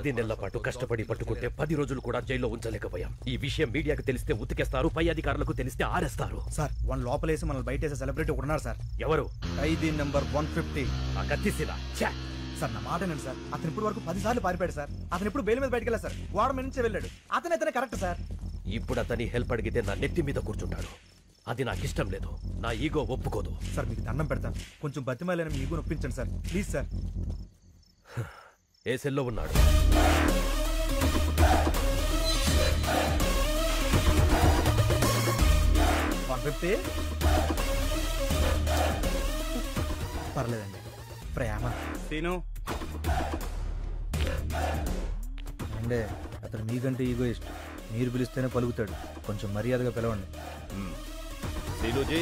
10 నెలల పాటు కష్టపడి పట్టుకుంటే 10 రోజులు కూడా జైల్లో ఉంచలేకపోయాం. ఈ విషయం మీడియాకు తెలిస్తే ఉతికేస్తారు, పై అధికారులకు తెలిస్తే ఆరేస్తారు. సార్ వన్ లోపలేసి మనల్ని బయటేసే సెలబ్రిటీ ఒకడున్నారు సార్. ఎవరు? ఖైదీ నెంబర్ 150. ఆ కత్తిసీల. సార్ నా మాట ఏంటండి సార్, అతను ఇప్పుడు వరకు 10 సార్లు పారిపోయాడు సార్. అతను ఇప్పుడు బెయిల్ మీద బయటకు వెళ్ళారు సార్, గోడ మీద నుంచి వెళ్ళాడు. అతనే కరెక్ట్ సార్. ఇప్పుడు అతని హెల్ప్ అడిగితే నా నెత్తి మీద కూర్చుంటాడు. అది నాకు ఇష్టం లేదు, నా ఈగో ఒప్పుకోదు. సార్ మీకు దండం పెడతాను, కొంచెం బతిమాలని మీ ఈగో నొప్పించండి సార్, ప్లీజ్ సార్. ఏ సెల్లో ఉన్నాడు? పర్లేదండి. ప్రేమ సీను అంటే అతను మీకంటే ఈగో ఇష్టం. మీరు పిలిస్తేనే పలుకుతాడు, కొంచెం మర్యాదగా పిలవండి. सीनूजी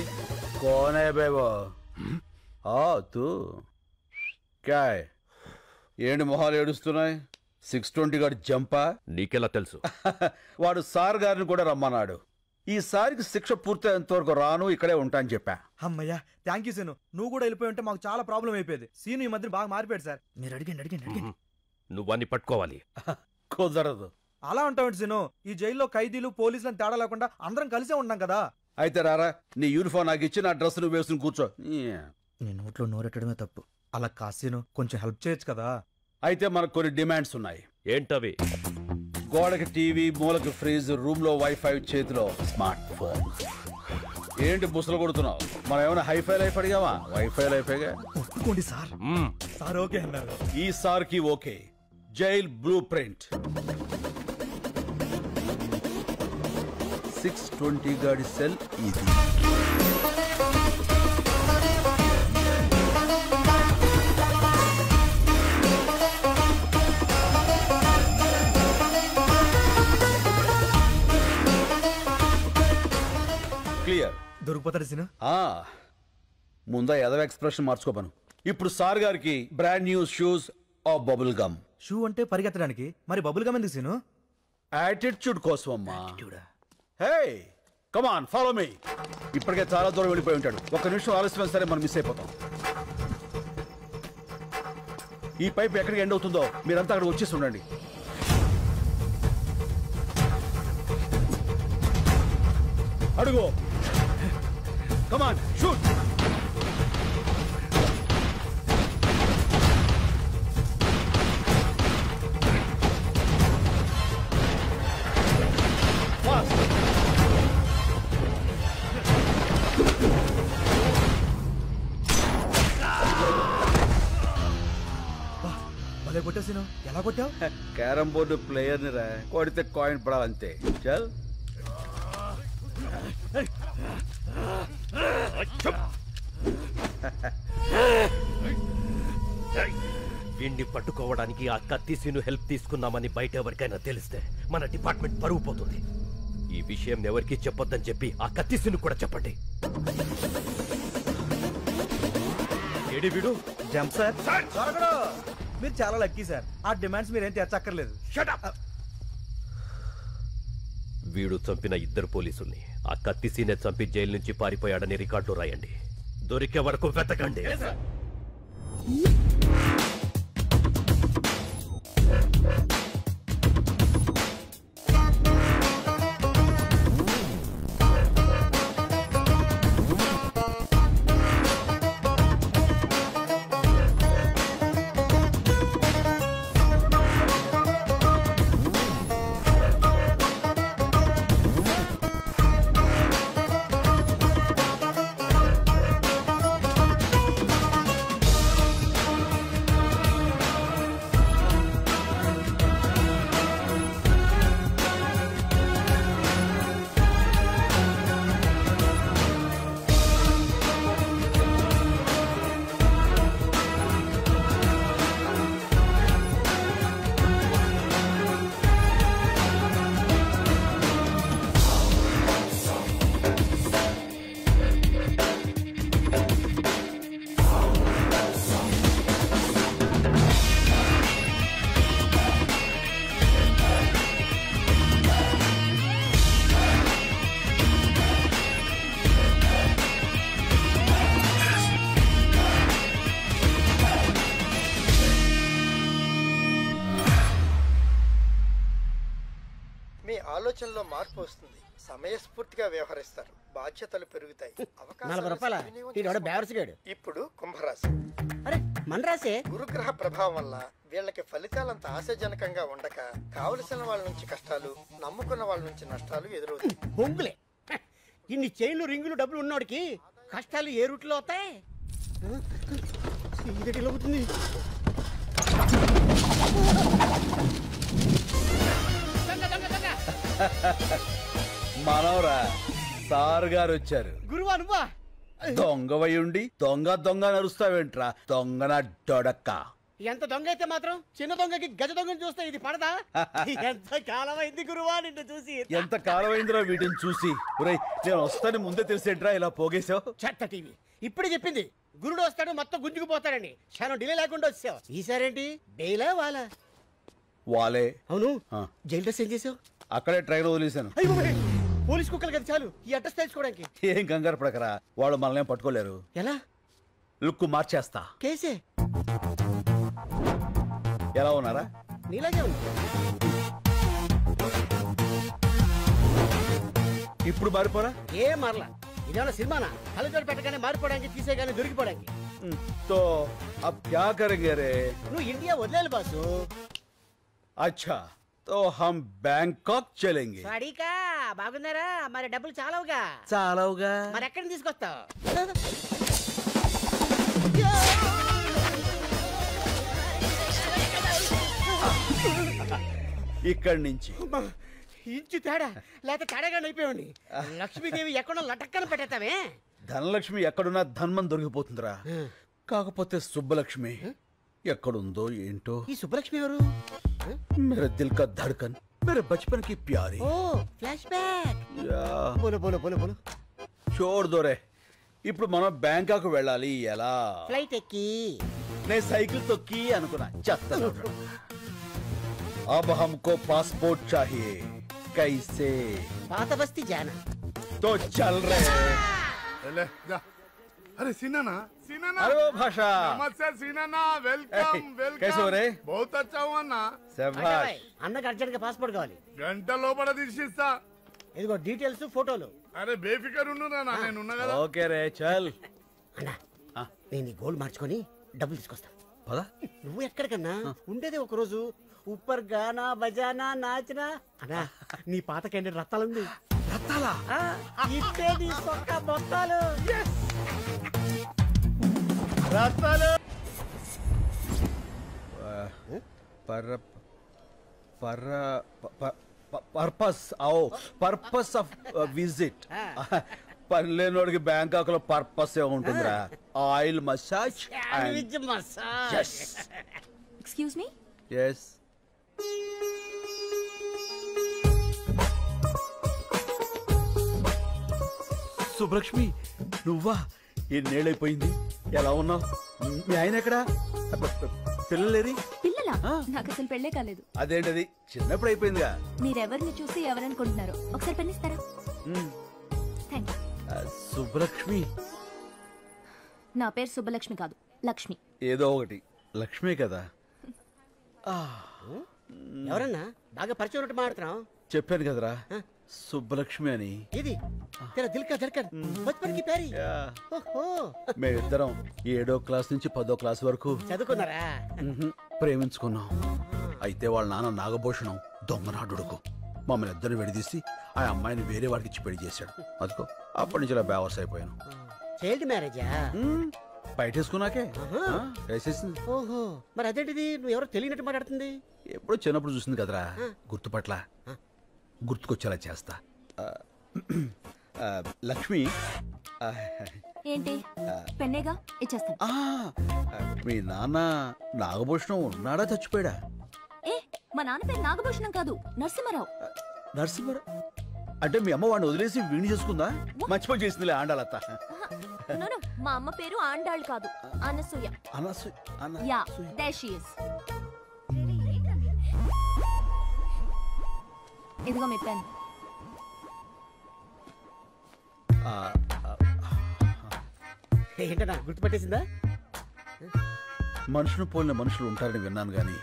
कौन है बे वो? हाँ तू क्या है? ఏంటి మొహాలు ఏడుస్తున్నాయి? 620 గారి జంపా? నీకెలా తెలుసు? వాడు సార్ గారిని కూడా రమ్మన్నాడు. ఈసారికి శిక్ష పూర్తయ్యేంత వరకు రాను, ఇక్కడే ఉంటా అని చెప్పా. అమ్మయ్యా థ్యాంక్ యూ సీను. నువ్వు కూడా వెళ్ళిపోయి ఉంటే మాకు చాలా ప్రాబ్లం అయిపోయేది. సీను ఈ మధ్య బాగా మారిపోయాడు సార్. మీరు అడిగండి. నువ్వన్నీ పట్టుకోవాలి. కుదరదు. అలా ఉంటావు సీను, ఈ జైల్లో ఖైదీలు పోలీసులను తేడా లేకుండా అందరం కలిసే ఉన్నాం కదా. అయితే రారా, నీ యూనిఫామ్ నాకు ఇచ్చి నా డ్రెస్ నువ్వు వేసుకుని కూర్చో. నీ నోట్లో నోరెట్టడమే తప్పు. అలా కాసీను కొంచెం హెల్ప్ చేయొచ్చు కదా. అయితే మనకు కొన్ని డిమాండ్స్ ఉన్నాయి. ఏంటవి? గోడకి టీవీ, మూలకి ఫ్రిడ్జ్, రూమ్ లో వైఫై, చేతిలో స్మార్ట్ ఫోన్. ఏంటి బుసలు కొడుతున్నావు? మనం ఏమైనా హైఫై లైఫ్ అడిగావా? వైఫై లైఫేగా. ఒప్పుకోండి సార్. సార్ ఓకే అన్నారు. ఈ సార్ కి ఓకే. Jail blue print. 620 గాడి సెల్ ఇది. క్లియర్. దొరికిపోతాడు సీను. ముందా ఎదవ ఎక్స్ప్రెషన్ మార్చుకోపను. ఇప్పుడు సార్ గారికి బ్రాండ్ న్యూ షూస్ ఆ బబుల్ గమ్. షూ అంటే పరిగెత్తడానికి, మరి బబుల్ గమ్ ఎందుకు సీను? యాటిట్యూడ్ కోసం అమ్మా. Hey come on follow me. ఇప్పటికే చాలా దూరం వెళ్ళిపోయి ఉంటాడు. ఒక్క నిమిషం ఆలస్యమైన సరే మనం మిస్ అయిపోతాం. ఈ పైప్ ఎక్కడికి ఎండ్ అవుతుందో మీరంతా అక్కడ వచ్చేసి ఉండండి. అడుగు. Come on shoot. కొట్టేసిను. ఎలా కొట్టావు? క్యారం బోర్డు ప్లేయర్ ని రా, కొడితే కాయిన్ పడాలంతే. చల్. వీణ్ణి పట్టుకోవడానికి ఆ కత్తిసీను హెల్ప్ తీసుకున్నామని బయట ఎవరికైనా తెలిస్తే మన డిపార్ట్మెంట్ పరువు పోతుంది. ఈ విషయం ఎవరికి చెప్పొద్దని చెప్పి ఆ కత్తిసీను కూడా చెప్పండి. ఏడి వీడు? Jump sir. మీరు చాలా లక్కీ సార్. ఆ డిమాండ్స్ మీరేం తెచ్చక్కర్లేదు. వీడు చంపిన 2 పోలీసుల్ని ఆ కత్తిసీనే చంపి జైలు నుంచి పారిపోయాడని రికార్డులో రాయండి. దొరికే వరకు వెతకండి. మీ ఆలోచనలో మార్పు వస్తుంది, సమయస్ఫూర్తిగా వ్యవహరిస్తారు, బాధ్యతలు పెరుగుతాయి, 40 రూపాయల ఇప్పుడు కుంభరాశి. అరే మన రాసే గురుగ్రహ ప్రభావం వల్ల వీళ్ళకి ఫలితాలంత ఆశాజనకంగా ఉండక కావలసిన వాళ్ళ నుంచి కష్టాలు, నమ్ముకున్న వాళ్ళ నుంచి నష్టాలు ఎదురవుతాయి. బొంగులే ఇన్ని చైన్లు రింగులు డబ్బులు ఉన్నోడికి కష్టాలు ఏ రూట్లో అవుతాయి? ఇదెలా అవుతుంది? మనవరా సార్ గారు వచ్చారు. గురువా నువ్వా? దొంగవై ఉండి దొంగ దొంగ నరుస్తావేంట్రా దొంగన డొడక్క. ఎంత దొంగ అయితే మాత్రం చిన్న దొంగకి గజ దొంగని చూస్తే ఇది పడదా? ఎంత కాలం అయింది గురువా నిన్ను చూసి. ఎంత కాలమైందిరా వీటిని చూసి. ఒరేయ్ నేను వస్తాను ముందే తెలిసేంట్రా ఇలా పోగేశావు? చెత్త టీవీ ఇప్పుడే చెప్పింది గురుడు వస్తాడు మొత్తం గుంజుకుపోతాడని. క్షణం డిలే లేకుండా వచ్చావు. ఈసారేంటి బెయిలా వాలా? వాలే. అవును ఆ. జైలు డ్రెస్ ఏం చేసావు? అక్కడే ట్రైన్ వదిలేశాను. అయ్యో పోలీస్ కుక్కలు కదా చాలు ఈ అడ్రస్ తెలుసుకోవడానికి. ఏం కంగారు పడకరా, వాళ్ళు మనల్ని పట్టుకోలేరు. ఎలా? లుక్ మార్చేస్తా. కేసే ఎలా ఉన్నారా? నీలాగే ఉంది. ఇప్పుడు మారిపోరా? ఏం మారలా. ఇదేమన్నా సినిమానా? కళ్ళజోడు పెట్టగానే మారిపోవడానికి తీసేగానే దొరికిపోవడానికి. తో అబ్ క్యా కరేంగే రే? నువ్వు ఇండియా వదిలేలు బాసు. అచ్చా తో హమ్ బ్యాంకాక్ చలేంగే. వాడికా బాగున్నారా? మరి డబ్బులు చాలవుగా. చాలవుగా. మరి ఎక్కడిని తీసుకొస్తావు? ఇక్కడి నుంచి ఇంచు తేడా లేకపోతే తేడాగా అయిపోయాడి. లక్ష్మీదేవి ఎక్కడో లటక్కన పెట్టేస్తావే. ధనలక్ష్మి ఎక్కడున్నా ధన్మం దొరికిపోతుందిరా. కాకపోతే సుబ్బలక్ష్మి ఎక్కడుందో ఏంటో. ఈ సుబ్బలక్ష్మి ఎవరు? मेरे दिल का धड़कन मेरे बचपन की प्यारी. ఓ ఫ్లాష్ బ్యాక్. బోలో బోలో బోలో బోలో. छोड़ दो रे. ఇప్పుడు మనం బ్యాంకాక్ వెళ్ళాలి. ఎలా? ఫ్లైట్ ఎక్కి. నేను సైకిల్ తొక్కి అనుకున్నా. చెత్త. अब हमको पासपोर्ट चाहिए. कैसे? పాత బస్తీ జానా. तो चल रहे. ले जा. अरे सीना सीना अरे वो भाषा. नमस्ते सीना वेलकम वेलकम. कैसे हो रे? बहुत अच्छा हुआ ना. శభాష్. అన్నకి అర్జెంట్ గా పాస్పోర్ట్ కావాలి. గంట లోపల తీసిస్తా. ఇదిగో డీటెయిల్స్ ఫోటోలు. అరే బేఫికర్ ఉండురా నా, నేను ఉన్నా కదా. ఓకే రే చల్. అన్నా నేను ఈ గోల్డ్ మార్చుకొని డబ్బులు తీసుకొస్తా. పదా. నువ్వు ఎక్కడికన్నా ఉండేదే ఒక రోజు. ఉప్పర్ గానా బజానా నాచనా. అన్నా నీ పాత క్యాండిడేట్ రత్తాలుంది. రత్తాలా? ఇట్టే నీ సొక్క మొత్తాలు. Rattalu. Purpose purpose of visit. పనిలేనోడికి బ్యాంకాక్ లో పర్పస్ ఏ ఉంటుందిరా. Oil massage. Excuse me. Yes. Subbalakshmi నువ్వా? ఎన్నేళ్ళైపోయింది. ఎలా ఉన్నావు? మీ ఆయన ఎక్కడా? పిల్లలేరి? పిల్లలా? నాకు అసలు పెళ్ళే కాలేదు. అదేంటది చిన్నప్పుడు అయిపోయిందిగా. మీరెవరిని చూసి ఎవరనుకుంటున్నారు? ఒకసారి పెన్నిస్తారా? Thank you. సుబ్బలక్ష్మి. నా పేరు సుబ్బలక్ష్మి కాదు, లక్ష్మి. ఏదో ఒకటి లక్ష్మి కదా. ఎవరన్నా బాగా పరిచయం ఉన్నట్టు మాట్లాడుతున్నావు. చెప్పాను కదరా సుబ్బలక్ష్మి అని. ఇది తెరా దిల్ కా ధడ్కన్ బచ్పన్ కి ప్యారీ. ఓహో మేమిద్దరం 7వ క్లాస్ నుంచి 10వ క్లాస్ వరకు చదువుకున్నారా? ప్రేమించుకున్నాం. అయితే వాళ్ళ నాన్న నాగభూషణం దొంగనాడుడుకు మమ్మల్ని ఇద్దరు విడదీసి ఆ అమ్మాయిని వేరే వాడికి ఇచ్చి పెళ్లి చేశాడు. అదిగో అప్పటి నుంచి ఇలా బేవర్స్ అయిపోయాను. చైల్డ్ మ్యారేజా? బయటేసుకున్నాకే వేసేసింది. ఓహో మరి అదేంటిది నువ్వు ఎవరో తెలియనట్టు మాట్లాడుతుంది? ఎప్పుడో చిన్నప్పుడు చూసింది కదరా, గుర్తుపట్ల గుర్తుకొచ్చేలా చేస్తా. లక్ష్మి. ఏంటి పెన్నేగా ఇచ్చేస్తాను. మీ నాన్న నాగభూషణం ఉన్నాడా చచ్చిపోయాడా? ఏ మా నాన్న పేరు నాగభూషణం కాదు, నరసింహారావు. నరసింహారావు అంటే మీ అమ్మ వాడిని వదిలేసి వీణి చేసుకుందా? మర్చిపోయి చేసిందిలే ఆండాలత్త. మా అమ్మ పేరు ఆండాళ్ కాదు, Anasuya. Yeah there she is. ఇదిగో మీ పెన్. ఏంటన్నా గుర్తుపట్టేసిందా? మనుషులు పోలిన మనుషులు ఉంటారని విన్నాను గాని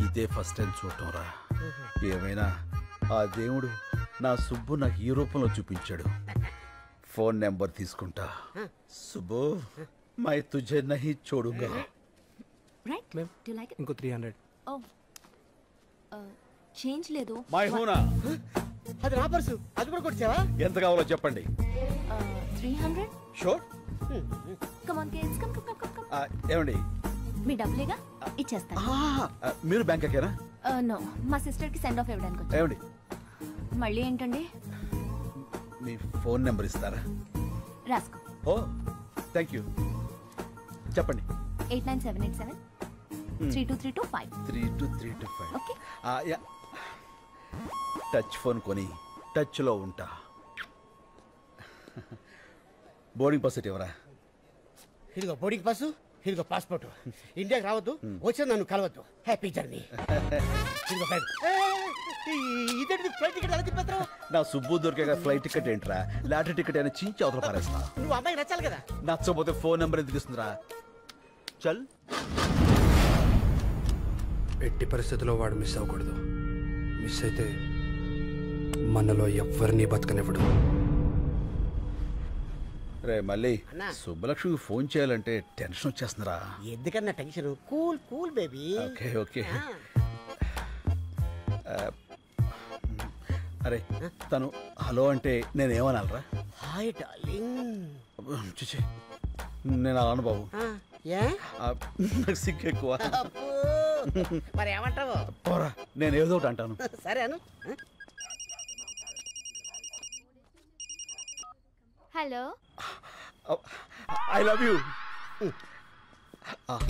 ఇదే ఫస్ట్ టైం చూడటం రా. ఏమైనా ఆ దేవుడు నా సుబ్బు నాకు ఈ రూపంలో చూపించాడు. ఫోన్ నెంబర్ తీసుకుంటా. సుబ్బు మై తుజే నహీ చోడుగా. Right do like it? ఇంకో 300. ఓ చేంజ్ లేదు. మై హూనా. అది నా పర్సు, అది కూడా కొట్టావా? ఎంత కావాలో చెప్పండి. 300. Sure. Come on kids, come come come come. ఏమండి మీ డబ్బులేగా ఇచ్చేస్తాను. మీరు బ్యాంక్ ఎక్కారా? నో, మా సిస్టర్ కి సెండ్ ఆఫ్ ఇవ్వడానికి వచ్చాను. ఏమండి మళ్ళీ ఏంటండి? మీ ఫోన్ నెంబర్ ఇస్తారా? రాసుకో. ఓ థ్యాంక్ యూ. చెప్పండి. 89787 32325. 32325. ఓకే. టచ్ ఫోన్ కొని టచ్లో ఉంటా. బోర్డింగ్ పాస్ ఎవరా? ఇదిగో బోర్డింగ్ పాసు, ఇదిగో పాస్పోర్ట్. ఇండియాకి రావద్దు, వచ్చి నన్ను కలవద్దు. Happy journey. ఇదిగో ఫ్లైట్. ఇదేంటి ఫ్లైట్ టికెట్ ఎలా తిప్పేస్తావు? నా సుబ్బు దొరికే ఫ్లైట్ టికెట్ ఏంట్రా? లాటరీ టికెట్ అయినా చించి అవతల పారేస్తా. నువ్వు అమ్మాయికి నచ్చాలి కదా. నచ్చకపోతే ఫోన్ నెంబర్ ఎందుకు ఇస్తుందిరా? చల్. ఎట్టి పరిస్థితుల్లో వాడు మిస్ అవ్వకూడదు. మిస్ అయితే మనలో ఎవ్వరినీ బతకనివ్వడు. రే మళ్ళీ అన్నా. సుబ్బలక్ష్మికి ఫోన్ చేయాలంటే టెన్షన్ వచ్చేస్తుందిరా. ఎందుకన్నా tension? Cool cool baby. Okay okay. అరే తను హలో అంటే నేనేమనాలరా? Hi darling. చూచి నేను అలాను బాబు. ఏ నాకు సిగ్గు ఎక్కువ. అబ్బో. మరి ఏమంటావు? పోరా, నేను ఏదో ఒకటి అంటాను. సరే అను. Hello, I love you.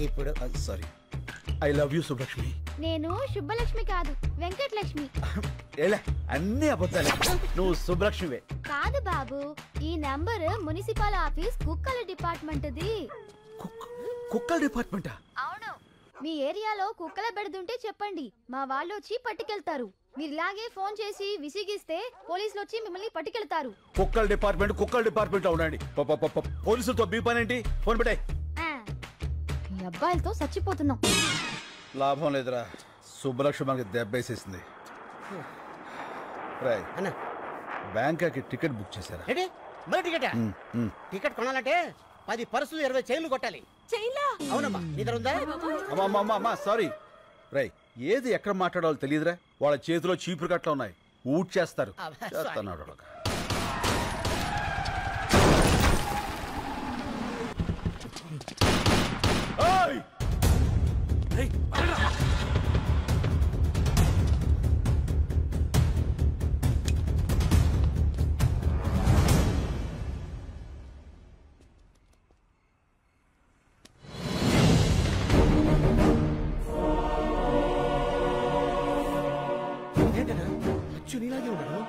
ఇప్పుడు sorry, I love you Subbalakshmi. నేను శుభలక్ష్మి కాదు, వెంకటలక్ష్మి. ఏలే అన్నీ అబద్ధాలే. నువ్వు సుబ్బలక్ష్మివే. కాదు బాబు, ఈ నంబర్ మున్సిపల్ ఆఫీస్ కుక్కల డిపార్ట్మెంట్ది. కుక్కల డిపార్ట్మెంటా? అవును. మీ ఏరియాలో కుక్కల బెడదుంటే చెప్పండి, మా వాళ్ళు వచ్చి పట్టుకెళ్తారు. మీరు ఇలాగే ఫోన్ చేసి విసిగిస్తే పోలీసులు వచ్చి మిమ్మల్ని పట్టుకెళ్తారు. కుక్కల డిపార్ట్మెంట్ లో ఉండండి. పోలీసులతో మీ పని ఏంటి? ఫోన్ పెట్టే. ఈ అబ్బాయిలతో చచ్చిపోతున్నాం. లాభం లేదురా, సుబ్బలక్ష్మి మనకి దెబ్బేసేసింది. రాయ్ అన్న బ్యాంకాకి టికెట్ బుక్ చేశారా? ఏంటి మరి టికెట్? టికెట్ కొనాలంటే 10 పర్సులు 20 చైన్లు కొట్టాలి. చైలా? అవునమ్మా, నీ దగ్గర ఉందా? అమ్మా సారీ. రై ఏది ఎక్కడ మాట్లాడాలో తెలియదురా. వాళ్ళ చేతిలో చీపురు కట్ల ఉన్నాయి, ఊట్ చేస్తారు. చేస్తున్నాడు.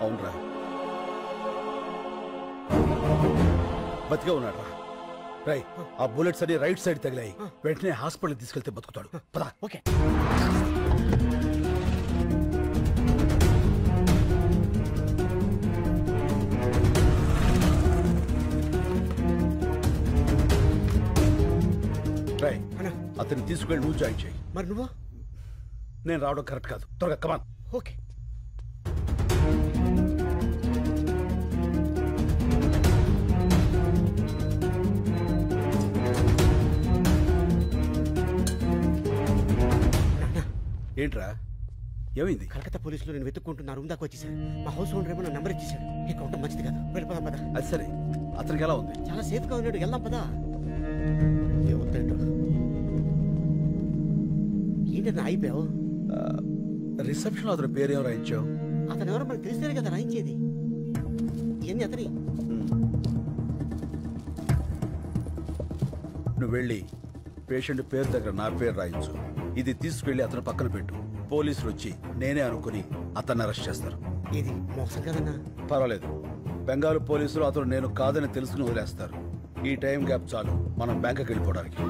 అవునరా, బతికే ఉన్నాడు రా. రై ఆ బుల్లెట్స్ అన్ని రైట్ సైడ్ తగిలాయి. వెంటనే హాస్పిటల్ తీసుకెళ్తే బతుకుతాడు. పదా. ఓకే. రై అతన్ని తీసుకెళ్ళి నువ్వు జాయిన్ చేయి. మరి నువ్వు? నేను రావడం కరెక్ట్ కాదు. త్వరగా కమాన్. ఓకే. ఏంట్రా ఏమైంది? కలకత్తా పోలీసులు నేను వెతుక్కుంటూ నా రూమ్ దాకా వచ్చేసాడు. మా హౌస్ ఓనర్ ఏమో నా నంబర్ ఇచ్చేసాడు. ఇక ఉండటం మంచిది కాదు. వెళ్ళిపోదాం పదా. అది సరే, అతనికి ఎలా ఉంది? చాలా సేఫ్ గా ఉన్నాడు. వెళ్దాం పదా. ఏమవుతాడు? ఏంటన్నా అయిపోయావు? రిసెప్షన్ లో అతని పేరేం రాయించావు? అతను ఎవరో మనకు తెలిస్తేనే కదా రాయించేది. ఏంది అతని? నువ్వు వెళ్ళి పేషెంట్ పేరు దగ్గర నా పేరు రాయించు. ఇది తీసుకెళ్లి అతను పక్కన పెట్టు. పోలీసులు వచ్చి నేనే అనుకుని అతన్ని అరెస్ట్ చేస్తారు. ఇది మోసం కదన్నా. పర్వాలేదు, బెంగాల్ పోలీసులు అతను నేను కాదని తెలుసుకుని వదిలేస్తారు. ఈ టైం గ్యాప్ చాలు మనం బ్యాంకుకి వెళ్ళిపోవడానికి.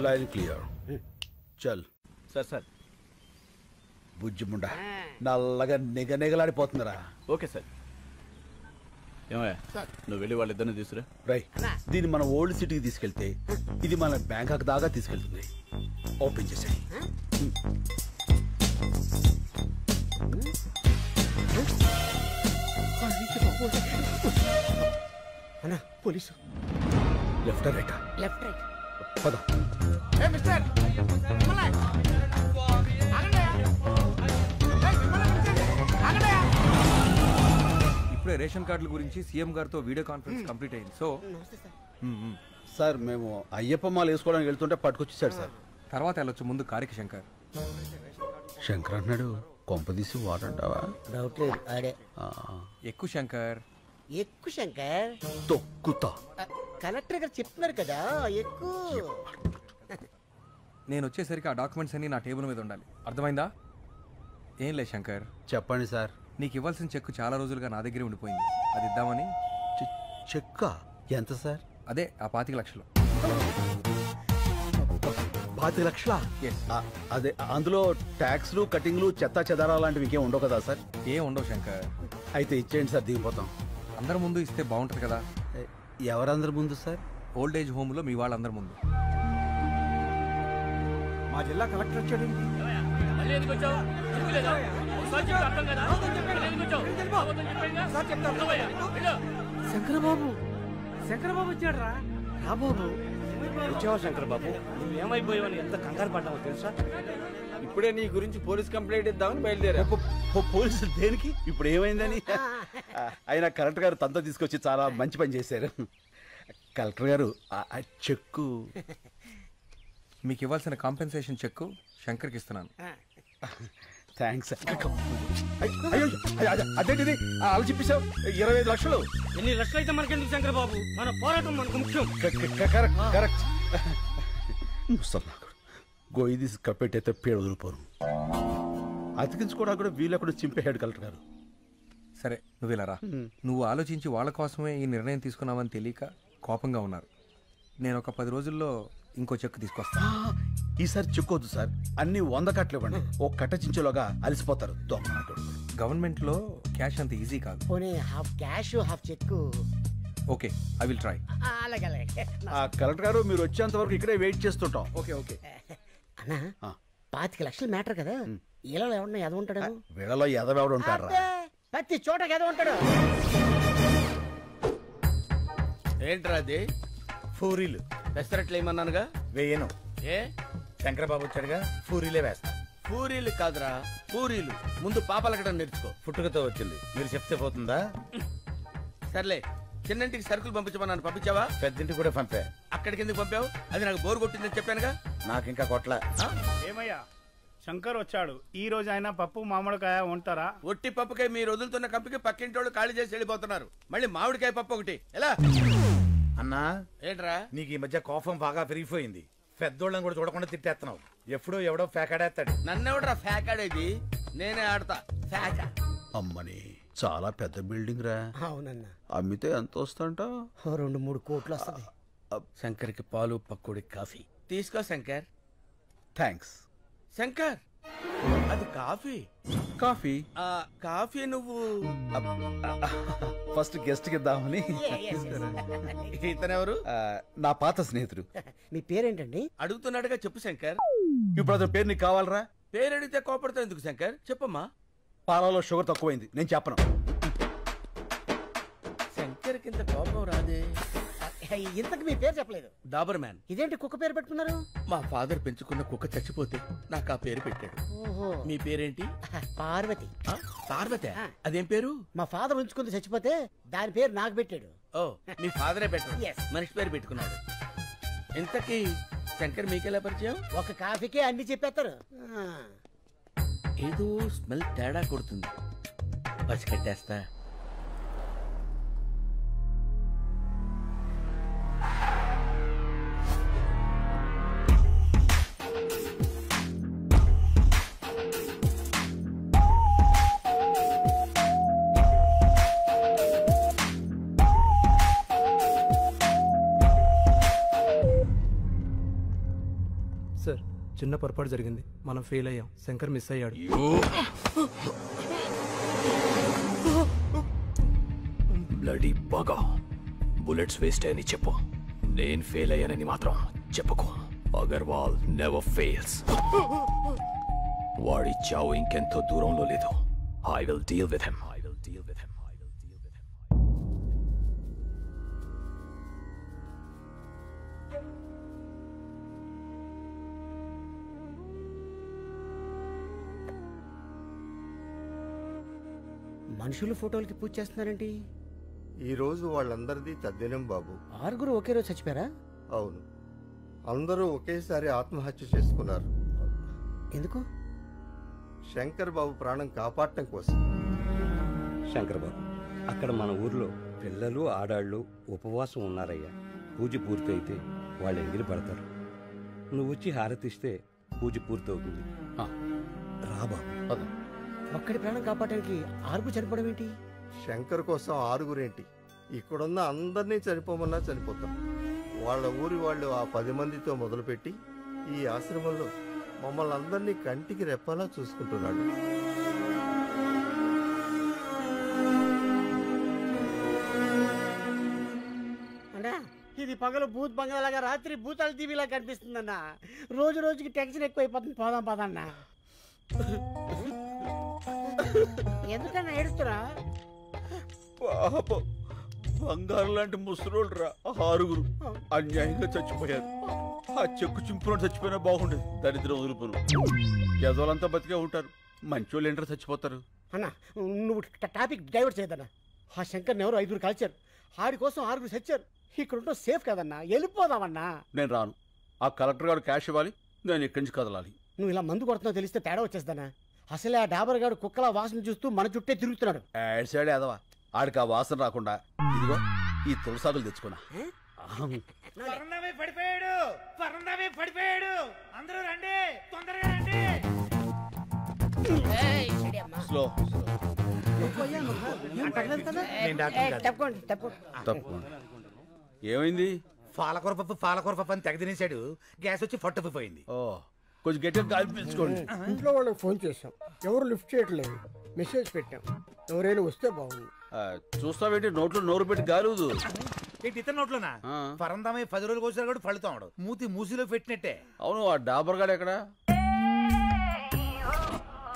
Line clear. చల్. సార్ బుజ్జిముండా నల్లగా నిగనిగలాడిపోతుందిరా. Okay sir. ఏమయ్యా నువ్వు వెళ్ళి వాళ్ళిద్దరిని తీసుకురా. రై దీన్ని మన ఓల్డ్ సిటీకి తీసుకెళ్తే ఇది మన బ్యాంకాక్ దాకా తీసుకెళ్తుంది. ఓపెన్ చేసాయి. అన్నా police. Left right left right. పద. ఇప్పుడే రేషన్ కార్డుల గురించి సీఎం గారితో వీడియో కాన్ఫరెన్స్ కంప్లీట్ అయింది. సో సార్ మేము అయ్యప్ప మాల వేసుకోవడానికి వెళ్తుంటే పట్టుకొచ్చేసాడు సార్. తర్వాత వెళ్ళొచ్చు, ముందు కారికి శంకర్. శంకర్ అన్నాడు, కొంపదీసి వాడంటావా? డౌట్ లేదు ఆడే. ఎక్కువ శంకర్. ఎక్కువ శంకర్. తొక్కుతా. కలెక్టర్ గారు చెప్తున్నారు కదా ఎక్కువ. నేను వచ్చేసరికి ఆ డాక్యుమెంట్స్ అన్ని నా టేబుల్ మీద ఉండాలి, అర్థమైందా? ఏం లేదు శంకర్. చెప్పండి సార్. నీకు ఇవ్వాల్సిన చెక్ చాలా రోజులుగా నా దగ్గరే ఉండిపోయింది, అది ఇద్దామని. చెక్క ఎంత సార్? అదే ఆ 25 లక్షలు. 25 లక్షలా? అదే అందులో ట్యాక్స్లు కటింగ్లు చెత్త చెదారా లాంటివి ఇంకేం ఉండవు కదా సార్? ఏం ఉండవు శంకర్. అయితే ఇచ్చేయండి సార్, దిగిపోతాం. అందరి ముందు ఇస్తే బాగుంటుంది కదా. ఎవరందరి ముందు సార్? ఓల్డ్ ఏజ్ హోమ్లో మీ వాళ్ళందరి ముందు. మా జిల్లా కలెక్టర్ వచ్చాడు. శంకరబాబు శంకరబాబు వచ్చాడు రా. బాబు వచ్చావా శంకరబాబు? నువ్వేమైపోయావని ఎంత కంగారు పడ్డావో తెలుసా? ఇప్పుడే నీ గురించి పోలీస్ కంప్లైంట్ ఇద్దామని బయలుదేరా. పోలీసులు దేనికి? ఇప్పుడు ఏమైందని? ఆయన కలెక్టర్ గారు తనతో తీసుకొచ్చి చాలా మంచి పని చేశారు. కలెక్టర్ గారు ఆ చెక్కు మీకు ఇవ్వాల్సిన కాంపెన్సేషన్ చెక్ శంకర్కి ఇస్తున్నాను. థ్యాంక్స్. అదేంటిది అలా చెప్పేశావు? 25 లక్షలు. ఎన్ని లక్షలు అయితే మనకెందుకు శంకరబాబు, మన పోరాటం మనకు ముఖ్యం. కరెక్ట్. గోయి తీసి కప్పెట్టయితే పేడ వదిలిపోరు. అతికించుకోవడానికి కూడా వీళ్ళు అక్కడ చింపేశాడు కలెక్టర్ గారు. సరే నువ్వు ఇలా రా. నువ్వు ఆలోచించి వాళ్ళ కోసమే ఈ నిర్ణయం తీసుకున్నావని తెలియక కోపంగా ఉన్నారు. నేను ఒక 10 రోజుల్లో ఇంకో చెక్ తీసుకొస్తా. ఈసారి చెక్కొద్దు సార్, అన్ని 100 కట్టలు ఇవ్వండి. ఓ కట్ట చించేలోగా అలసిపోతారు. గవర్నమెంట్ లో క్యాష్ అంత ఈజీ కాదు. పోనీ half cash half cheque. Okay, I will try. అలాగే అలాగే. కలెక్టర్ గారు మీరు వచ్చేంత వరకు ఇక్కడే వెయిట్ చేస్తుంటాం. ఓకే. అన్నా 25 లక్షలు మ్యాటర్ కదా, ఇలా ఎవడన్నా ఎద ఉంటాడు? వీళ్ళలో ఎదవెవడు ఉంటారా? ప్రతి చోట ఎద ఉంటాడు. ఏంట్రా అది? పూరీలు పెసరట్లు ఏమన్నానుగా? వేయను. ఏ శంకరబాబు వచ్చాడుగా, పూరీలే వేస్తా. పూరీలు కాదురా పూరీలు. ముందు పాపలకడం నేర్చుకో. పుట్టుకతో వచ్చింది, మీరు చెప్తే పోతుందా? సర్లే, చిన్నంటికి సరుకులు పంపించమన్నాను, పంపించావా? పెద్దింటికి కూడా పంపా. అక్కడికి ఎందుకు పంపావు? అది నాకు బోరు కొట్టిందని చెప్పానుగా. నాకు ఇంకా కొట్ల. ఏమయ్యా శంకర్ వచ్చాడు, ఈ రోజు ఆయన పప్పు మామిడికాయ ఉంటారా? ఒట్టి పప్పుకాయ మీరు వదులుతున్న కంపికి పక్కింటి వాళ్ళు ఖాళీ చేసి వెళ్ళిపోతున్నారు. మళ్ళీ మామిడికాయ పప్పు ఒకటి ఎలా? అన్నా ఏంట్రా నీకు ఈ మధ్య కోపం బాగా పెరిగిపోయింది. పెద్దోళ్ళని కూడా చూడకుండా తిట్టేస్తున్నావు. ఎప్పుడో ఎవడో ఫేకాడేస్తాడు. నన్నెవడరా ఫేకాడేది? నేనే ఆడతా ఫేక. అమ్మని చాలా పెద్ద బిల్డింగ్ రా. అవునన్నా. అమ్మితే ఎంత వస్తుంట? 2-3 కోట్లు వస్తుంది. శంకర్కి పాలు పక్కుడి కాఫీ తీసుకో శంకర్. థ్యాంక్స్. శంకర్ అది కాఫీ. కాఫీ? కాఫీ నువ్వు ఫస్ట్ గెస్ట్ కి ఇద్దామని. ఇతనెవరు? నా పాత స్నేహితుడు. మీ పేరేంటండి? అడుగుతున్నాడుగా, చెప్పు శంకర్. ఇప్పుడు అతని పేరు నీకు కావాలరా? పేరు అడిగితే కోపడతావు ఎందుకు శంకర్, చెప్పమ్మా. పాలలో షుగర్ తక్కువైంది, నేను చెప్పను. శంకర్ కింద కోపం రాదే. ఇంతకు మీ పేరు చెప్పలేదు. డాబర్ మ్యాన్. ఇదేంటి కుక్క పేరు పెట్టుకున్నారు? మా ఫాదర్ పెంచుకున్న కుక్క చచ్చిపోతే నాకు ఆ పేరు పెట్టాడు. ఓహో. మీ పేరేంటి? పార్వతి. పార్వతి? అదేం పేరు? మా ఫాదర్ ఉంచుకుంది, చచ్చిపోతే దాని పేరు నాకు పెట్టాడు. ఓ, మీ ఫాదరే పెట్టాడు. Yes. మనిషి పేరు పెట్టుకున్నాడు. ఇంతకీ శంకర్ మీకెలా పరిచయం? ఒక కాఫీకే అన్ని చెప్పేస్తారు. ఏదో స్మెల్ తేడా కొడుతుంది, పసికట్టేస్తా. సార్, చిన్న పొరపాటు జరిగింది, మనం ఫెయిల్ అయ్యాం. శంకర్ మిస్ అయ్యాడు. బ్లడీ బాగా బుల్లెట్స్ వేస్ట్ అని చెప్పు. నేను ఫెయిల్ అయ్యానని మాత్రం చెప్పకు. Agarwal never fails. వాడి చావు ఇంకెంతో దూరంలో లేదు. I will deal with him. మనుషులు ఫోటోలకి పూజ చేస్తున్నారేంటి? ఈ రోజు వాళ్ళందరిది తద్దినం బాబు. 6 ఒకే రోజు చచ్చిపోయారా? అవును, అందరూ ఒకేసారి ఆత్మహత్య చేసుకున్నారు. ఎందుకు? శంకర్ బాబు ప్రాణం కాపాడటం కోసం. శంకర్ బాబు, అక్కడ మన ఊర్లో పిల్లలు ఆడాళ్ళు ఉపవాసం ఉన్నారయ్యా. పూజ పూర్తయితే వాళ్ళు ఎంగిలి పడతారు. నువ్వు వచ్చి హారతిస్తే పూజ పూర్తవుతుంది. రా బాబు. ఒక్కడి ప్రాణం కాపాడడానికి 6 చనిపోవడం ఏంటి? శంకర్ కోసం 6 ఇక్కడున్న అందరినీ చనిపోమన్నా చనిపోతాం. వాళ్ళ ఊరి వాళ్ళు ఆ 10 మందితో మొదలుపెట్టి ఈ ఆశ్రమంలో మమ్మల్ని అందరినీ కంటికి రెప్పలా చూసుకుంటున్నాడు. అన్నా, ఇది పగలు భూత్ బంగాలాగా, రాత్రి భూతాల టీవీలా కనిపిస్తుందన్నా. రోజు రోజుకి టెన్షన్ ఎక్కువైపోతుంది. పోదాం పదన్నా. ఎందుకన్నా ఏడుస్తురా? పాపం బంగారు లాంటి ముసలోళ్ళు రా 6 అన్యాయంగా చచ్చిపోయారు. ఆ చెక్కు చింపులో చచ్చిపోయినా బాగుండేది. దరిద్రం వదులుపును. యజోలంతా బతికే ఉంటారు, మంచోళ్ళు ఏంటో చచ్చిపోతారు. అన్నా, నువ్వు టాపిక్ డైవర్ట్ చేయదన్నా. ఆ శంకర్ని ఎవరు 5 కలిచారు. ఆడి కోసం 6 చచ్చారు. ఇక్కడ ఉంటే సేఫ్ కదన్నా, వెళ్ళిపోదామన్నా. నేను రాను. ఆ కలెక్టర్ గారు క్యాష్ ఇవ్వాలి, నేను ఇక్కడి నుంచి కదలాలి. నువ్వు ఇలా మందు కొడుతున్నావు తెలిస్తే తేడా వచ్చేస్తానా? అసలే ఆ డాబర్ గారు కుక్కల వాసన చూస్తూ మన చుట్టే తిరుగుతున్నాడు. యాడ్ సైడ్ ఎదవా, ఆడికి ఆ వాసన రాకుండా ఇదిగో ఈ తులసాకులు తెచ్చుకున్నా. పడిపోయాడు. అందరూ రండి, తొందరగా రండి. స్లో తప్పకుండా. ఏమైంది? పాలకూర పప్పు అని తెగ తినేశాడు. గ్యాస్ వచ్చి పట్టుకుపోయింది. ఓ, కొంచెం గట్టిగా గాలి పీల్చుకోండి. ఇంట్లో వాళ్ళకి ఫోన్ చేశాం, ఎవరు లిఫ్ట్ చేయట్లేదు. మెసేజ్ పెట్టాం, ఎవరైనా వస్తే బాగుంది. చూస్తావేంటి, నోట్లో నోరు పెట్టి గాలుదు. ఏంటి ఇతర నోట్లోనా? పరందామై 10 రోజులు కోసారు కూడా పళ్ళుతాడు. మూతి మూసిలో పెట్టినట్టే. అవును, ఆ డాబర్ గాడు ఎక్కడ?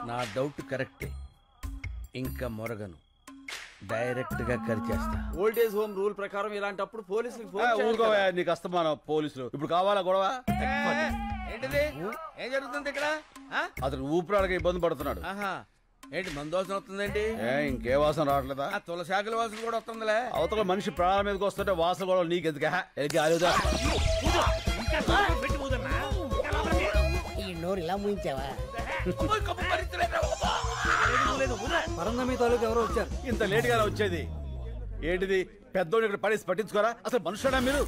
నా డౌట్ కరెక్టే. ఇంకా మొరగను, డైరెక్ట్ గా కరిచేస్తా. ఓల్డేజ్ హోమ్ రూల్ ప్రకారం ఇలాంటప్పుడు పోలీసులకు ఊరుకోవా, నీకు అస్తమానం పోలీసులు. ఇప్పుడు కావాలా గొడవ? ఏంటిది? ఏం జరుగుతుంది ఇక్కడ? అతను ఊపిరాడక ఇబ్బంది పడుతున్నాడు. ఏంటి మందోసం వస్తుందేంటి? ఇంకే వాసన రావట్లేదా? తులసాకుల వాసన కూడా వస్తుందిలే. అవతల మనిషి ప్రాణాల మీదకి వస్తుంటే వాసన కూడా నీకెందుకా? ఈ నోరు ఇలా ముయించావా? పరందమీ తాలూకు ఎవరో వచ్చారు. ఇంత లేట్ గానే వచ్చేది ఏంటిది? పెద్దోడు ఇక్కడ పడేసి పట్టించుకోరా? అసలు మనుషుడా మీరు?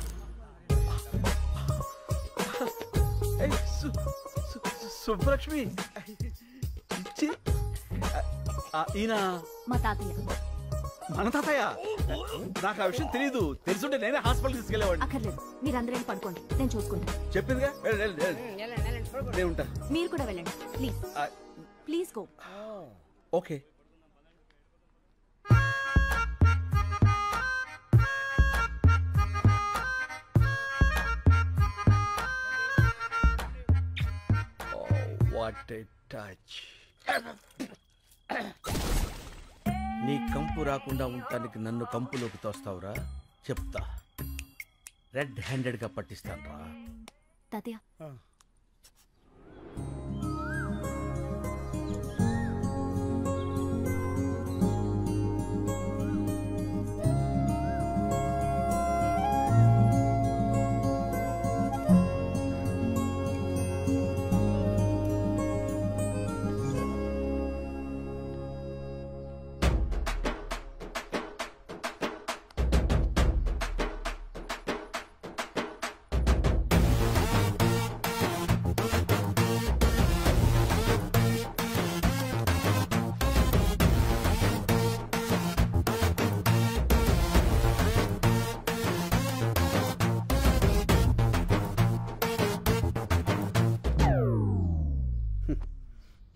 సుబ్బలక్ష్మి, ఈయన మా తాతయ్య. మన తాతయ్య? నాకు ఆ విషయం తెలీదు. తెలుసుంటే నేనే హాస్పిటల్ తీసుకెళ్లేవాడిని. అక్కర్లేదు, మీరందరూ పడుకోండి, నేను చూసుకుంటా. చెప్పిందిగా, నేను ఉంటా. మీరు కూడా వెళ్ళండి please. Please go. Okay. What a touch. నీ కంపు రాకుండా ఉండటానికి నన్ను కంపులోకి తోస్తావురా? చెప్తా, రెడ్ హ్యాండెడ్ గా పట్టిస్తాను రా. తాతయ్య,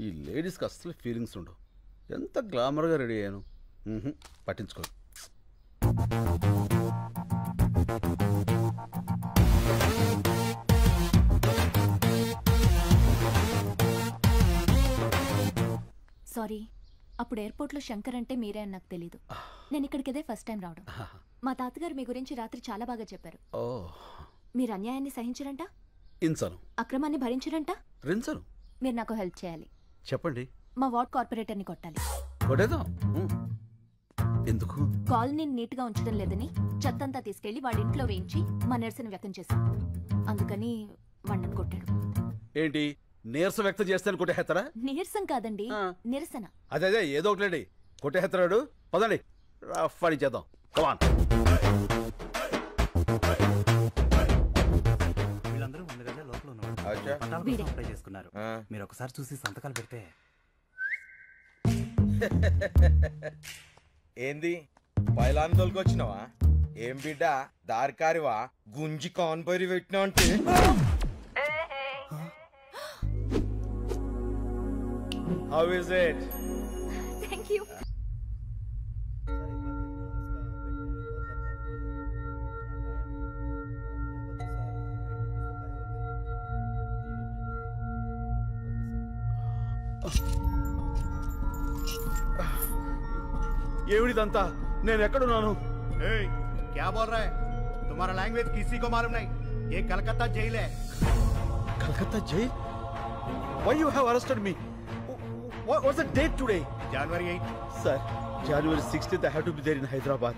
ఈ లేడీస్కి అస్సలు ఫీలింగ్స్ ఉండవు. ఎంత గ్లామర్గా రెడీ అయ్యాను. పట్టించుకో. సారీ, అప్పుడు ఎయిర్పోర్ట్లో శంకర్ అంటే మీరే అని నాకు తెలీదు. నేను ఇక్కడికి ఇదే ఫస్ట్ టైం రావడం. మా తాతగారు మీ గురించి రాత్రి చాలా బాగా చెప్పారు. మీరు అన్యాయాన్ని సహించరంట, ఇంచను, అక్రమాన్ని భరించరంట. రించను. మీరు నాకు హెల్ప్ చేయాలి. చెప్పండి. మా వార్డ్ కార్పొరేటర్ని కొట్టాలి. కొట్టేద్దాం. ఎందుకు? కాలనీని నీట్ గా ఉంచడం లేదని చెత్తంతా తీసుకెళ్లి వాడి ఇంట్లో వేయించి మా నిరసన వ్యక్తం చేశాం. అందుకని వాడిని కొట్టాడు. ఏంటి నీరసం వ్యక్తం చేస్తాను కొట్టేస్తారా? నీరసం కాదండి, నిరసన. అదే ఏదో ఒకటి కొట్టేస్తాడు. పదండి రఫ్ చేద్దాం. కమాన్. వీళ్ళందరూ ముందుగానే లోపల ఉన్నారు. అప్లై చేసుకున్నారు. మీరు ఒకసారి చూసి సంతకాలు పెడితే. ఏంది పైలాన్ తోలుకొచ్చినావా? ఏం బిడ్డ దారికారివా? గుంజి కాన్పరి పెట్టినా అంటే how is it? Thank you. ఏమిడిదంతా? నేను ఎక్కడున్నాను? क्या बोल रहा है? तुम्हारा लैंग्वेज किसी को मालूम नहीं. ये कलकत्ता जेल है. Calcutta jail? Why you have arrested me? What's the date today? January 8th. Sir, January 16th I have to be there in Hyderabad.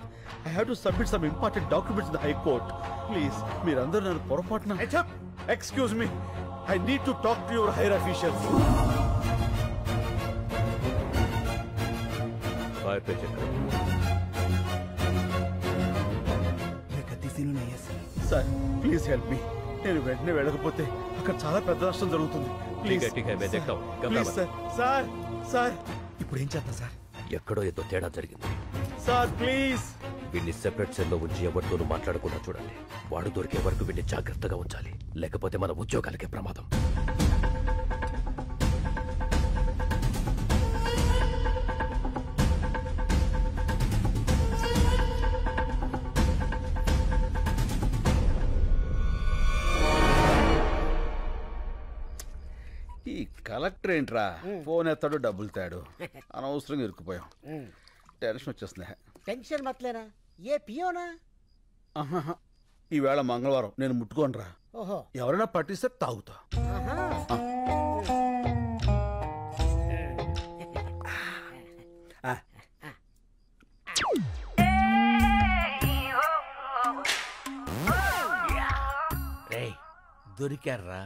I have to submit some important documents in the High Court. Please, మీరందరూ నన్ను పొరపాటున. Excuse me. I need to talk to your higher officials. Fire पे check करो. Sir please help me. నేను వెంటనే వెళ్ళకపోతే అక్కడ చాలా పెద్ద నష్టం జరుగుతుంది. Please sir. సార్ సార్ ఇప్పుడు ఏం చేద్దాం సార్? ఎక్కడో ఏదో తేడా జరిగింది సార్. ప్లీజ్ వీడిని సెపరేట్ సెల్లో ఉంచి ఎవరితోనూ మాట్లాడకుండా చూడండి. వాడు దొరికే వరకు వీడిని జాగ్రత్తగా ఉంచాలి, లేకపోతే మన ఉద్యోగాలకే ప్రమాదం. ఈ కలెక్టర్ ఏంట్రా ఫోన్ ఎత్తాడు డబ్బులు తాడు. అనవసరంగా ఇరుక్కుపోయాం. టెన్షన్ వచ్చేస్తుంది. టెన్షన్ మతలేనా? ఏ పియోనా? ఈవేళ మంగళవారం నేను ముట్టుకోనరా. ఓహో, ఎవరైనా పట్టిస్తే తాగుతా. దొరికారా?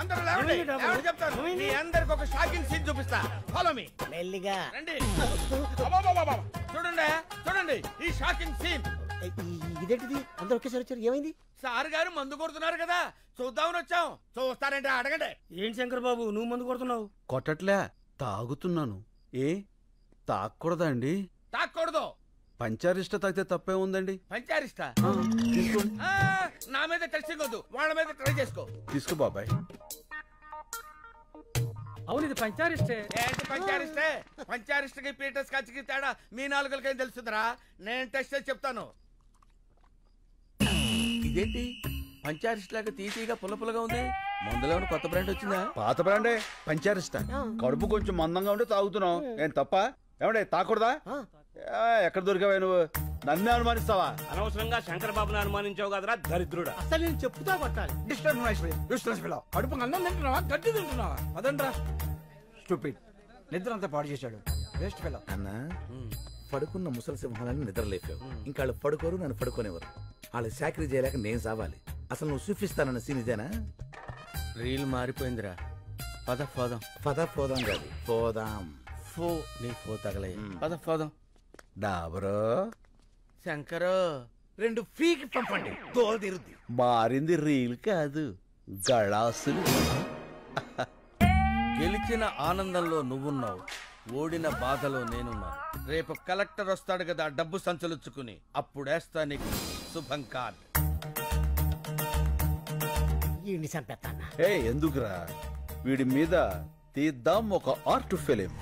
అందరూ లేవండి, చెప్తాను. మీ అందరికి ఒక షాకింగ్ సీన్ చూపిస్తా. Follow me. మెల్లిగా రండి. చూడండి చూడండి ఈ షాకింగ్ సీన్. ఇదేంటిది? అందరూ ఒకేసారి వచ్చారు. ఏమైంది? సార్ గారు మందు కొడుతున్నారు కదా, చూద్దామని వచ్చాం. చూస్తారంటే అడగండి. ఏంటి శంకర్ బాబు నువ్వు మందు కొడుతున్నావు? కొట్టట్లే, తాగుతున్నాను. ఏ తాగకూడదా అండి? తాగకూడదు. పంచారిష్ట తాగితే తప్పే ఉందండి. పంచారిష్ట నా మీద టెస్టింగ్ వద్దు, వాళ్ళ మీద ట్రై చేసుకో. తీసుకో బాబాయ్. అవును ఇది పంచారిష్టే. ఏంటి పంచారిష్టే? పంచారిష్టకి పీటర్స్ కచ్చికి తేడా మీ నాలుగులకేం తెలుస్తుందిరా? నేను టెస్ట్ చేసి చెప్తాను. ఇదేంటి పంచారిష్ట లాగా తీసిగా పుల్లపుల్లగా ఉంది? మందులో కొత్త బ్రాండ్ వచ్చిందా? పాత బ్రాండే పంచారిష్ట. కడుపు కొంచెం మందంగా ఉంటే తాగుతున్నావు. ఏం తప్ప? ఏమంటే తాకూడదా? ఎక్కడ దొరికావా నువ్వు? నన్నే అనుమానిస్తావా? అనవసరంగా శంకర్ బాబుని అనుమానించావు కదరా దరిద్రుడా. అసలు నేను చెప్పుతా కొట్టాలి. కడుపు అన్నం తింటున్నావా గడ్డి తింటున్నావా? అదండ్రా స్టూపిడ్. నిద్ర అంతా పాడు చేశాడు. Waste fellow. అన్నా పడుకున్న ముసలి సింహాలని నిద్రలేపావు. ఇంకా వాళ్ళు పడుకోరు, నన్ను పడుకోనేవారు. వాళ్ళు చాకరీ చేయలేక నేను సావాలి. అసలు నువ్వు చూపిస్తానన్న సీన్ ఇదేనా? రీల్ మారిపోయిందిరా. పద పోదాం. పద పోదాం కాదు, పోదాం. ఫో నీ ఫో తగలే. పద పోదాం. డాబరో శంకరు 2 ఫ్రీకి పంపండి, తోలు తీరుద్ది. మారింది రీల్ కాదు, గళాసులు. గెలిచిన ఆనందంలో నువ్వున్నావు, ఓడిన బాధలో నేనున్నాను. రేపు కలెక్టర్ వస్తాడు కదా డబ్బు సంచలుచ్చుకుని, అప్పుడేస్తా నీకు శుభం కార్డ్. ఎందుకురా? వీడి మీద తీద్దాం ఒక ఆర్ట్ ఫిలిం.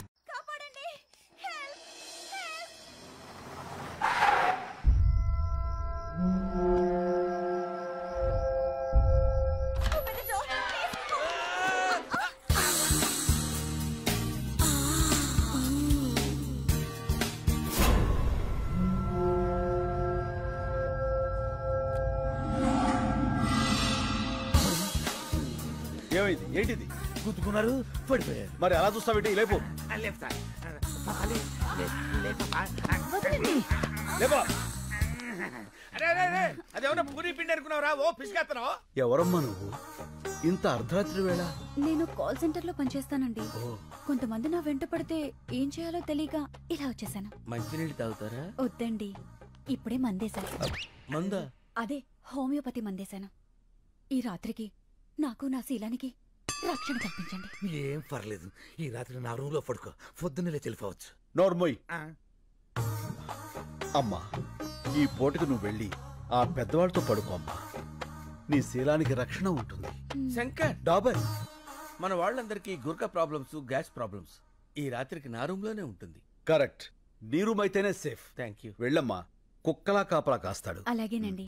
ఏమైంది? ఏంటిది? గుద్దుకున్నారు, పడిపోయారు. మరి అలా చూస్తావేంటి? లేపు లేదు సార్ లేపో. అదేమన్నా పూరి పిండి అనుకున్నావురా? ఓ పిసికేస్తున్నావు. ఎవరమ్మా నువ్వు? ఇంత అర్ధరాత్రి వేళ? నేను కాల్ సెంటర్ లో పనిచేస్తానండి. కొంతమంది నా వెంట పడితే ఏం చేయాలో తెలియక ఇలా వచ్చేసాను. మంచినీళ్ళు తాగుతారా? వద్దండి, ఇప్పుడే మందేశాను. మందా? అదే హోమియోపతి మందేశాను. ఈ రాత్రికి నాకు నా శీలానికి రక్షణ కల్పించండి. ఏం పర్లేదు, ఈ రాత్రి నా రూమ్ లో పడుకో, పొద్దున్నే వెళ్ళిపోవచ్చు. నోర్మోయ్. అమ్మా, ఈ పూటకు నువ్వు వెళ్ళి ఆ పెద్దవాళ్ళతో పడుకో అమ్మా. నీ శీలానికి రక్షణ ఉంటుంది. శంకర్, డాబర్, మన వాళ్ళందరికీ గుర్క ప్రాబ్లమ్స్, గ్యాస్ ప్రాబ్లమ్స్. ఈ రాత్రికి నా రూమ్ లోనే ఉంటుంది. కరెక్ట్. నీ రూమ్ అయితేనే సేఫ్. Thank you. వెళ్ళమ్మా, కుక్కలా కాపలా కాస్తాడు. అలాగేనండి.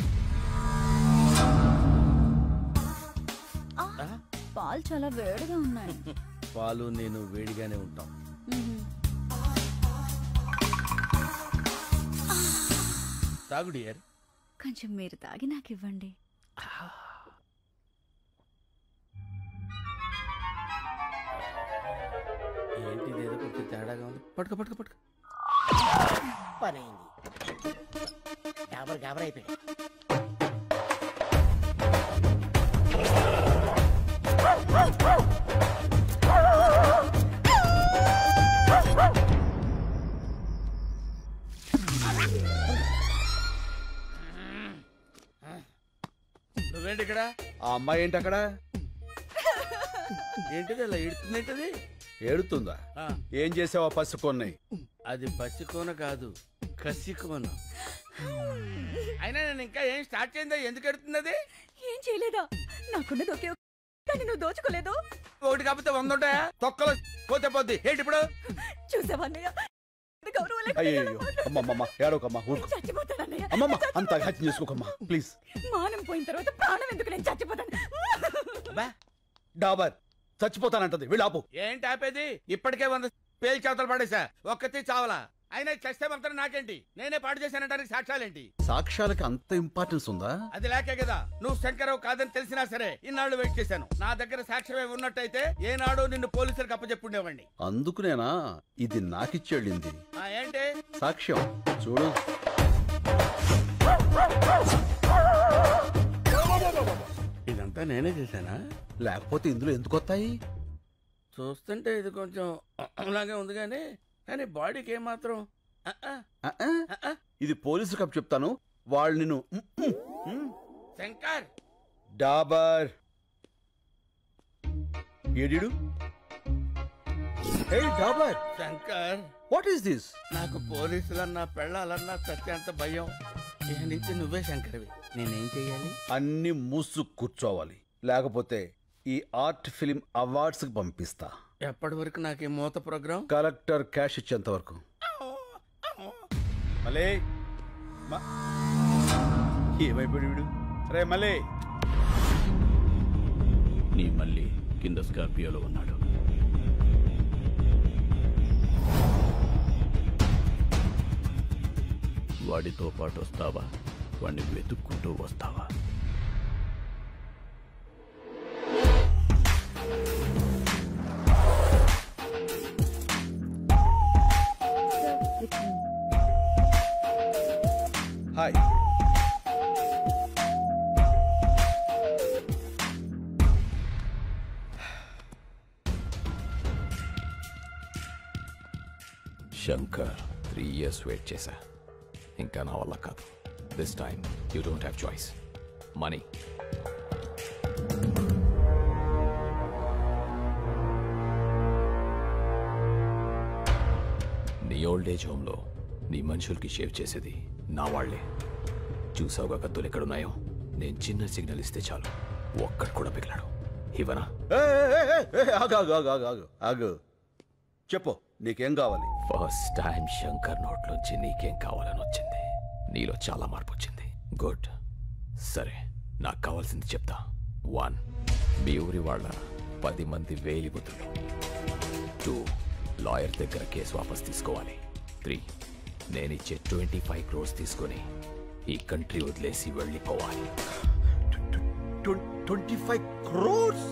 పాలు చాలా వేడిగా ఉన్నాయి. పాలు నేను వేడిగానే ఉంటాం. తాగు డియర్. కొంచెం మీరు తాగి నాకు ఇవ్వండి. ఏంటి ఏదో కొంచెం తేడాగా ఉంది. పట్టుకో పట్టుకో పట్టుకో. పని అయింది. గాబర్ అయిపోయాడు. నువ్వేంటి ఇక్కడ? ఆ అమ్మాయి ఏంటి అక్కడ? ఏంటిది అలా ఏడుతుందేంటది? ఏడుతుందా? ఏం చేసావా పసికొన్నాయి? అది పసికోన కాదు, కసికోన. అయినా నేను ఇంకా ఏం స్టార్ట్ చేయిందా? ఎందుకు ఎడుతుంది అది? ఏం చేయలేదా? నాకున్నది ఒకే కానీ నువ్వు దోచుకోలేదు. ఒకటి కాకపోతే 100 ఉంటాయా? తొక్కలో పోతే పోద్ది. ఏంటి ఇప్పుడు? చూసావన్నయ్య, అయ్యో అమ్మమ్మ, ఏడోకమ్మా, ఊరుకో. అమ్మమ్మ, అంత హత్య చేసుకోకమ్మా ప్లీజ్. మానం పోయిన తర్వాత ప్రాణం ఎందుకు? నేను చచ్చిపోతాను. డాబర్ చచ్చిపోతానంటది. వీళ్ళాపు. ఏంటి ఆపేది? ఇప్పటికే 100 పేలు చేతలు పడేసా, ఒక్కతి చావలా. అయినా చస్తే మాత్రం నాకేంటి? నేనే పాటు చేశానంటానికి సాక్ష్యాలేంటి? సాక్ష్యాలకి అంత ఇంపార్టెన్స్ ఉందా? అది లేకే కదా నువ్వు శంకరావు కాదని తెలిసినా సరే ఇన్నాళ్ళు వెయిట్ చేశాను. నా దగ్గర సాక్ష్యమే ఉన్నట్టయితే ఏనాడు నిన్ను పోలీసులకు అప్పచెప్పుండేవాడిని. అందుకునేనా ఇది నాకిచ్చేళ్ళింది? ఏంటి సాక్ష్యం చూడు. ఇదంతా నేనే చేశానా? లేకపోతే ఇందులో ఎందుకు వస్తాయి? చూస్తుంటే ఇది కొంచెం అలాగే ఉంది కానీ బాడీకి ఏమాత్రం. ఇది పోలీసు కప్ చెప్తాను. వాళ్ళు నిన్ను. శంకర్, డాబర్ ఏడిడు? Hey Dabar. Shankar, what is this? నాకు పోలీసులన్నా పెళ్ళాలన్నా సత్యంత భయం. ఇక నుంచి నువ్వే శంకర్వి. నేనేం చెయ్యాలి? అన్ని మూసు కూర్చోవాలి, లేకపోతే ఈ ఆర్ట్ ఫిలిం అవార్డ్స్ కి పంపిస్తా. ఎప్పటి వరకు నాకు ఈ మూత ప్రోగ్రాం? కలెక్టర్ క్యాష్ ఇచ్చేంత వరకు. మలే ఏమైపోయాడు వీడు? రే మలే. నీ మళ్ళీ కింద స్కార్పియోలో ఉన్నాడు. వాడితో పాటు వస్తావా? వాడిని వెతుక్కుంటూ వస్తావా? హాయ్. శంకర్, 3 years వెయిట్ చేశా. ఇంకా నా వల్ల కాదు. This time you don't have choice. Money. నీ ఓల్డ్ ఏజ్ హోమ్లో నీ మనుషులకి షేవ్ చేసేది నా వాళ్లే. చూసావుగా కత్తులు ఎక్కడున్నాయో? నేను చిన్న సిగ్నల్ ఇస్తే చాలు, ఒక్కడు కూడా పిగలాడు. ఇవనా? ఆగు, చెప్పు నీకేం కావాలి? ఫస్ట్ టైం శంకర్ నోట్లోంచి నీకేం కావాలని వచ్చింది. నీలో చాలా మార్పు వచ్చింది. గుడ్. సరే, నాకు కావాల్సింది చెప్తా. 1, మీ ఊరి వాళ్ళ 10 మంది వేలిముద్రలు. 2, లాయర్ దగ్గర కేసు వాపస్ తీసుకోవాలి. 3, నేనిచ్చే 25 crores తీసుకొని ఈ కంట్రీ వదిలేసి వెళ్ళిపోవాలి. 25 crores?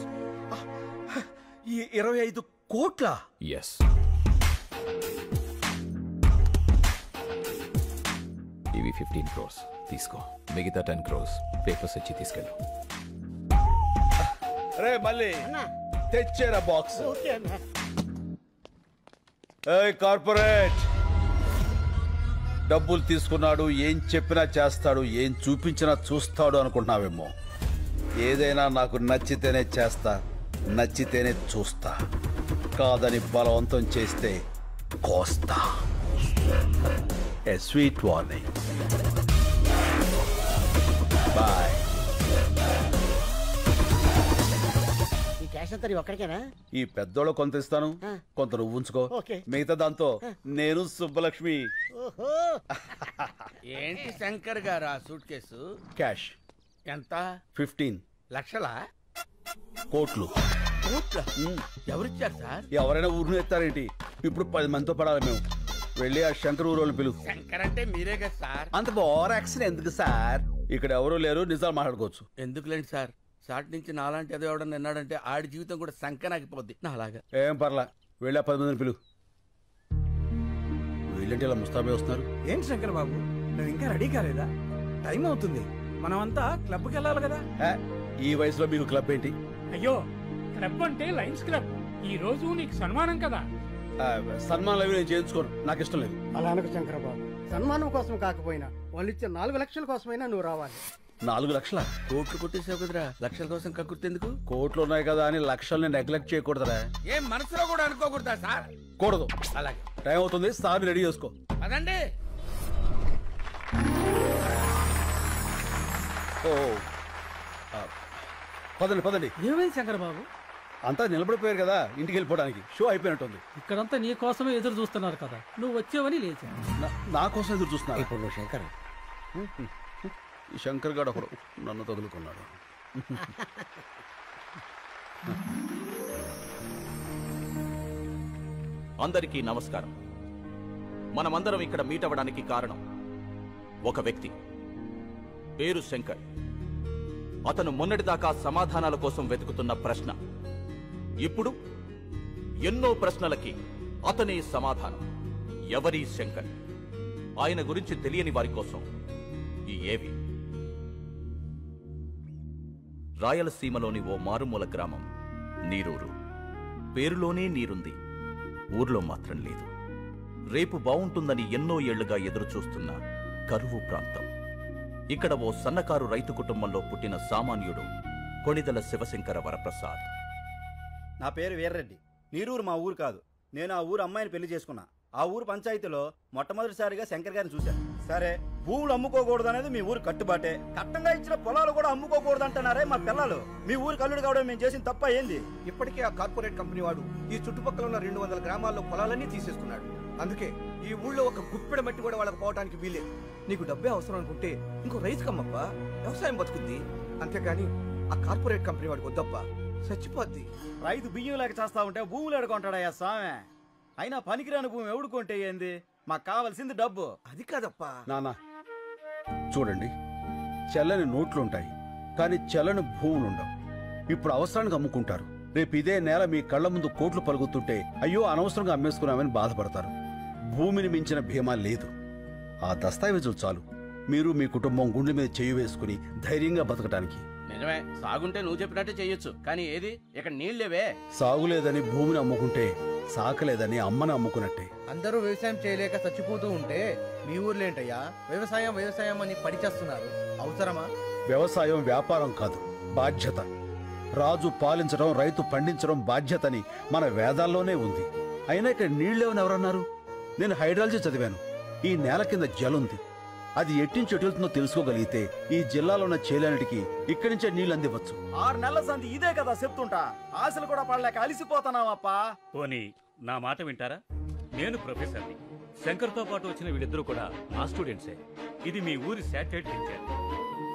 ఈ 25 కోట్ల? ఎస్. ఇవి 15 crores తీసుకో, మిగతా 10 crores పేపర్స్ ఇచ్చి తీసుకెళ్ళు. రే మళ్ళీ తెచ్చారా బాక్స్? కార్పొరేట్ డబ్బులు తీసుకున్నాడు, ఏం చెప్పినా చేస్తాడు, ఏం చూపించినా చూస్తాడు అనుకుంటున్నావేమో. ఏదైనా నాకు నచ్చితేనే చేస్తా, నచ్చితేనే చూస్తా. కాదని బలవంతం చేస్తే కోస్తా. ఏ స్వీట్ వార్నింగ్. బాయ్. ఈ క్యాష్ అంతా నీ ఒక్కడికేనా? ఈ పెద్దోళ్ళు కొంత ఇస్తాను, కొంత నువ్వు ఉంచుకో. మిగతా దాంతో నేను సుబ్బలక్ష్మి. ఏంటి శంకర్ గారు ఆ సూట్ కేసు? క్యాష్ ఎంత? 15 లక్షలా? కోట్లు. ఎవరిచ్చారు సార్? ఎవరైనా ఊరిని ఎత్తారేంటి? ఇప్పుడు 10 మందితో పడాలి మేము. వెళ్ళి ఆ శంకర్ ఊరోళ్ళని పిలు. శంకర్ అంటే మీరే కదా సార్? అంత ఓవర్ యాక్షన్ ఎందుకు సార్? ఇక్కడ ఎవరు లేరు, నిజాలు మాట్లాడుకోవచ్చు. ఎందుకులేండి సార్, షార్ట్ నుంచి నాలాంటి ఏదో ఎవడన్నా విన్నాడంటే ఆడి జీవితం కూడా సంకనాగిపోద్ది. నాలాగా ఏం పర్లా, వెళ్ళి ఆ 10 మందిని పిలు. వీళ్ళంటే ఇలా ముస్తాబే వస్తున్నారు. ఏంటి శంకర్ బాబు, నువ్వు ఇంకా రెడీ కాలేదా? టైం అవుతుంది. మనమంతా క్లబ్కి వెళ్ళాలి కదా. ఈ వయసులో మీకు క్లబ్ ఏంటి? అయ్యో, క్లబ్ అంటే లయన్స్ క్లబ్. ఈ రోజు నీకు సన్మానం కదా. సన్మానం అవి నేను చేయించుకోను, నాకు ఇష్టం లేదు. అలా అనకు శంకరబాబు, సన్మానం కోసం కాకపోయినా వాళ్ళు ఇచ్చే 4 లక్షల కోసమైనా నువ్వు రావాలి. 4 లక్షల? కోట్లు కొట్టేసావు కదరా, లక్షల కోసం కక్కుర్తెందుకు? కోట్లు ఉన్నాయి కదా అని లక్షల్ని నెగ్లెక్ట్ చేయకూడదురా. ఏం మనసులో కూడా అనుకోకూడదా సార్? కూడదు. అలాగే, టైం అవుతుంది, సార్ రెడీ చేసుకో. అదండి. పదండి పదండి. ఏమైంది శంకర్ బాబు? అంతా నిలబడిపోయారు కదా, ఇంటికి వెళ్ళిపోవడానికి. షో అయిపోయినట్టుంది. ఇక్కడంతా నీ కోసమే ఎదురు చూస్తున్నారు కదా, నువ్వు వచ్చావని లేచా. నా కోసం ఎదురు చూస్తున్నా. ఇప్పుడు నువ్వు శంకర్, ఈ శంకర్ గారు ఒకడు నన్ను తగులుకున్నాడు. అందరికీ నమస్కారం. మనమందరం ఇక్కడ మీట్ అవ్వడానికి కారణం ఒక వ్యక్తి, పేరు శంకర్. అతను మొన్నటిదాకా సమాధానాల కోసం వెతుకుతున్న ప్రశ్న, ఇప్పుడు ఎన్నో ప్రశ్నలకి అతనే సమాధానం. ఎవరి శంకర్? ఆయన గురించి తెలియని వారి కోసం ఈ ఏవి. రాయలసీమలోని ఓ మారుమూల గ్రామం నీరూరు. పేరులోనే నీరుంది, ఊర్లో మాత్రం లేదు. రేపు బావుంటుందని ఎన్నో ఏళ్లుగా ఎదురుచూస్తున్న కరువు ప్రాంతం. ఇక్కడ ఓ సన్నకారు రైతు కుటుంబంలో పుట్టిన సామాన్యుడు కొణిదల శివశంకర వరప్రసాద్. నా పేరు వీర్రెడ్డి. నీరూరు మా ఊరు కాదు. నేను ఆ ఊరు అమ్మాయిని పెళ్లి చేసుకున్నా. ఆ ఊరు పంచాయతీలో మొట్టమొదటిసారిగా శంకర్ గారిని చూశాను. సరే, భూములు అమ్ముకోకూడదు అనేది మీ ఊరు కట్టుబాటే. కట్టంగా ఇచ్చిన పొలాలు కూడా అమ్ముకోకూడదు అంటున్నారే మా పిల్లలు. మీ ఊరు కల్లుడు కావడం మేము చేసిన తప్ప ఏంది? ఇప్పటికే ఆ కార్పొరేట్ కంపెనీ వాడు ఈ చుట్టుపక్కల ఉన్న 200 గ్రామాల్లో పొలాలన్నీ తీసేసుకున్నాడు. అందుకే ఈ ఊళ్ళో ఒక గుప్పెడ మట్టి కూడా వాళ్ళకి పోవడానికి వీలేదు. నీకు డబ్బే అవసరం అనుకుంటే ఇంకో రైతు కమ్మప్ప, వ్యవసాయం బతుకుద్ది. అంతేగాని ఆ కార్పొరేట్ కంపెనీ వాడికి వద్దప్ప, చచ్చిపోద్ది. రైతు బియ్యం లేక చేస్తా ఉంటే భూములు ఎడుకుంటాడయ్యా స్వామి. అయినా పనికిరాని భూమి ఎవడుకుంటే ఏంది? మాకు కావాల్సింది డబ్బు. అది కాదప్పా. నానా చూడండి, చెల్లని నోట్లుంటాయి కానీ చెల్లని భూములుండవు. ఇప్పుడు అవసరానికి అమ్ముకుంటారు. రేపు ఇదే నేల మీ కళ్ల ముందు కోట్లు పలుకుతుంటే అయ్యో అనవసరంగా అమ్మేసుకున్నామని బాధపడతారు. భూమిని మించిన భీమా లేదు. ఆ దస్తావేజులు చాలు మీరు మీ కుటుంబం గుండె మీద చేయి వేసుకుని ధైర్యంగా బతకటానికి. నిజమే, సాగుంటే నువ్వు చెప్పినట్టే చెయ్యొచ్చు. కానీ ఏది ఇక్కడ నీళ్లేవే. సాగులేదని భూమిని అమ్ముకుంటే సాకలేదని అమ్మని అమ్ముకున్నట్టే. అందరూ వ్యవసాయం చేయలేక చచ్చిపోతూ ఉంటే మీ ఊర్లేంటయ్యా వ్యవసాయం వ్యవసాయం అని పడిచేస్తున్నారు? అవసరమా? వ్యవసాయం వ్యాపారం కాదు, బాధ్యత. రాజు పాలించడం, రైతు పండించడం బాధ్యతని మన వేదాల్లోనే ఉంది. అయినా ఇక్కడ నీళ్లేవని ఎవరన్నారు? నేను హైడ్రాలజీ చదివాను. ఈ నేల కింద జలుంది. అది ఎట్టించి ఎటుతుందో తెలుసుకోగలిగితే ఈ జిల్లాలో ఉన్న చేలన్నిటికీ ఇక్కడి నుంచే నీళ్లు అందివచ్చు. 6 నెలల సంధి ఇదే కదా చెప్తుంటా. ఆశలు కూడా పడలేక అలిసిపోతున్నావప్పా. పోనీ నా మాట వింటారా? నేను ప్రొఫెసర్ని. శంకర్తో పాటు వచ్చిన వీళ్ళిద్దరూ కూడా నా స్టూడెంట్సే. ఇది మీ ఊరి శాటిలైట్ పిక్చర్.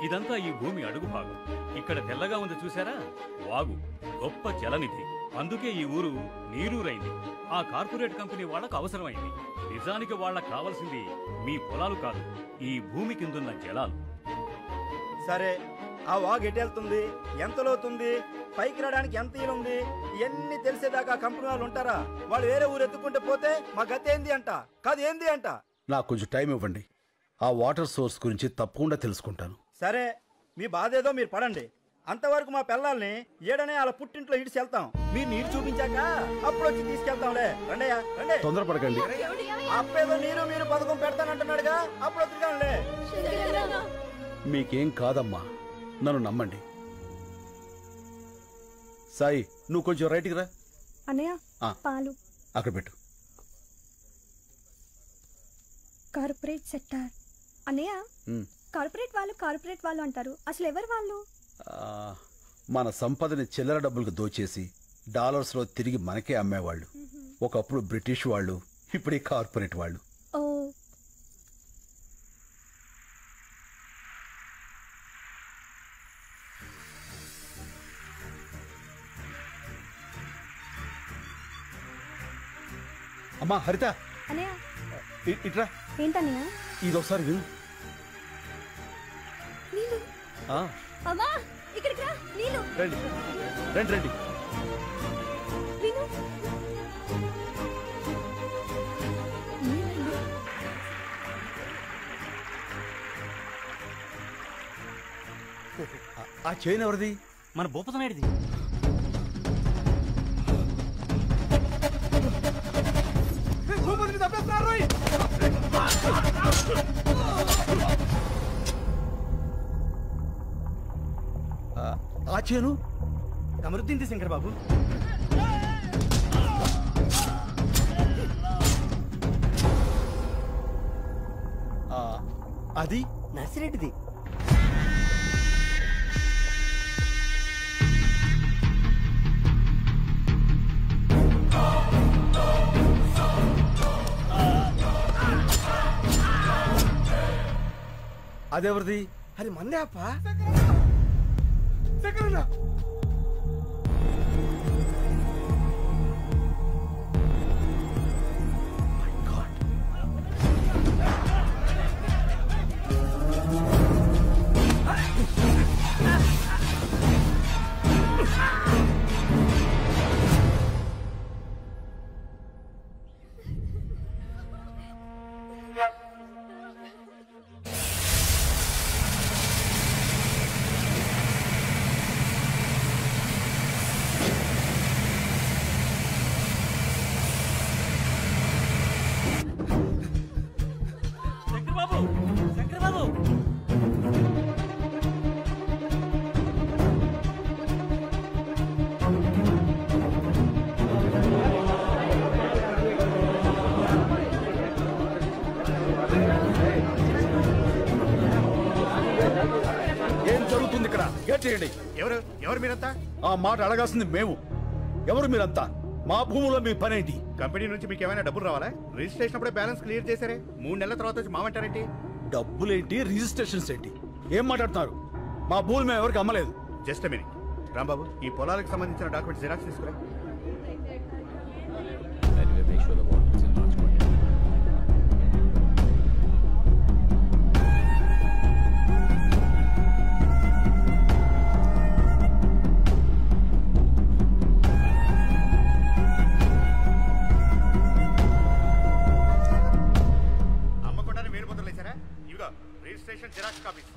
ఇదంతా ఈ భూమి అడుగు భాగం. ఇక్కడ తెల్లగా ఉంది చూసారా? వాగు, గొప్ప జలనిధి. అందుకే ఈ ఊరు నీరూరైంది. ఆ కార్పొరేట్ కంపెనీ వాళ్ళకు అవసరమైంది. నిజానికి వాళ్ళకు కావాల్సింది మీ పొలాలు కాదు, ఈ భూమి కిందున్న జలాలు. సరే, ఆ వాగు ఎటు వెళ్తుంది, ఎంత లోతుంది, పైకి రావడానికి ఎంత ఈలుంది, ఇవన్నీ తెలిసేదాకా కంపెనీ వాళ్ళు ఉంటారా? వాళ్ళు వేరే ఊరు ఎత్తుకుంటే పోతే మా గతి ఏంది అంట, కాదు ఏంది అంట. నాకు కొంచెం టైం ఇవ్వండి, ఆ వాటర్ సోర్స్ గురించి తప్పకుండా తెలుసుకుంటాను. సరే, మీ బాధ ఏదో మీరు పడండి. అంతవరకు మా పిల్లల్ని ఏడనే వాళ్ళ పుట్టింట్లో ఇడిచి వెళ్తాం. మీరు నీరు చూపించాక అప్పుడు వచ్చి తీసుకెళ్తాంలే. రండయ్యా రండి, తొందరపడకండి. అప్పేదో మీరు పథకం పెడతానంటున్నాడుగా, అప్పుడు వద్దుగానులే. మీకేం కాదమ్మా, నన్ను నమ్మండి. సాయి, నువ్వు కొంచెం రైట్కి రా. అన్నయ్య పాలు అక్కడ పెట్టు. Corporate sector. అన్నయ్య కార్పొరేట్ వాళ్ళు అంటారు, అసలు ఎవరు వాళ్ళు? మన సంపదని చిల్లర డబ్బులకు దోచేసి డాలర్స్ లో తిరిగి మనకే అమ్మేవాళ్ళు. ఒకప్పుడు బ్రిటిష్ వాళ్ళు, ఇప్పుడు ఈ కార్పొరేట్ వాళ్ళు. ఓ, అమ్మా హరిత, అన్నయ్య ఇట్రా. ఏంటన్నయ్య? ఇదొకసారి విను. నీళ్ళు. అమ్మా ఇక్కడికి రా, నీళ్ళు. రండి రండి రండి. విను. ఆ చైన్ ఎవరిది? మన భూపతనాయుడిది. ఆ చేను కమరుద్దీన్ శంకర్ బాబు. అది నర్సిరెడ్డిది. అదెవరిది? అది మందే అప్ప. ఏం జరుగుతుంది ఇక్కడ? గేట్ చేయండి. ఎవరు మీరంతా? ఆ మాట అడగాల్సింది మేము. ఎవరు మీరంతా? మా భూములో మీ పనేంటి? కంపెనీ నుంచి మీకు ఏమైనా డబ్బులు రావాలా? రిజిస్ట్రేషన్ అప్పుడే బ్యాలెన్స్ క్లియర్ చేశారే, 3 నెలల తర్వాత వచ్చి మామంటారేంటి? డబ్బులేంటి, రిజిస్ట్రేషన్స్ ఏంటి, ఏం మాట్లాడుతున్నారు? మా భూములు మేము ఎవరికి అమ్మలేదు. జస్ట్ మినిట్ రాంబాబు, ఈ పొలాలకు సంబంధించిన డాక్యుమెంట్స్ జిరాక్స్ తీసుకురా. అమ్మకుండానే వేరు ముద్రలు వేశారా? ఇవిగో రిజిస్ట్రేషన్ జిరాక్స్ కాపీస్.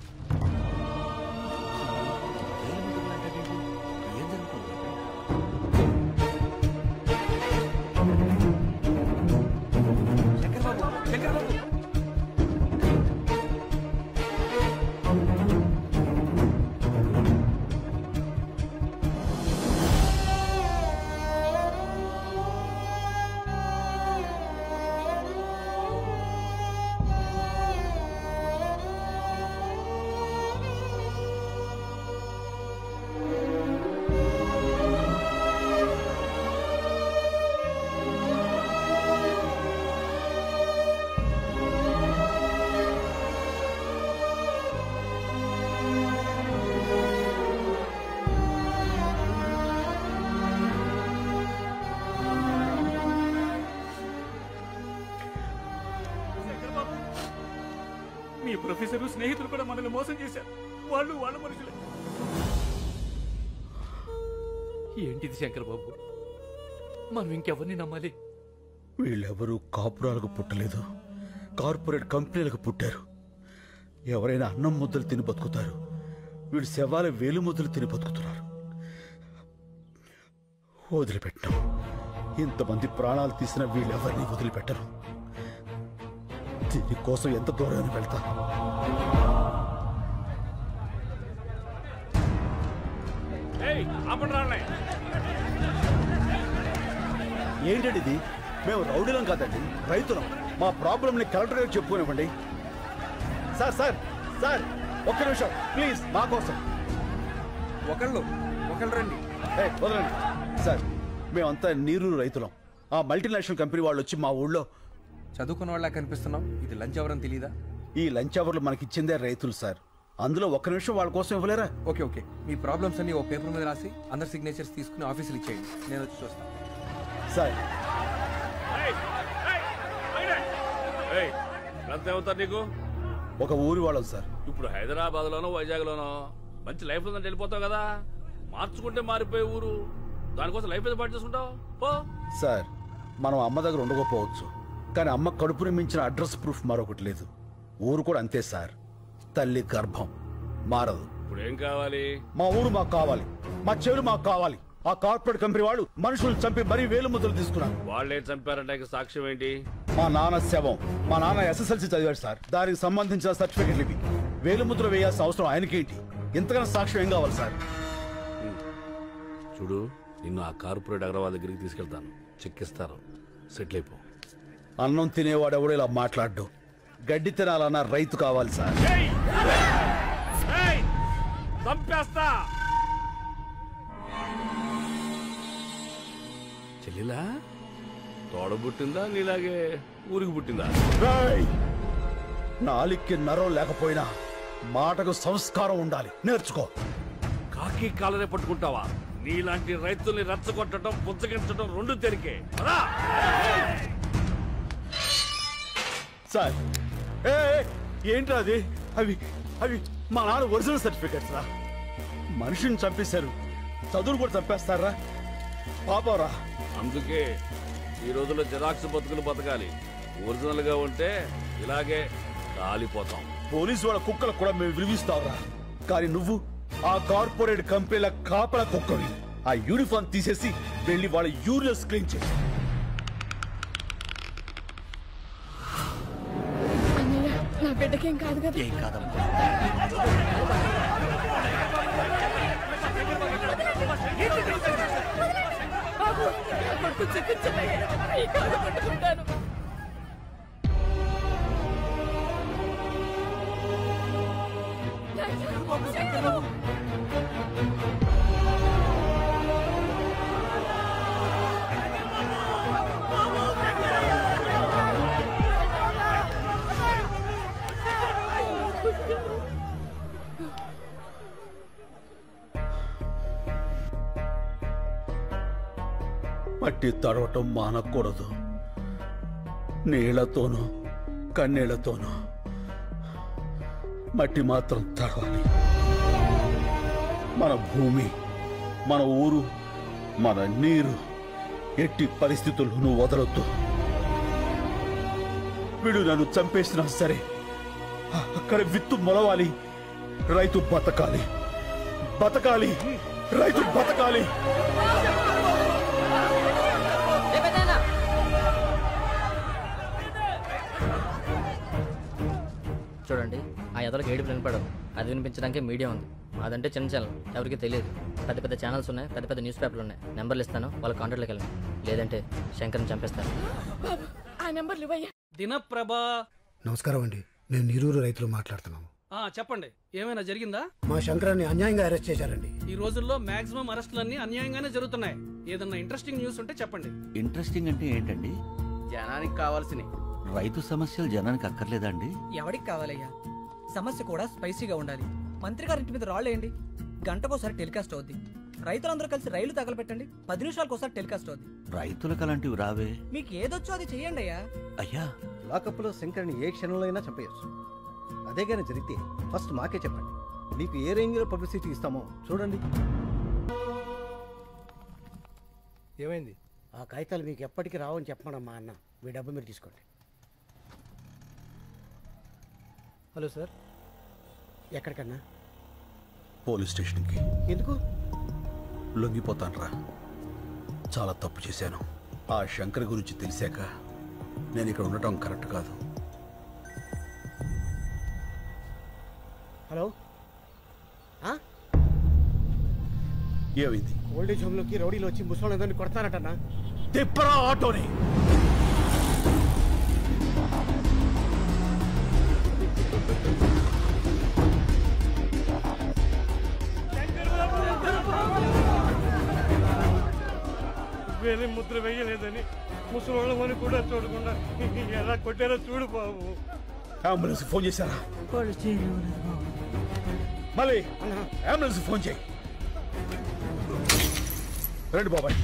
ప్రొఫెసర్ స్నేహితులు కూడా మనల్ని మోసం చేశారు. వాళ్ళు వాళ్ళ మనుషులే. ఏంటిది శంకర్ బాబు, మనం ఇంకెవరిని నమ్మాలి? వీళ్ళెవరూ కాపురాలకు పుట్టలేదు, కార్పొరేట్ కంపెనీలకు పుట్టారు. ఎవరైనా అన్నం ముద్దలు తిని బతుకుతారు, వీళ్ళు శవాల వేలు ముద్దలు తిని బతుకుతున్నారు. వదిలిపెట్టాం. ఇంతమంది ప్రాణాలు తీసిన వీళ్ళెవరిని వదిలిపెట్టరు. దీనికోసం ఎంత దూరం వెళ్తా. ఏంటండి ఇది? మేము రౌడీలం కాదండి, రైతులం. మా ప్రాబ్లంని కలెక్టర్ గారికి చెప్పుకోనివ్వండి. సార్ సార్ సార్ ఒక్క నిమిషం ప్లీజ్, మా కోసం ఒకళ్ళు రండి. వదలండి సార్. మేమంతా నీరు రైతులం. ఆ మల్టీనేషనల్ కంపెనీ వాళ్ళు వచ్చి మా ఊళ్ళో చదువుకున్న వాళ్ళ కనిపిస్తున్నాం. ఇది లంచ్ అవర్ అని తెలీదా? ఈ లంచ్ అవర్లు మనకి ఇచ్చిందే రైతులు సార్. అందులో ఒక్క నిమిషం వాళ్ళ కోసం ఇవ్వలేరా? ఓకే, మీ ప్రాబ్లమ్స్ అన్ని ఓ పేపర్ మీద రాసి అందరి సిగ్నేచర్స్ తీసుకుని ఆఫీసులు ఇచ్చేయండి. నేను వచ్చి చూస్తాను. సార్ ఎంత అవుతారు నీకు? ఒక ఊరి వాళ్ళం సార్. ఇప్పుడు హైదరాబాద్ లోనో వైజాగ్ లోనో మంచి లైఫ్ ఉందంటే వెళ్ళిపోతావు కదా. మార్చుకుంటే మారిపోయే ఊరు, దానికోసం లైఫ్ ఏదో పాటు చేసుకుంటావు. సార్ మనం అమ్మ దగ్గర ఉండకపోవచ్చు, కానీ అమ్మ కడుపుని మించిన అడ్రస్ ప్రూఫ్ మరొకటి లేదు. ఊరు కూడా అంతే సార్. తల్లి గర్భం మారదు. ఇప్పుడు ఏం కావాలి? మా ఊరు మాకు కావాలి, మా చెవులు మాకు కావాలి. ఆ కార్పొరేట్ కంపెనీ వాళ్ళు మనుషులు చంపి మరీ వేలు ముద్దలు తీసుకున్నారు. వాళ్ళే చంపారంటే సాక్ష్యం ఏంటి? మా నాన్న శవం. మా నాన్న SSLC చదివాడు సార్. దానికి సంబంధించిన సర్టిఫికెట్లు ఇవి. వేలు ముద్ర వేయాల్సిన అవసరం ఆయనకేంటి? ఇంతకన్నా సాక్ష్యం ఏం కావాలి సార్? చూడు, నిన్ను ఆ కార్పొరేట్ అగ్రవాల్ దగ్గరికి తీసుకెళ్తాను. చెక్కిస్తారు, సెటిల్ అయిపో. అన్నం తినేవాడు ఎవడో ఇలా మాట్లాడ్డు. గడ్డి తినాలన్న రైతు కావాలి సార్. చంపేస్తా. చెల్లిలా తోడబుట్టిందా నీలాగే ఊరికి పుట్టిందా? నాలిక్కి నరం లేకపోయినా మాటకు సంస్కారం ఉండాలి, నేర్చుకో. కాకి కాలనే పట్టుకుంటావా? నీలాంటి రైతుల్ని రెచ్చగొట్టడం, పుచ్చగించడం రెండు తెరికే. సార్ ఏంట్రా అది? అవి అవి మా నాన్న ఒరిజినల్ సర్టిఫికెట్స్ రా. మనిషిని చంపేశారు, చదువులు కూడా చంపేస్తారా? పాపరా. అందుకే ఈ రోజుల్లో జిరాక్స్ బతుకులు బతకాలి. ఒరిజినల్ గా ఉంటే ఇలాగే కాలిపోతాం. పోలీసు వాళ్ళ కుక్కలకు కూడా మేము విలువిస్తావురా. కానీ నువ్వు ఆ కార్పొరేట్ కంపెనీల కాపల కుక్కవి. ఆ యూనిఫామ్ తీసేసి వెళ్ళి వాళ్ళ యూరియస్ క్లీన్ చేసి. నా బిడ్డకేం కాదు కదా? ఏం కాదమ్మా. మట్టి తడవటం మానకూడదు. నీళ్లతోనూ కన్నీళ్లతోనూ మట్టి మాత్రం తడవాలి. మన భూమి, మన ఊరు, మన నీరు ఎట్టి పరిస్థితుల్లోనూ వదలొద్దు. వీడు నన్ను చంపేసినా సరే అక్కడ విత్తు మొలవాలి. రైతు బతకాలి, బతకాలి, రైతు బతకాలి. చూడండి, ఆ ఎదలకు ఏడుపు వినపడదు. అది వినిపించడానికి మీడియా ఉంది. అదంటే చిన్న ఛానల్, ఎవరికి తెలియదు. పెద్ద పెద్ద ఛానల్స్ ఉన్నాయి, పెద్ద పెద్ద న్యూస్ పేపర్లు ఉన్నాయి. నెంబర్లు ఇస్తాను, వాళ్ళ కాంటాక్ట్లోకి వెళ్ళండి. లేదంటే శంకర్ని చంపేస్తాను. ఆ నెంబర్లు ఇవ్వయ్యా. దినప్రభా. నమస్కారం అండి, నేను నీరూరు రైతులు మాట్లాడుతున్నాను. చెప్పండి, ఏమైనా జరిగిందా? మా శంకరాన్ని అన్యాయంగా అరెస్ట్ చేశారండి. ఈ రోజుల్లో మాక్సిమం అరెస్టులన్నీ అన్యాయంగానే జరుగుతున్నాయి. ఏదన్నా ఇంట్రెస్టింగ్ న్యూస్ ఉంటే చెప్పండి. ఇంట్రెస్టింగ్ అంటే ఏంటండి? జనానికి కావాల్సినవి. రైతు సమస్యలు జనానికి అక్కర్లేదా అండి? ఎవరికి కావాలయ్యా? సమస్య కూడా స్పైసీగా ఉండాలి. మంత్రి గారి ఇంటి మీద రాళ్ళేయండి, గంటకోసారి టెలికాస్ట్ అవుద్ది. రైతులందరూ కలిసి రైలు తగలబెట్టండి, 10 నిమిషాలకోసారి టెలికాస్ట్ అవుద్ది. రైతులకు అలాంటివి రావే. మీకు ఏదొచ్చో అది చెయ్యండి అయ్యా. అయ్యా, లాకప్లో శంకర్ని ఏ క్షణంలో అయినా చంపేయచ్చు. అదే కానీ జరిగితే ఫస్ట్ మాకే చెప్పండి. మీకు ఏ రేంజ్లో పబ్లిసిటీ ఇస్తామో చూడండి. ఏమైంది? ఆ కాగితాలు మీకు ఎప్పటికీ రావని చెప్పమనమ్మా అన్న. మీ డబ్బు మీరు తీసుకోండి. Hello sir. ఎక్కడికన్నా? పోలీస్ స్టేషన్కి. ఎందుకు? లొంగిపోతాను రా. చాలా తప్పు చేశాను. ఆ శంకర్ గురించి తెలిసాక నేను ఇక్కడ ఉండటం కరెక్ట్ కాదు. హలో, ఏమైంది? ఓల్డేజ్ హోమ్లోకి రౌడీలు వచ్చి ముసలోళ్ళందరినీ కొడతానటన్నా. తిప్పరా ఆటోని. వేరే ముద్ర వేయలేదని ముసలోళ్ళమని కూడా చూడకుండా ఎలా కొట్టారో చూడు బాబు. అంబులెన్స్ ఫోన్ చేశారా? మళ్ళీ అంబులెన్స్ ఫోన్ చేయి. రండి బాబాయ్.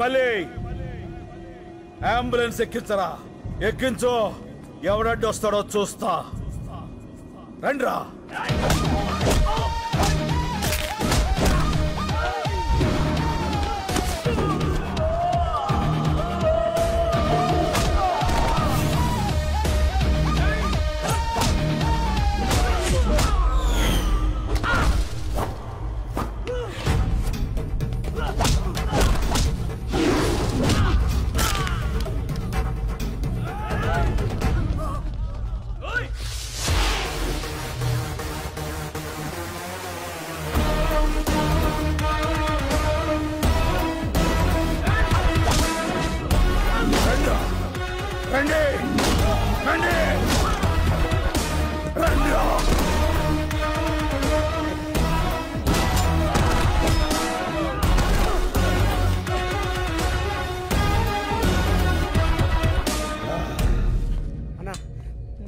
మళ్ళీ అంబులెన్స్ ఎక్కించరా. ఎక్కించు. ఎవడడ్డు వస్తాడో చూస్తా. రండ్రా.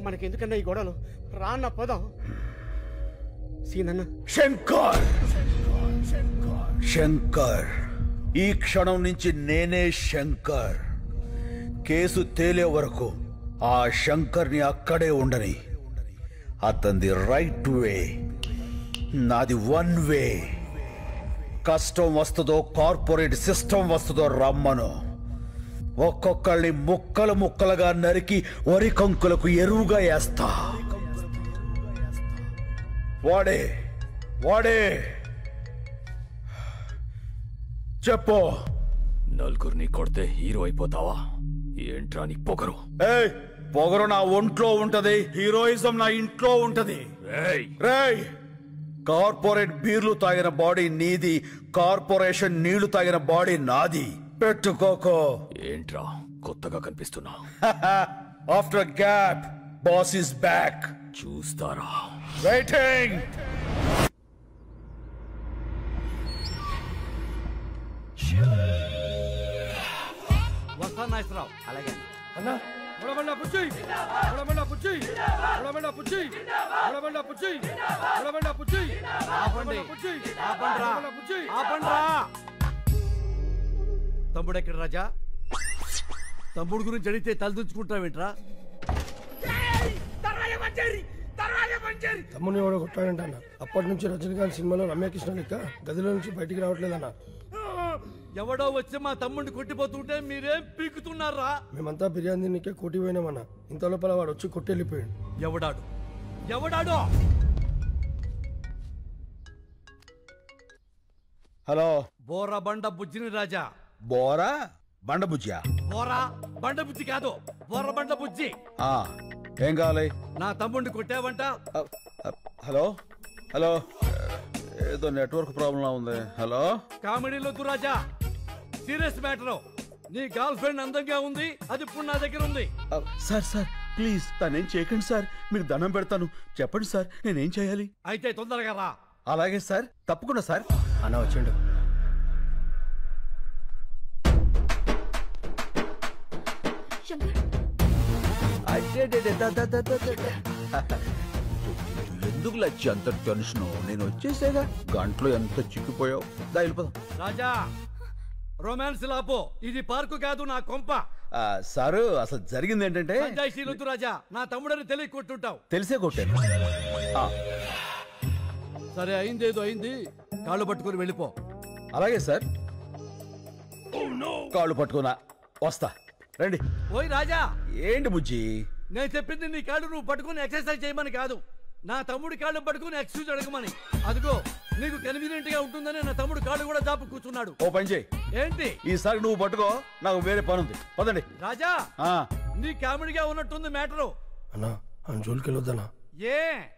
మనకెందుకన్నా ఈ గొడవలు? రాన్న పోదాం. సీనన్న. శంకర్, శంకర్, ఈ క్షణం నుంచి నేనే శంకర్. కేసు తేలే వరకు ఆ శంకర్ని అక్కడే ఉండని. అతనిది రైట్ వే, నాది వన్ వే. కష్టం వస్తుందో కార్పొరేట్ సిస్టమ్ వస్తుందో రమ్మను. ఒక్కొక్కళ్ళని ముక్కలు ముక్కలుగా నరికి వరి కంకులకు ఎరువుగా వేస్తా. వాడే వాడే చెప్పు. నలుగురిని కొడితే హీరో అయిపోతావా? ఏంట్రా నీ పొగరు? పొగరు నా ఒంట్లో ఉంటది, హీరోయిజం నా ఇంట్లో ఉంటది. రేయ్, కార్పొరేట్ బీర్లు తాగిన బాడీ నీది, కార్పొరేషన్ నీళ్లు తాగిన బాడీ నాది. పెట్టుకోకో. ఏంట్రా కొత్తగా కనిపిస్తున్నా? After gap boss is back. చూస్తారా? వెయిటింగ్. వస్తా నాగేశ్వరరావు. అలాగే అన్నా బుడబండ పుచ్చి, బుడబండ పుచ్చి, బుడబండ పుచ్చి, బుడబండ పుచ్చి, బుడబండ పుచ్చి. ఆపండి, ఆపండ్రా, ఆపండ్రా. తమ్ముడు ఎక్కడ రాజా? తమ్ముడు గురించి అడిగితే తలదించుకుంటావేంట్రా? తమ్ముని ఎవడో కొట్టాడంట అన్న. అప్పటి నుంచి రజనీకాంత్ సినిమాలో రమ్యకృష్ణ లెక్క గదిలో నుంచి బయటికి రావట్లేదన్న. ఎవడో వచ్చి మా తమ్ముడిని కొట్టిపోతుంటే మీరేం పీకుతున్నారా? మేమంతా బిర్యానీ తిన్నికే కోటి పోయినామన్న. ఇంత లోపల వాడు వచ్చి కొట్టెళ్ళిపోయాడు. ఎవడాడు? ఎవడాడు? హలో, బోరా బండ బుజ్జిని రాజా. బోరా బండ బుజ్జా? బోరా బండ బుజ్జి కాదు, బోర బండ బుజ్జి. ఏం కావాలి? నా తమ్ముడిని కొట్టావంట. హలో హలో, ఏదో నెట్వర్క్ ప్రాబ్లం ఉంది. హలో, కామెడీలో రాజా, సీరియస్ మ్యాటర్. నీ గర్ల్ ఫ్రెండ్ అందంగా ఉంది, అది ఇప్పుడు నా దగ్గర ఉంది. సార్ ప్లీజ్ తనేం చేయకండి సార్, మీకు దండం పెడతాను. చెప్పండి సార్, నేనేం చేయాలి? అయితే తొందరగా రా. అలాగే సార్, తప్పకుండా సార్. అన్న వచ్చిండు. ఎందుకు లచ్చి అంత టెన్షన్? నేను వచ్చేసేగా, గంటలో ఎంత చిక్కిపోయావు. దా వెళ్ళిపోదాం. రాజా, రొమాన్స్ లాపో, ఇది పార్కు కాదు, నా కొంప. సారు, అసలు జరిగింది ఏంటంటే, రాజా, నా తమ్ముడని తెలియ కొట్టుంటావు. తెలిసే కొట్టాను. సరే, అయిందేదో అయింది, కాళ్ళు పట్టుకుని వెళ్ళిపో. అలాగే సార్, కాళ్ళు పట్టుకున్నా వస్తా. రండి. ఓయ్ రాజా. ఏంటి బుజ్జి? నేను చెప్పింది నీ కాళ్ళు నువ్వు పట్టుకుని ఎక్సర్సైజ్ చేయమని కాదు, నా తమ్ముడి కాళ్ళు పట్టుకుని ఎక్స్క్యూజ్ అడగమని. అదిగో నీకు కన్వీనియంట్ గా ఉంటుందని నా తమ్ముడు కాళ్ళు కూడా దాపు కూర్చున్నాడు. ఓ పని చేయి. ఏంటి? ఈసారి నువ్వు పట్టుకో, నాకు వేరే పని ఉంది. పదండి. రాజా, నీ కామెడీగా ఉన్నట్టుంది మ్యాటరు. అన్నా ఆ జోలికి వెళ్ళొద్దన్నా. ఏ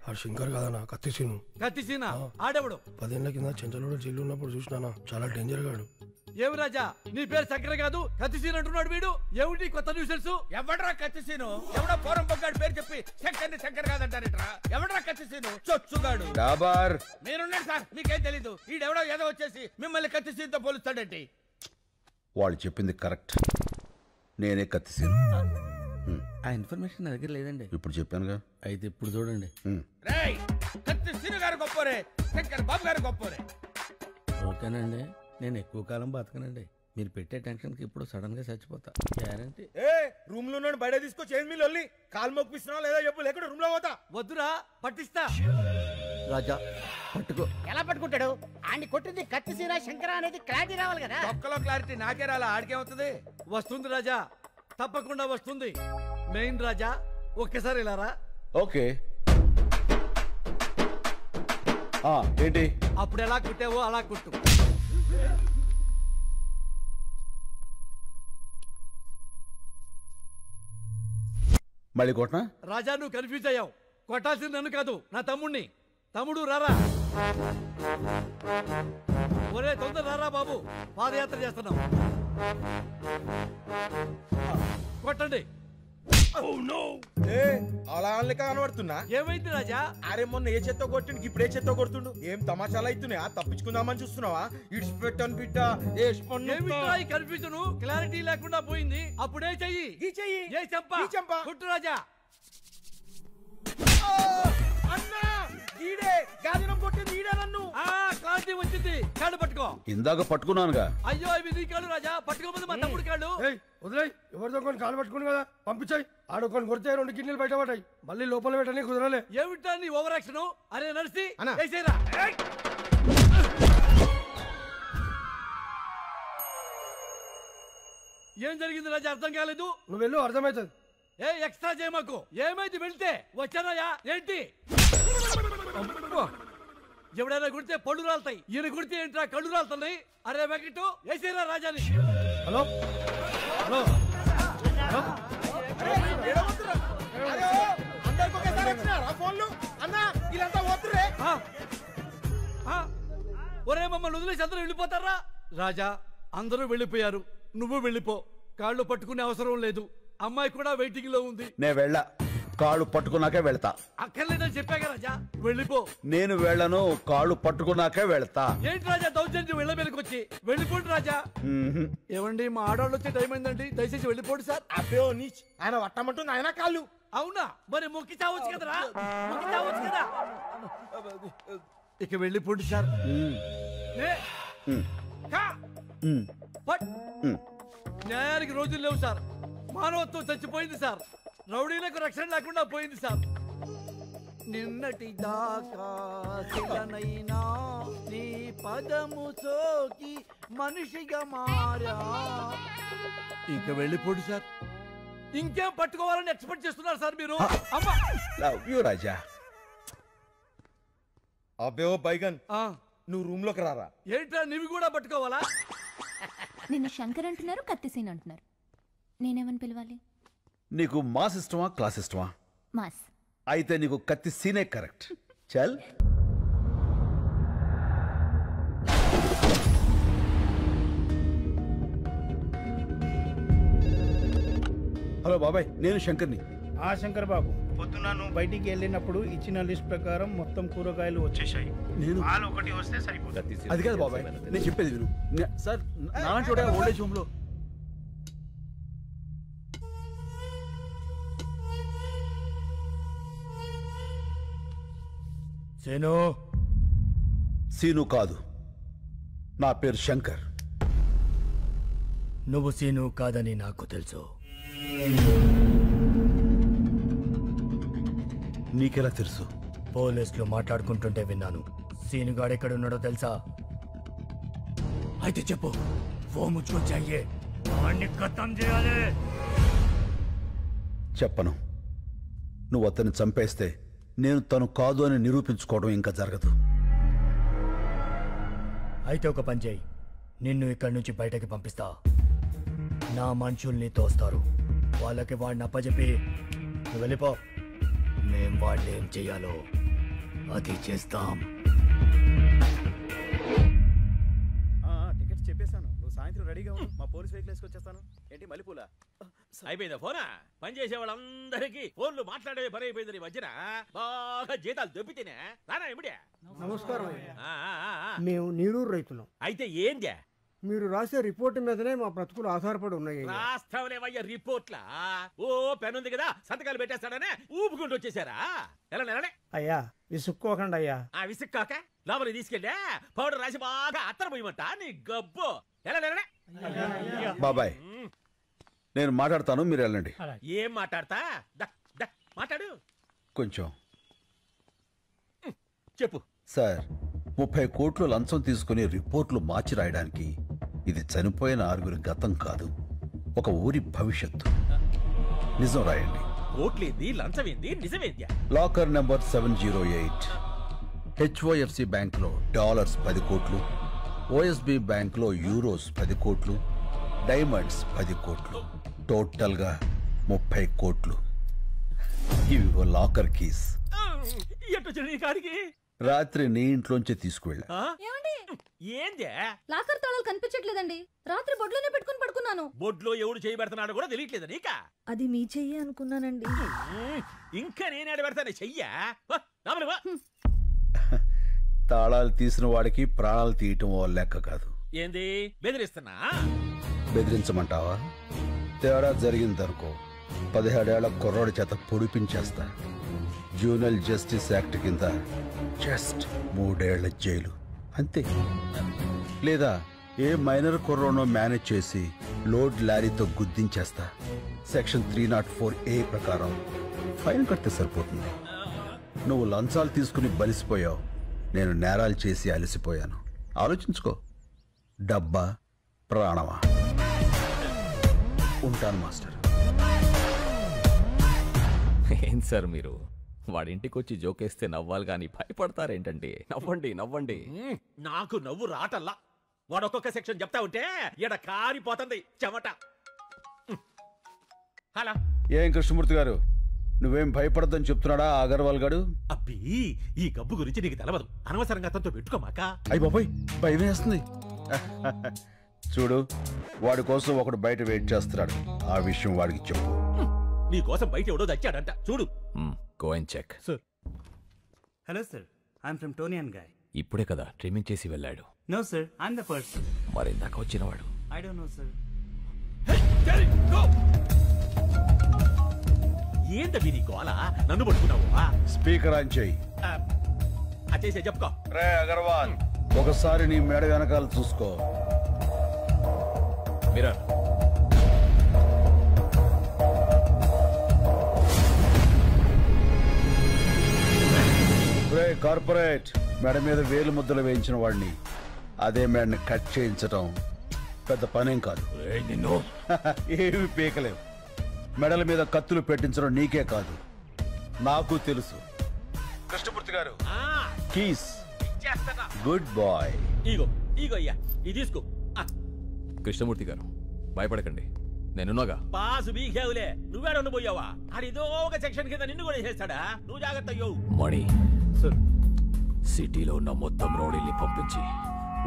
ఆ శంకర్ కాదన్నా, కత్తిసీను. కత్తిసీనా? ఆడెవడు? 10 ఏళ్ల కింద చెంచలోడు జైలు ఉన్నప్పుడు చూసినానా, చాలా డేంజర్ గాడు. ఏమి రాజా, నీ పేరు శంకర్ కాదు కత్తిసీన్ అంటున్నాడు వీడు. ఏమిటి కొత్త న్యూసెన్స్? ఎవడ్రా కత్తిసీను? ఎవడో పోరం పొగ్గాడు పేరు చెప్పి శంకర్ కాదంటారేట్రా? ఎవడ్రా కత్తిసీను? చొచ్చుగాడు. మీరున్నారు సార్, మీకేం తెలీదు. ఈడెవడో ఏదో వచ్చేసి మిమ్మల్ని కత్తిసీన్తో పోలుస్తాడేంటి? వాళ్ళు చెప్పింది కరెక్ట్, నేనే కత్తిసీను. ఆ ఇన్ఫర్మేషన్ నా దగ్గర లేదండి. ఇప్పుడు చెప్పానుగా. అయితే ఇప్పుడు చూడండి. రేయ్, కత్తిసీను గారు గొప్పోరే, శంకర్ బాబు గారు గొప్పోరే. ఓకేనండి, నేను ఎక్కువ కాలం బతకనండి. మీరు పెట్టే టెన్షన్ కి ఇప్పుడు సడన్ గా చచ్చిపోతా గ్యారంటీ. రూమ్ లో ఉన్నాడు, బయట తీసుకో చేంజ్ మీ లొల్లి. కాలు మొక్కిస్తున్నావు లేదా చెప్పు, లేకుండా రూమ్ లో పోతా. వద్దురా, పట్టిస్తా. రాజా పట్టుకో. ఎలా పట్టుకుంటాడు? ఆడిని కొట్టింది కత్తిసీన శంకర అనేది క్లారిటీ రావాలి కదా. ఒక్కలో క్లారిటీ నాకే రాలా, ఆడికేమవుతుంది? వస్తుంది రాజా, తప్పకుండా వస్తుంది. మెయిన్ రాజా, ఒక్కసారి ఇలా రా. ఓకే. ఏంటి? అప్పుడు ఎలా కుట్టావో అలా కుట్టు. మళ్ళీ కొట్టనా? రాజా, నువ్వు కన్ఫ్యూజ్ అయ్యావు. కొట్టాల్సింది నన్ను కాదు, నా తమ్ముణ్ణి. తమ్ముడు రారా. ఒరే తొందర రారా బాబు, పాదయాత్ర చేస్తున్నాం. కొట్టండి. అలా కనబడుతున్నా. ఏమైంది రాజా? అరే మొన్న ఏ చెత్త కొట్టిండు, ఇప్పుడు ఏ చెత్త కొడుతుండు. ఏం తమాషాలు అవుతున్నాయా? తప్పించుకుందామని చూస్తున్నావా? ఇడ్స్ పెట్టను బిడ్డ. కన్ఫ్యూజన్ క్లారిటీ లేకుండా పోయింది. అప్పుడే చెయ్యి. ఈ చెయ్యి. ఏ చెంప కుట్టు రాజా. అన్నా, ఈడే గాజనం కొట్టింది, ఈడే నన్ను. క్లారిటీ వచ్చింది. కాళ్ళు పట్టుకో. ఇందాక పట్టుకున్నానుగా. అయ్యో, ఇవి నీ కాళ్ళు రాజా. పట్టుకోపోతే మా తమ్ముడు కాళ్ళు. వదిలేయ్, ఎవరితో కొన్ని కాలు పట్టుకుని కదా పంపించాయి. ఆడొకొని కొడితే 2 కిడ్నీలు బయట పడ్డాయి. మళ్ళీ లోపల పెట్టని కుదరలే. ఏమిటా నీ ఓవర్ యాక్షన్? అరే నడిసి వేసేరా. ఏం జరిగింది రాజా? అర్థం కాలేదు. నువ్వు వెళ్ళు, అర్థమవుతుంది. ఏ ఎక్స్ట్రా చేయమాకు. ఏమైంది? వెళ్తే వచ్చానయ్యా. ఏంటి? ఎవడైనా కుడితే పళ్ళు రాలుతాయి, ఈయన కుడితే ఏంట్రా కళ్ళు రాలుతున్నాయి? అరే వెంకటు, వేసేరా రాజాని. హలో హలో ఏడవద్దురా. ఒరే మమ్మల్ని వదిలేసి అందరూ వెళ్ళిపోతారా? రాజా, అందరూ వెళ్ళిపోయారు, నువ్వు వెళ్ళిపో. కాళ్ళు పట్టుకునే అవసరం లేదు, అమ్మాయి కూడా వెయిటింగ్ లో ఉంది. నేను వెళ్ళా, కాళ్ళు పట్టుకున్నాకే వెళ్తా. అక్కర్లేదని చెప్పాక రాజా, వెళ్ళిపో. నేను వెళ్ళను, కాళ్ళు పట్టుకున్నాకే వెళ్తా. ఏంటి రాజా దౌర్జన్యం? వెళ్ళ మీదకి వచ్చి వెళ్ళిపోండి రాజా. ఏమండి, మా ఆడవాళ్ళు వచ్చే టైం అయిందండి, దయచేసి వెళ్ళిపోండి సార్. అబ్బే నీచ్, ఆయన వట్టమంటుంది ఆయన కాళ్ళు. అవునా? మరి మొక్కి చావచ్చు కదరా, మొక్కి చావచ్చు కదా. ఇక వెళ్ళిపోండి సార్. న్యాయానికి రోజులు లేవు సార్, మానవత్వం చచ్చిపోయింది సార్, రౌడీలకు రక్షణ లేకుండా పోయింది సార్. నిన్నటి దాకా శిలనైనా నీ పదము సోకి మనిషిగా మారా. ఇక వెళ్ళిపోండి సార్. ఇంకేం పట్టుకోవాలని ఎక్స్పెక్ట్ చేస్తున్నారు సార్ మీరు? అమ్మా లవ్ యూ రాజా. అబ్బే ఓ బైగన్, నువ్వు రూమ్ లోకి రారా. ఏంట్రా నీవి కూడా పట్టుకోవాలా? నిన్ను శంకర్ అంటున్నారు, కత్తిసీన్ అంటున్నారు, నేనేమని పిలవాలి? నీకు మాస్ ఇష్టమా క్లాస్ ఇష్టమా? మాస్. అయితే నీకు కత్తి సీనే కరెక్ట్. చల్. హలో బాబాయ్, నేను శంకర్ని. ఆ శంకర్ బాబు, పొద్దున నువ్వు బయటికి వెళ్ళినప్పుడు ఇచ్చిన లిస్ట్ ప్రకారం మొత్తం కూరగాయలు వచ్చేసాయి. నేను పాలు ఒకటి వస్తే సరిపోతుంది. అది కాదు బాబాయ్, నేను చెప్పేది విను. సార్ నాలాంటి వాడే ఓల్డేజ్ హోమ్ లో. సీను. సీను కాదు, నా పేరు శంకర్. నువ్వు సీను కాదని నాకు తెలుసు. నీకెలా తెలుసు? పోలీసులు మాట్లాడుకుంటుంటే విన్నాను. సీనుగాడు ఎక్కడున్నాడో తెలుసా? అయితే చెప్పు. ఫోన్ ముచ్చుకొచ్చాయే, వాడిని ఖతం చేయాలి. చెప్పను. నువ్వు అతన్ని చంపేస్తే నేను తను కాదు అని నిరూపించుకోవడం ఇంకా జరగదు. అయితే ఒక పని చేయి, నిన్ను ఇక్కడి నుంచి బయటకి పంపిస్తా. నా మనుషుల్ని తోస్తారు, వాళ్ళకి వాడిని అప్పచెప్పి నువ్వు వెళ్ళిపో. మేం వాడిని ఏం చెయ్యాలో అది చేస్తాం. టికెట్స్ చెప్పేశాను, నువ్వు సాయంత్రం రెడీగా ఉండు. మా పోలీస్ వెహికల్ వేసుకొచ్చేస్తాను. ఏంటి మల్లెపూల? అయిపోయిందా ఫోనా? పని చేసే వాళ్ళందరికీ ఫోన్లు మాట్లాడే పని అయిపోయింది. నీ మధ్యన బాగా జీతాలు దొబ్బితేనే రానా ఇమిడే. నమస్కారం. మేము నీరూరు రైతులం. అయితే ఏందే? మీరు రాసే రిపోర్ట్ మీదనే మా బ్రతుకులు ఆధారపడి ఉన్నాయి. రాస్తావులేవయ్యా రిపోర్ట్లా? ఓ పెన్ ఉంది కదా, సంతకాలు పెట్టేస్తాడనే ఊపుకుంటూ వచ్చేసారా? ఎలా నెలనే? అయ్యా విసుక్కోకండి అయ్యా. ఆ విసుక్కాక లోపలికి తీసుకెళ్ళా పౌడర్ రాసి బాగా అత్తర పోయమంట నీ గబ్బు. ఎలా నెలనే? బాబాయ్, నేను మాట్లాడతాను, మీరు వెళ్ళండి. ఏం మాట్లాడతా? మాట్లాడు కొంచెం. చెప్పు. సార్, 30 కోట్లు లంచం తీసుకుని రిపోర్ట్లు మార్చి రాయడానికి ఇది చనిపోయిన 6 గతం కాదు, ఒక ఊరి భవిష్యత్తు. నిజం రాయండి. కోట్లేంది, లంచమేంది, నిజమేంది? లాకర్ నెంబర్ 708 HOFC బ్యాంక్లో డాలర్స్ 10 కోట్లు, OSB బ్యాంక్లో యూరోస్ 10 కోట్లు, డైమండ్స్ 10 కోట్లు, టోటల్గా 30 కోట్లు. ఇవి లాకర్ కీస్. కాడికి రాత్రి నీ ఇంట్లోంచి తీసుకువెళ్ళా. ఏమండి? ఏందే? లాకర్ తాళాలు కనిపించట్లేదండి. రాత్రి బొడ్లోనే పెట్టుకుని పడుకున్నాను. బొడ్లో ఎవడు చేయి పెడుతున్నాడు కూడా తెలియట్లేదు నీకా? అది మీ చెయ్యి అనుకున్నానండి. ఇంకా నేనేడ పెడతానే చెయ్యా? తాళాలు తీసిన వాడికి ప్రాణాలు తీయటం ఓ లెక్క కాదు. ఏంది బెదిరిస్తున్నా? బెదిరించమంటావా? తేడా జరిగిందనుకో 17 ఏళ్ల కుర్రోడి చేత పొడిపించేస్తా. జూనల్ జస్టిస్ యాక్ట్ కింద జస్ట్ 3 ఏళ్ల జైలు అంతే. లేదా ఏ మైనర్ కుర్రోనో మేనేజ్ చేసి లోడ్ లారీతో గుద్దించేస్తా. సెక్షన్ 304A ప్రకారం ఫైన్ కడితే సరిపోతుంది. నువ్వు లంచాలు తీసుకుని బలిసిపోయావు, నేను నేరాలు చేసి అలసిపోయాను. ఆలోచించుకో, డబ్బా ప్రాణమా? ఉంటాను మాస్టర్. ఏం సార్ మీరు వాడింటికి వచ్చి జోకేస్తే నవ్వాలి కానీ భయపడతారేంటండి? నవ్వండి నవ్వండి. నాకు నవ్వు రాటల్లా. వాడు ఒక్కొక్క సెక్షన్ చెప్తా ఉంటే ఎడ కారిపోతుంది చెమట. హలో, ఏం కృష్ణమూర్తి గారు, నువ్వేం భయపడద్దని చెప్తున్నాడా అగర్వాల్ గాడు? అబ్బి ఈ గబ్బు గురించి నీకు తెలవదు. అనవసరంగా అతనితో పెట్టుకోమాక. అయ్య బాబాయ్ భయం వేస్తుంది. చూడు, వాడి కోసం ఒకడు బయట వెయిట్ చేస్తున్నాడు. ఆ విషయం వాడికి చెప్పు. నీ కోసం బయట ఎవడో దచ్చాడంట చూడు. Go and check. Sir. Hello sir, I'm from Toni and Guy. ఇప్పుడే కదా ట్రిమ్మింగ్ చేసి వెళ్ళాడు. No sir, I'm the person. మరి ఇందాక వచ్చినవాడు? I don't know sir. ఏంటవి నీ గోల? నన్ను పట్టుకున్నావు. స్పీకర్ ఆన్ చేయి. అచేసే చెప్పుకో. రే అగర్వాల్, ఒకసారి నీ మేడ వెనకాల చూసుకో. మిరర్. రే కార్పొరేట్, మెడ మీద వేలు ముద్దలు వేయించిన వాడిని అదే మేడని కట్ చేయించటం పెద్ద పనేం కాదు. ఏమి పీకలేవు. మెడల మీద కత్తులు పెట్టించడం నీకే కాదు, నాకు తెలుసు. Krishnamurthy garu, keys. Good boy. ఇగో ఇగో అయ్యా, ఇది తీసుకో. కృష్ణమూర్తి గారు భయపడకండి, నేనున్నాగా. పాసు బీకేవులే, నువ్వేడ ఉండిపోయావా? అడిదో ఒక సెక్షన్ కింద నిన్ను కూడా చేస్తాడా? నువ్వు జాగ్రత్త అయ్యో. మణి, సిటీలో ఉన్న మొత్తం రౌడీల్ని పంపించి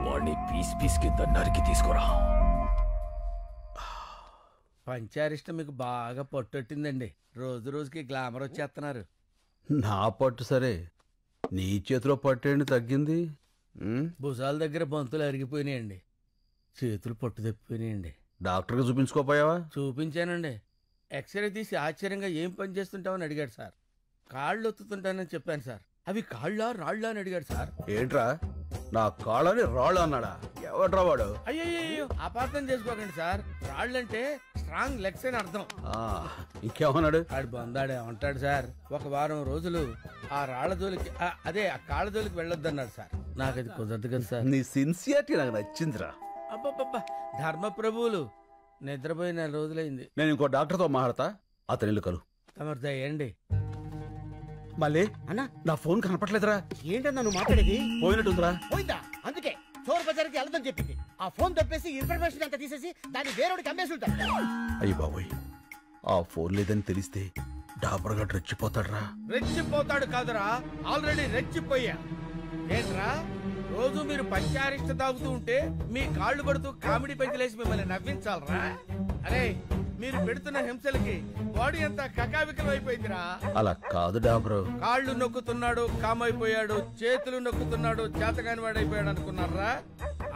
వాడిని పీస్ పీస్ కింద నరికి తీసుకురా. పంచారిష్ట మీకు బాగా పట్టొట్టిందండి. రోజు రోజుకి గ్లామర్ వచ్చేస్తున్నారు. నా పట్టు సరే, నీ చేతిలో పట్టేండి తగ్గింది. భుజాల దగ్గర బంతులు అరిగిపోయినాయండి, చేతులు పట్టు తప్పిపోయినాయండి. డాక్టర్కి చూపించుకోపోయావా? చూపించానండి. ఎక్స్రే తీసి ఆశ్చర్యంగా ఏం పని చేస్తుంటావని అడిగాడు సార్. కాళ్ళు ఒత్తుతుంటానని చెప్పాను సార్. అవి కాళ్ళ రాళ్ళ అని అడిగాడు సార్. ఏంట్రా, నా కాళ్ళని రాళ్ళు అన్నాడా? ఎవడ్రా వాడు? అయ్యో అపార్థం చేసుకోకండి సార్. రాళ్ళంటే స్ట్రాంగ్ లెగ్స్ అని అర్థం. ఇంకేమన్నాడు? ఆడు బందాడే ఉంటాడు సార్. ఒక వారం రోజులు ఆ రాళ్ల జోలికి అదే ఆ కాళ్ళ జోలికి వెళ్ళొద్దన్నాడు సార్. నాకు అది కుదరదు కదా సార్. నీ సిన్సియారిటీ నాకు నచ్చిందిరా. అబ్బబ్బబ్బా, ధర్మ ప్రభువులు. నిద్రపోయి 4 రోజులైంది. నేను ఇంకో డాక్టర్తో మాట్లాడతా, అతని ఇల్లు కలు. తమరు దయండి. మళ్ళీ అన్నా నా ఫోన్ కనపట్లేదురా. ఏంటన్నా నువ్వు మాట్లాడేది? పోయినట్టుందిరా. పోయిందా? అందుకే చోర్ బజార్కి వెళ్ళదని చెప్పింది. ఆ ఫోన్ తప్పేసి ఇన్ఫర్మేషన్ అంతా తీసేసి దాన్ని వేరేవాడికి అమ్మేసి ఉంటారు. అయ్యి బాబోయ్, ఆ ఫోన్ లేదని తెలిస్తే డాబర్గా రెచ్చిపోతాడురా. రెచ్చిపోతాడు కాదురా, ఆల్రెడీ రెచ్చిపోయా. ఏంట్రా, రోజు మీరు పంచారిష్ట తాగుతూ ఉంటే మీ కాళ్ళు పడుతూ కామెడీ పెంచలేసి మిమ్మల్ని నవ్వించాలరా? అరే, మీరు పెడుతున్న హింసలకి బాడీ అంతా కకావికలం అయిపోయిందిరా. అలా కాదు డాబ్రో. కాళ్ళు నొక్కుతున్నాడు కామైపోయాడు, చేతులు నొక్కుతున్నాడు చేతగాని వాడైపోయాడు అనుకున్నారా?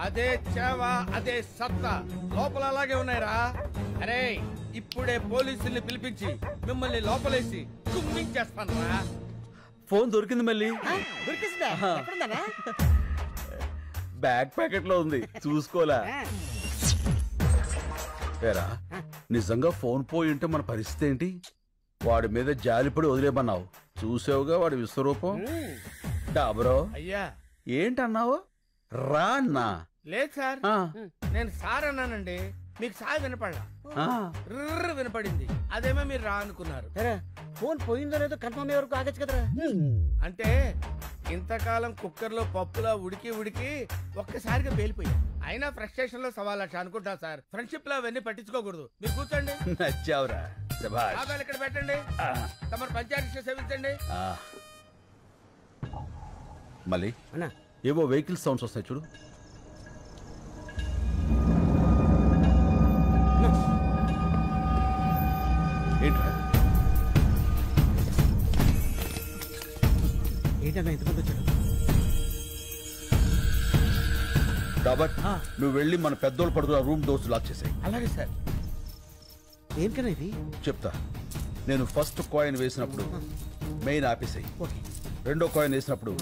అదే చేవ, అదే సత్తా లోపల అలాగే ఉన్నాయిరా. అరే, ఇప్పుడే పోలీసుల్ని పిలిపించి మిమ్మల్ని లోపలేసి కుమ్మించేస్తానరా. ఫోన్ దొరికింది మళ్ళీ. దొరికిందా? ఎక్కడుందన్నా? బ్యాక్ ప్యాకెట్ లో ఉంది, చూసుకోలే. ఏరా, నిజంగా ఫోన్ పోయి ఉంటే మన పరిస్థితి ఏంటి? వాడి మీద జాలిపడి వదిలేమన్నావు, చూసావుగా వాడి విశ్వరూపం. డాబ్రో అయ్యా, ఏంటన్నావు? రా అన్నా. లేదు సార్, నేను సార్ అన్నానండి. మీకు సార్ వినపడలా, వినపడింది. అదేమో మీరు రా అనుకున్నారు. ఫోన్ పోయిందో లేదో కన్ఫర్మ్ అయ్యే వరకు ఆగచ్చు కదరా. అంటే ఇంతకాలం కుక్కర్లో పప్పులా ఉడికి ఉడికి ఒక్కసారిగా పేలిపోయా. అయినా ఫ్రస్ట్రేషన్ లో 1,00,000 అనుకుంటా సార్. ఫ్రెండ్షిప్ లో అవన్నీ పట్టించుకోకూడదు. మీరు కూర్చోండి. నచ్చావురా, శభాష్. ఆదాలు ఇక్కడ పెట్టండి. తమరు పంచాయతీ సేవించండి. మళ్ళీ ఏవో వెహికల్ సౌండ్స్ వస్తాయి చూడు. ఏంట్రా? ఏంటన్నా ఇంతమంది వచ్చాడు? డాబర్, నువ్వు వెళ్ళి మన పెద్దోళ్ళు పడుకున్న రూమ్ డోర్స్ లాక్ చేసాయి. అలాగే సార్. ఏంటన్నా ఇది? చెప్తా. నేను ఫస్ట్ కాయిన్ వేసినప్పుడు మెయిన్ ఆపేసాయి. రెండో కాయిన్ వేసినప్పుడు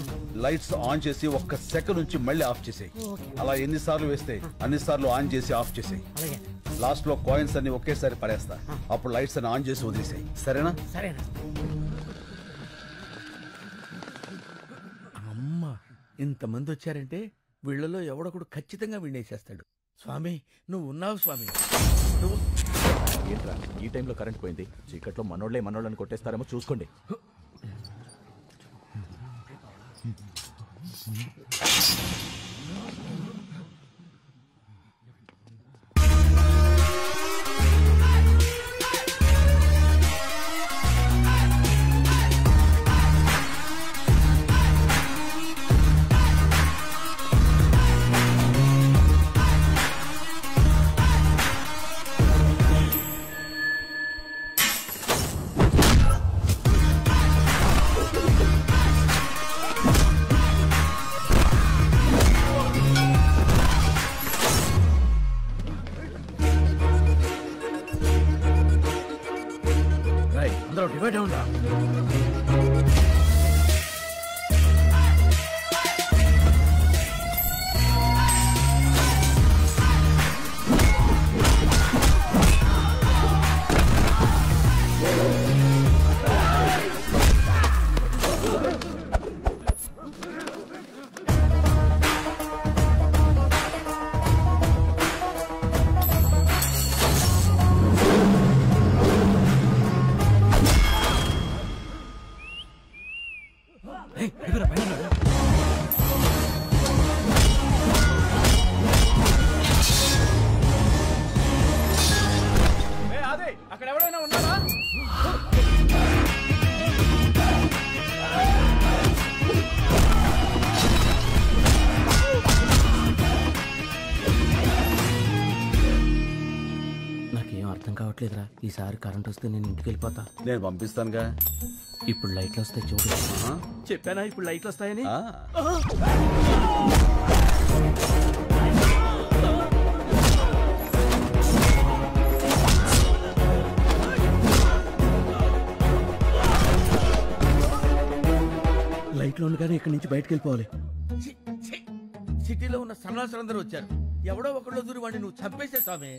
లైట్స్ ఆన్ చేసి 1 సెకండ్ నుంచి మళ్ళీ ఆఫ్ చేసాయి. అలా ఎన్నిసార్లు వేస్తే అన్నిసార్లు ఆన్ చేసి ఆఫ్ చేసాయి. లాస్ట్ లో కాయిన్స్ అన్ని ఒకేసారి పడేస్తా. అప్పుడు లైట్స్ అన్ని ఆన్ చేసి వదిలేసాయి. సరేనా? సరేనా. అమ్మా, ఇంతమంది వచ్చారంటే వీళ్ళలో ఎవడొకడు ఖచ్చితంగా వినేసేస్తాడు. స్వామి, నువ్వు ఉన్నావు స్వామి. నువ్వు ఏంట్రా ఈ టైంలో కరెంట్ పోయింది? చీకట్లో మనోళ్ళని కొట్టేస్తారేమో చూసుకోండి. అదే అక్కడ ఎవరైనా ఉన్నారా? నాకేం అర్థం కావట్లేదురా. ఈసారి కరెంట్ వస్తే నేను ఇంటికి వెళ్ళిపోతా. నేను పంపిస్తానుగా. ఇప్పుడు లైట్లు వస్తాయి చూడు. చెప్పానా ఇప్పుడు లైట్లు వస్తాయని? లైట్లు ఉండగానే ఇక్కడి నుంచి బయటకు వెళ్ళిపోవాలి. సిటీలో ఉన్న సన్నాసులందరూ వచ్చారు. ఎవడో ఒకళ్ళు దూరి వాడిని నువ్వు చంపేసే స్వామి.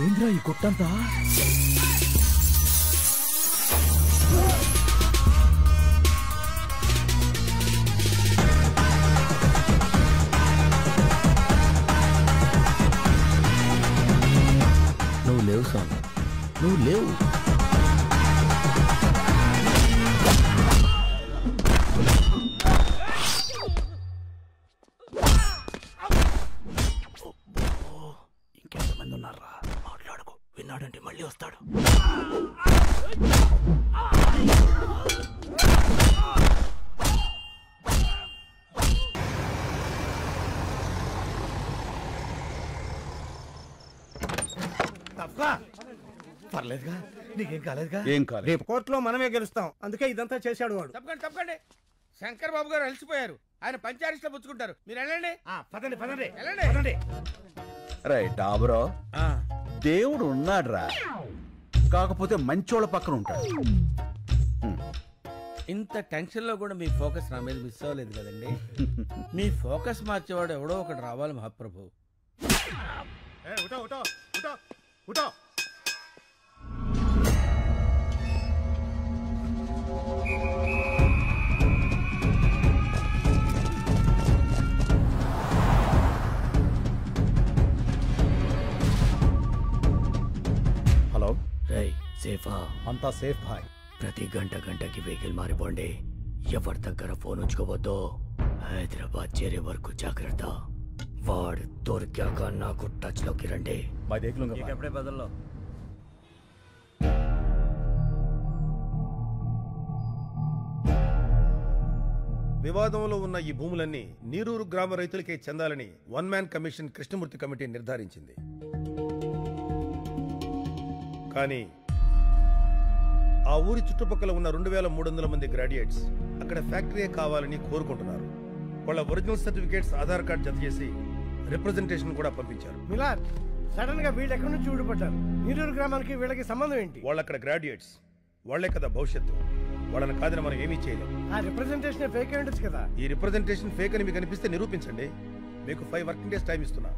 ఏంద్రా ఈ కొట్టంతా? నువ్వు లేవు స్వామి, నువ్వు లేవు. ఇంకెంతమంది ఉన్నారా? మాట్లాడకు, విన్నాడంటే మళ్ళీ వస్తాడు. పర్లేదుగా, నీకేం కాలేదుగా? ఏం కాలేదు. రేపు కోర్టులో మనమే గెలుస్తాం. అందుకే ఇదంతా చేశాడు వాడు. తప్పకండి తప్పకండి. శంకర్ బాబు గారు అలసిపోయారు. ఆయన పంచాయతీలో పుచ్చుకుంటారు. మీరు వెళ్ళండి. పదండి పదండి వెళ్ళండి. పదండి. రైట్ డాబరో, దేవుడు ఉన్నాడురా, కాకపోతే మంచోళ్ళ పక్కన ఉంటాడు. ఇంత టెన్షన్ లో కూడా మీ ఫోకస్ నా మీద మిస్ అవ్వలేదు కదండి. మీ ఫోకస్ మార్చేవాడు ఎవడో ఒకటి రావాలి మహాప్రభు. హలో రై, సేఫా? అంతా సేఫ్ భాయ్. ప్రతి గంటకి వెహికల్ మారిపోండి. ఎవరి దగ్గర ఫోన్ ఉంచుకోవద్దు. హైదరాబాద్ చేరే వరకు జాగ్రత్త. వాడు దొరికాక నాకు టచ్ లోకి రండి. ఎప్పుడే బదుల్లో వివాదంలో ఉన్న ఈ భూములన్నీ నీరూరు గ్రామ రైతులకే చెందాలని one man commission Krishnamurthy committee నిర్ధారించింది. కానీ ఆ ఊరి చుట్టుపక్కల ఉన్న 2300 మంది గ్రాడ్యుయేట్స్ అక్కడ ఫ్యాక్టరీయే కావాలని కోరుకుంటున్నారు. వాళ్ళ ఒరిజినల్ సర్టిఫికేట్స్, ఆధార్ కార్డు జత చేసి రిప్రజెంటేషన్ కూడా పంపించారు. మిలాద్, సడన్ గా వీళ్ళు ఎక్కడి నుంచి ఊడిపడ్డారు? నీరూరు గ్రామానికి వీళ్ళకి సంబంధం ఏంటి? వాళ్ళు అక్కడ గ్రాడ్యుయేట్స్, వాళ్లే కదా భవిష్యత్తు. వాళ్ళని కాదని మనం ఏమీ చేయలేం. ఆ రిప్రజెంటేషన్ ఫేక్ అయి ఉండొచ్చు కదా. ఈ రిప్రజెంటేషన్ ఫేక్ అని మీకు అనిపిస్తే నిరూపించండి. మీకు 5 వర్కింగ్ డేస్ టైం ఇస్తున్నా.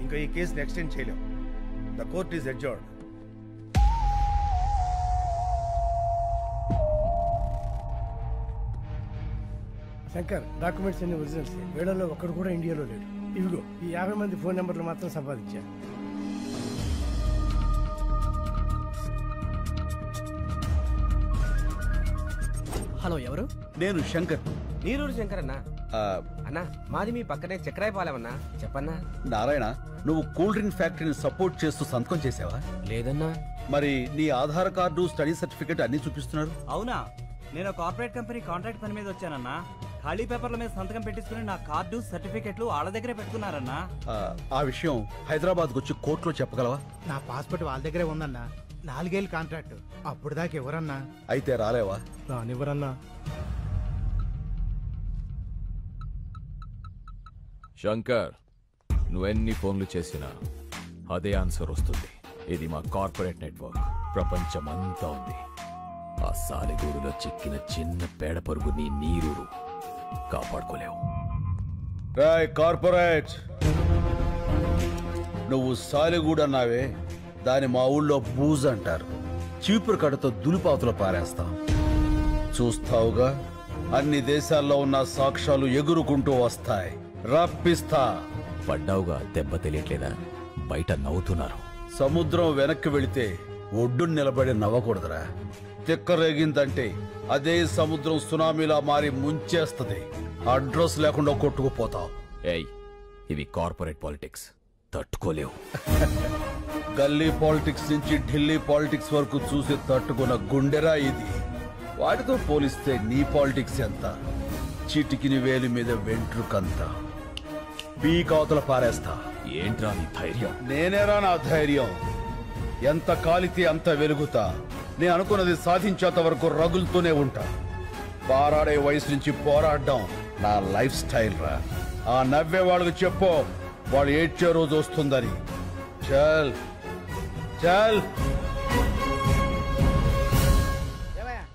ఇంకా ఈ కేసుని ఎక్స్టెండ్ చేయలేం. The court is adjourned. Shankar, documents అన్ని ఒరిజినల్స్. వీళ్ళలో ఒక్కడు కూడా ఇండియాలో లేడు. ఇవిగో ఈ 50 మంది ఫోన్ నెంబర్లు మాత్రం సంపాదించారు. హలో, ఎవరు? నేను శంకర్. నీరూరు శంకర్ అన్నా. అన్నా, మాది మీ పక్కనే చక్రాయపాలెమన్నా. చెప్పన్నా. నారాయణ, నువ్వు కూల్ డ్రింక్ ఫ్యాక్టరీని సపోర్ట్ చేస్తూ సంతకం చేసావా? లేదన్నా. మరి నీ ఆధార్ కార్డు, స్టడీ సర్టిఫికేట్ అన్ని చూపిస్తున్నారు. అవునా? నేను కార్పొరేట్ కంపెనీ కాంట్రాక్ట్ పని మీద వచ్చానన్నా. ఖాళీ పేపర్ల మీద సంతకం పెట్టించుకుని నా కార్డు, సర్టిఫికెట్లు వాళ్ళ దగ్గరే పెట్టుకున్నారన్నా. ఆ విషయం హైదరాబాద్కి వచ్చి కోర్టులో చెప్పగలవా? నా పాస్పోర్ట్ వాళ్ళ దగ్గరే ఉందన్నా. 4 ఏళ్ళు కాంట్రాక్ట్. అప్పుడు దాకా ఎవరన్నా? అయితే రాలేవా? రానివ్వరన్నా. శంకర్, నువ్వెన్ని ఫోన్లు చేసినా అదే ఆన్సర్ వస్తుంది. ఇది మా కార్పొరేట్ నెట్వర్క్, ప్రపంచమంతా ఉంది. ఆ సాలిగూడులో చిక్కిన చిన్న పేడ పరుగు నీ నీరూరు కాపాడుకోలేవు. కార్పొరేట్, నువ్వు సాలిగూడు అన్నావే, దాని మా ఊళ్ళో బూజ్ అంటారు. చీపురు కడతో దులిపాతులు పారేస్తాం. చూస్తావుగా, అన్ని దేశాల్లో ఉన్న సాక్ష్యాలు ఎగురుకుంటూ వస్తాయి. రప్పిస్తా. పడ్డావుగా, దెబ్బ తెలియట్లేదా? బయట నవ్వుతున్నారు. సముద్రం వెనక్కి వెళితే ఒడ్డును నిలబడి నవ్వకూడదురా. తిక్కరేగిందంటే అదే సముద్రం సునామీలా మారి ముంచేస్తుంది. అడ్రస్ లేకుండా కొట్టుకుపోతావు. ఏయ్, ఇవి కార్పొరేట్ పాలిటిక్స్, తట్టుకోలేవు. గల్లీ పాలిటిక్స్ నుంచి ఢిల్లీ పాలిటిక్స్ వరకు చూసి తట్టుకున్న గుండెరా ఇది. వాటితో పోలిస్తే నీ పాలిటిక్స్ ఎంత? చిటికిని వేలి మీద వెంట్రుకంత. పీకావతల పారేస్తా. ఏంట్రా నీ ధైర్యం? నేనేరా నా ధైర్యం. ఎంత కాలితే అంత వెలుగుతా. నేను అనుకున్నది సాధించేంత వరకు రగులుతూనే ఉంటా. పారాడే వయసు నుంచి పోరాడడం నా లైఫ్ స్టైల్ రా. ఆ నవ్వే వాళ్ళకి చెప్పు, వాళ్ళు ఏడ్చే రోజు వస్తుందని. చల్ చల్.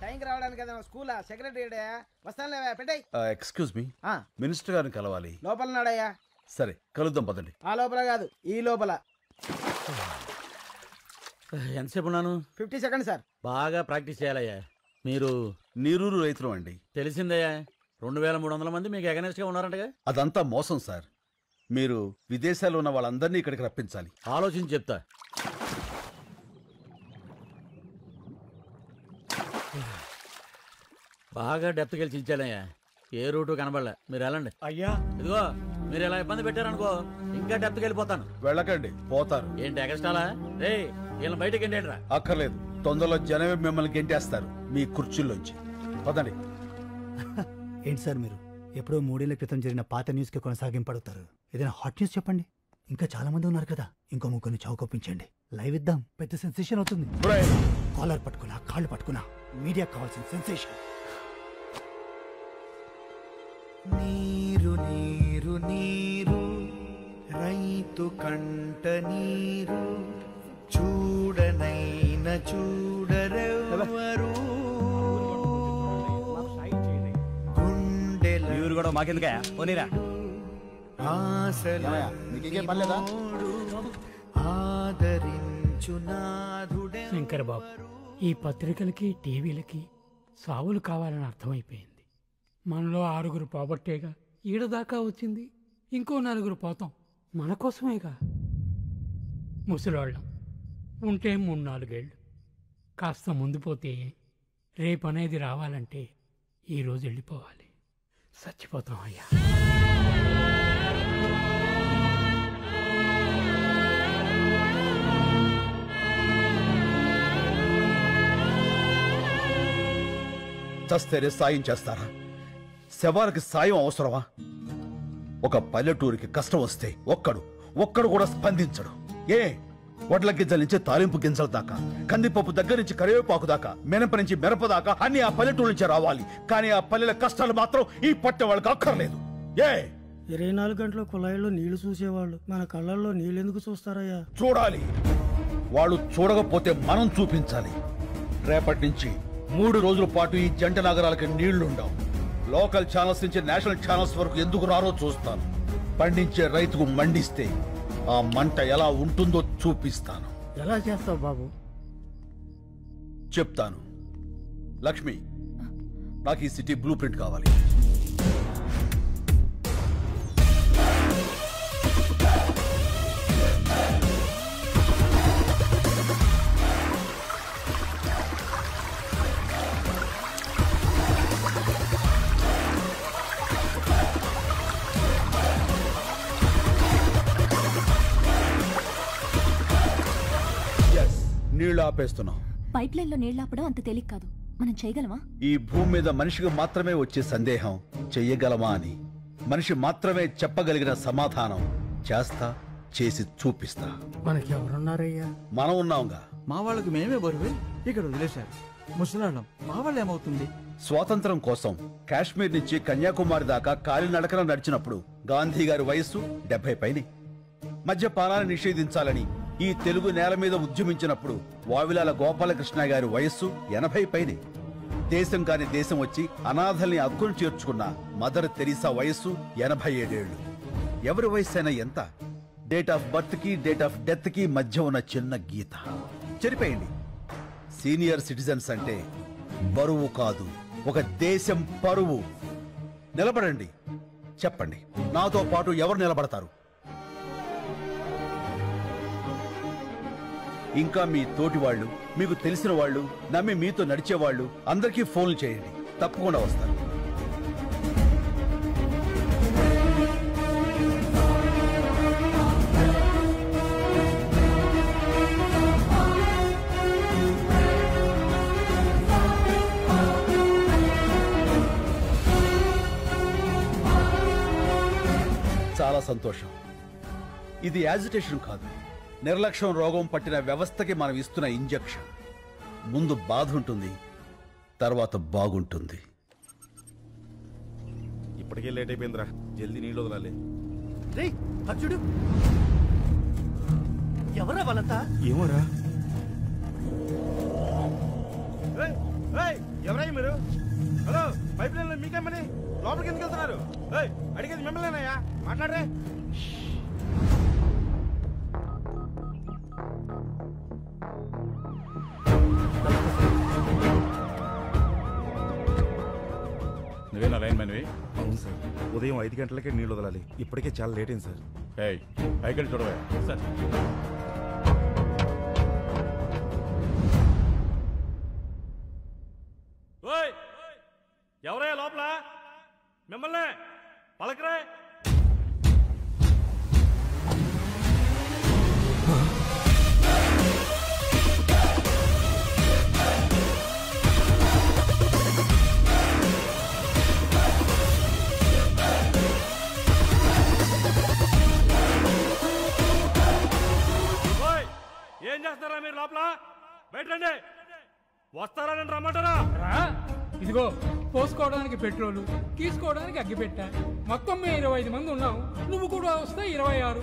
టైంకి రావడానికి స్కూల్ సెక్రటరీ వస్తాను లేవా, పెట్టాయి. ఎక్స్క్యూజ్ మీ, మినిస్టర్ గారిని కలవాలి. లోపల నాడయ్యా. సరే, కలుద్దాం పదండి. ఆ లోపల కాదు, ఈ లోపల. ఎంతసేపు ఉన్నాను? 50 సెకండ్స్ సార్. బాగా ప్రాక్టీస్ చేయాలయ్యా. మీరు నీరూరు రైతులు అండి. తెలిసిందయ్యా, 2300 మంది మీకు అగెనెస్ట్ గా ఉన్నారంటగా. అదంతా మోసం సార్. మీరు విదేశాల్లో ఉన్న వాళ్ళందరినీ ఇక్కడికి రప్పించాలి. ఆలోచించి చెప్తా. బాగా డెప్త్కి వెళ్ళి చించాలయ్యా. ఏ రూటు కనబడలే. మీరు వెళ్ళండి. అయ్యా, ఇదిగో మీరు ఇలా ఇబ్బంది పెట్టారనుకో, ఇంకా డెప్త్కి వెళ్ళిపోతాను. వెళ్ళకండి, పోతారు. ఏంటి ఎగస్టాలా? రే, వీళ్ళని బయటకి ఎండేట్రా. అక్కర్లేదు, తొందరలో జనమే మిమ్మల్ని గెంటేస్తారు మీ కుర్చీల్లోంచి. పదండి. ఏంటి సార్ మీరు ఎప్పుడో 3 ఏళ్ల క్రితం జరిగిన పాత న్యూస్ కి కొనసాగింపడుతారు? ఏదైనా హాట్ న్యూస్ చెప్పండి. ఇంకా చాలా మంది ఉన్నారు కదా, ఇంకో ముగ్గురిని చౌకొప్పించండి. లైవ్ ఇద్దాం, పెద్ద సెన్సేషన్ అవుతుంది. కాలర్ పట్టుకున్నా, కాళ్ళు పట్టుకున్నా, మీడియా కావాల్సిన సెన్సేషన్. నీరు నీరు నీరు రైతు కంట నీరు చూడనైన చూడరెవరు గుండెల కూడా మాకెందుకే పోనీరా. శంకర్ బాబు, ఈ పత్రికలకి టీవీలకి సావులు కావాలని అర్థమైపోయింది. మనలో 6 పోగొట్టేగా ఈడదాకా వచ్చింది. ఇంకో 4 పోతాం, మన కోసమేగా. ముసలాళ్ళం ఉంటే 3-4 ఏళ్ళు, కాస్త ముందు పోతే రేపు అనేది రావాలంటే ఈరోజు వెళ్ళిపోవాలి. చచ్చిపోతాం అయ్యా. చస్తేనే సాయం చేస్తారా? శవానికి సాయం అవసరమా? ఒక పల్లెటూరికి కష్టం వస్తే ఒక్కడు కూడా స్పందించడు. వడ్ల గింజల నుంచి తాలింపు గింజల దాకా, కందిపప్పు దగ్గర నుంచి కరివేపాకు దాకా, మినప నుంచి మిరప దాకా అన్ని ఆ పల్లెటూరు నుంచి రావాలి. కానీ ఆ పల్లెల కష్టాలు మాత్రం ఈ పట్టె వాళ్ళకి అక్కర్లేదు. 24 గంటల కుళాయిలో నీళ్లు చూసేవాళ్ళు మన కళ్ళల్లో నీళ్ళెందుకు చూస్తారయ్యా? చూడాలి. వాళ్ళు చూడకపోతే మనం చూపించాలి. రేపటి నుంచి 3 రోజుల పాటు ఈ జంట నగరాలకి నీళ్లుండవు. లోకల్ ఛానల్స్ నుంచి నేషనల్ ఛానల్స్ వరకు ఎందుకు రారో చూస్తాను. పండించే రైతుకు మండిస్తే ఆ మంట ఎలా ఉంటుందో చూపిస్తాను. ఎలా చేస్తావు బాబు? చెప్తాను. లక్ష్మి, నాకు ఈ సిటీ బ్లూ ప్రింట్ కావాలి. నీళ్లు ఆపేస్తున్నాం. పైప్ లైన్ లో నీళ్లు ఆపడం అంత తేలిక కాదు. మనం చేయగలమా? ఈ భూమి మీద మనిషికి మాత్రమే వచ్చే సందేహం చెయ్యగలమా అని. మనిషి మాత్రమే చెప్పగలిగిన సమాధానం చేస్తా, చేసి చూపిస్తా. మనకి ఎవరున్నారయ్యా? మనం ఉన్నాంగా. మా వాళ్ళకి మేమే బరువే ఇక్కడ వదిలేశారు. ముసలాళ్ళం మా వాళ్ళు ఏమవుతుంది? స్వాతంత్రం కోసం కాశ్మీర్ నుంచి కన్యాకుమారి దాకా కాలినడకన నడిచినప్పుడు గాంధీ గారి వయస్సు 70 పైనే. మద్యపానాన్ని నిషేధించాలని ఈ తెలుగు నేల మీద ఉద్యమించినప్పుడు వావిలాల గోపాలకృష్ణ గారి వయస్సు 80 పైనే. దేశం కాని దేశం వచ్చి అనాథల్ని అక్కును చేర్చుకున్న మదర్ తెరీసా వయస్సు 87 ఏళ్లు. ఎవరి వయస్సైనా ఎంత? డేట్ ఆఫ్ బర్త్ కి డేట్ ఆఫ్ డెత్ కి మధ్య ఉన్న చిన్న గీత చెరిపేయండి. సీనియర్ సిటిజన్స్ అంటే బరువు కాదు, ఒక దేశం పరువు. నిలబడండి, చెప్పండి, నాతో పాటు ఎవరు నిలబడతారు? ఇంకా మీ తోటి వాళ్ళు, మీకు తెలిసిన వాళ్ళు, నమ్మి మీతో నడిచేవాళ్ళు అందరికీ ఫోన్లు చేయండి, తప్పకుండా వస్తారు. చాలా సంతోషం. ఇది యాజిటేషన్ కాదు, నిర్లక్ష్యం రోగం పట్టిన వ్యవస్థకి మనం ఇస్తున్న ఇంజెక్షన్. ముందు బాధ ఉంటుంది, తర్వాత బాగుంటుంది. ఇప్పటికే లేట్ అయిపోయిందిరా, జల్దీ నీళ్ళు వదలాలి. చూడు ఎవరా వాళ్ళంతా? ఏమోరా. ఎవరై మీరు? హలో, పైప్ లైన్ లో మీకేమని లోపలికి ఎందుకు వెళ్తున్నారు? అడిగేది మిమ్మల్నేనయ్యా, మాట్లాడరే. నువ్వేనా లైన్ మ్యాన్వి? అవును సార్, ఉదయం 5 గంటలకే నీళ్ళు వదలాలి. ఇప్పటికే చాలా లేట్ అయింది సార్. పైకి వెళ్ళి చూడవా సార్. ఎవరయ్యా లోపల? మిమ్మల్ని పలకరే. ఏం చేస్తారా మీరు లోపల? బయట రండి. వస్తారా రమ్మంటారా? ఇదిగో పోసుకోవడానికి పెట్రోలు, తీసుకోవడానికి అగ్గిపెట్ట. మొత్తం మేము 25 మంది ఉన్నాం. నువ్వు కూడా వస్తే 26.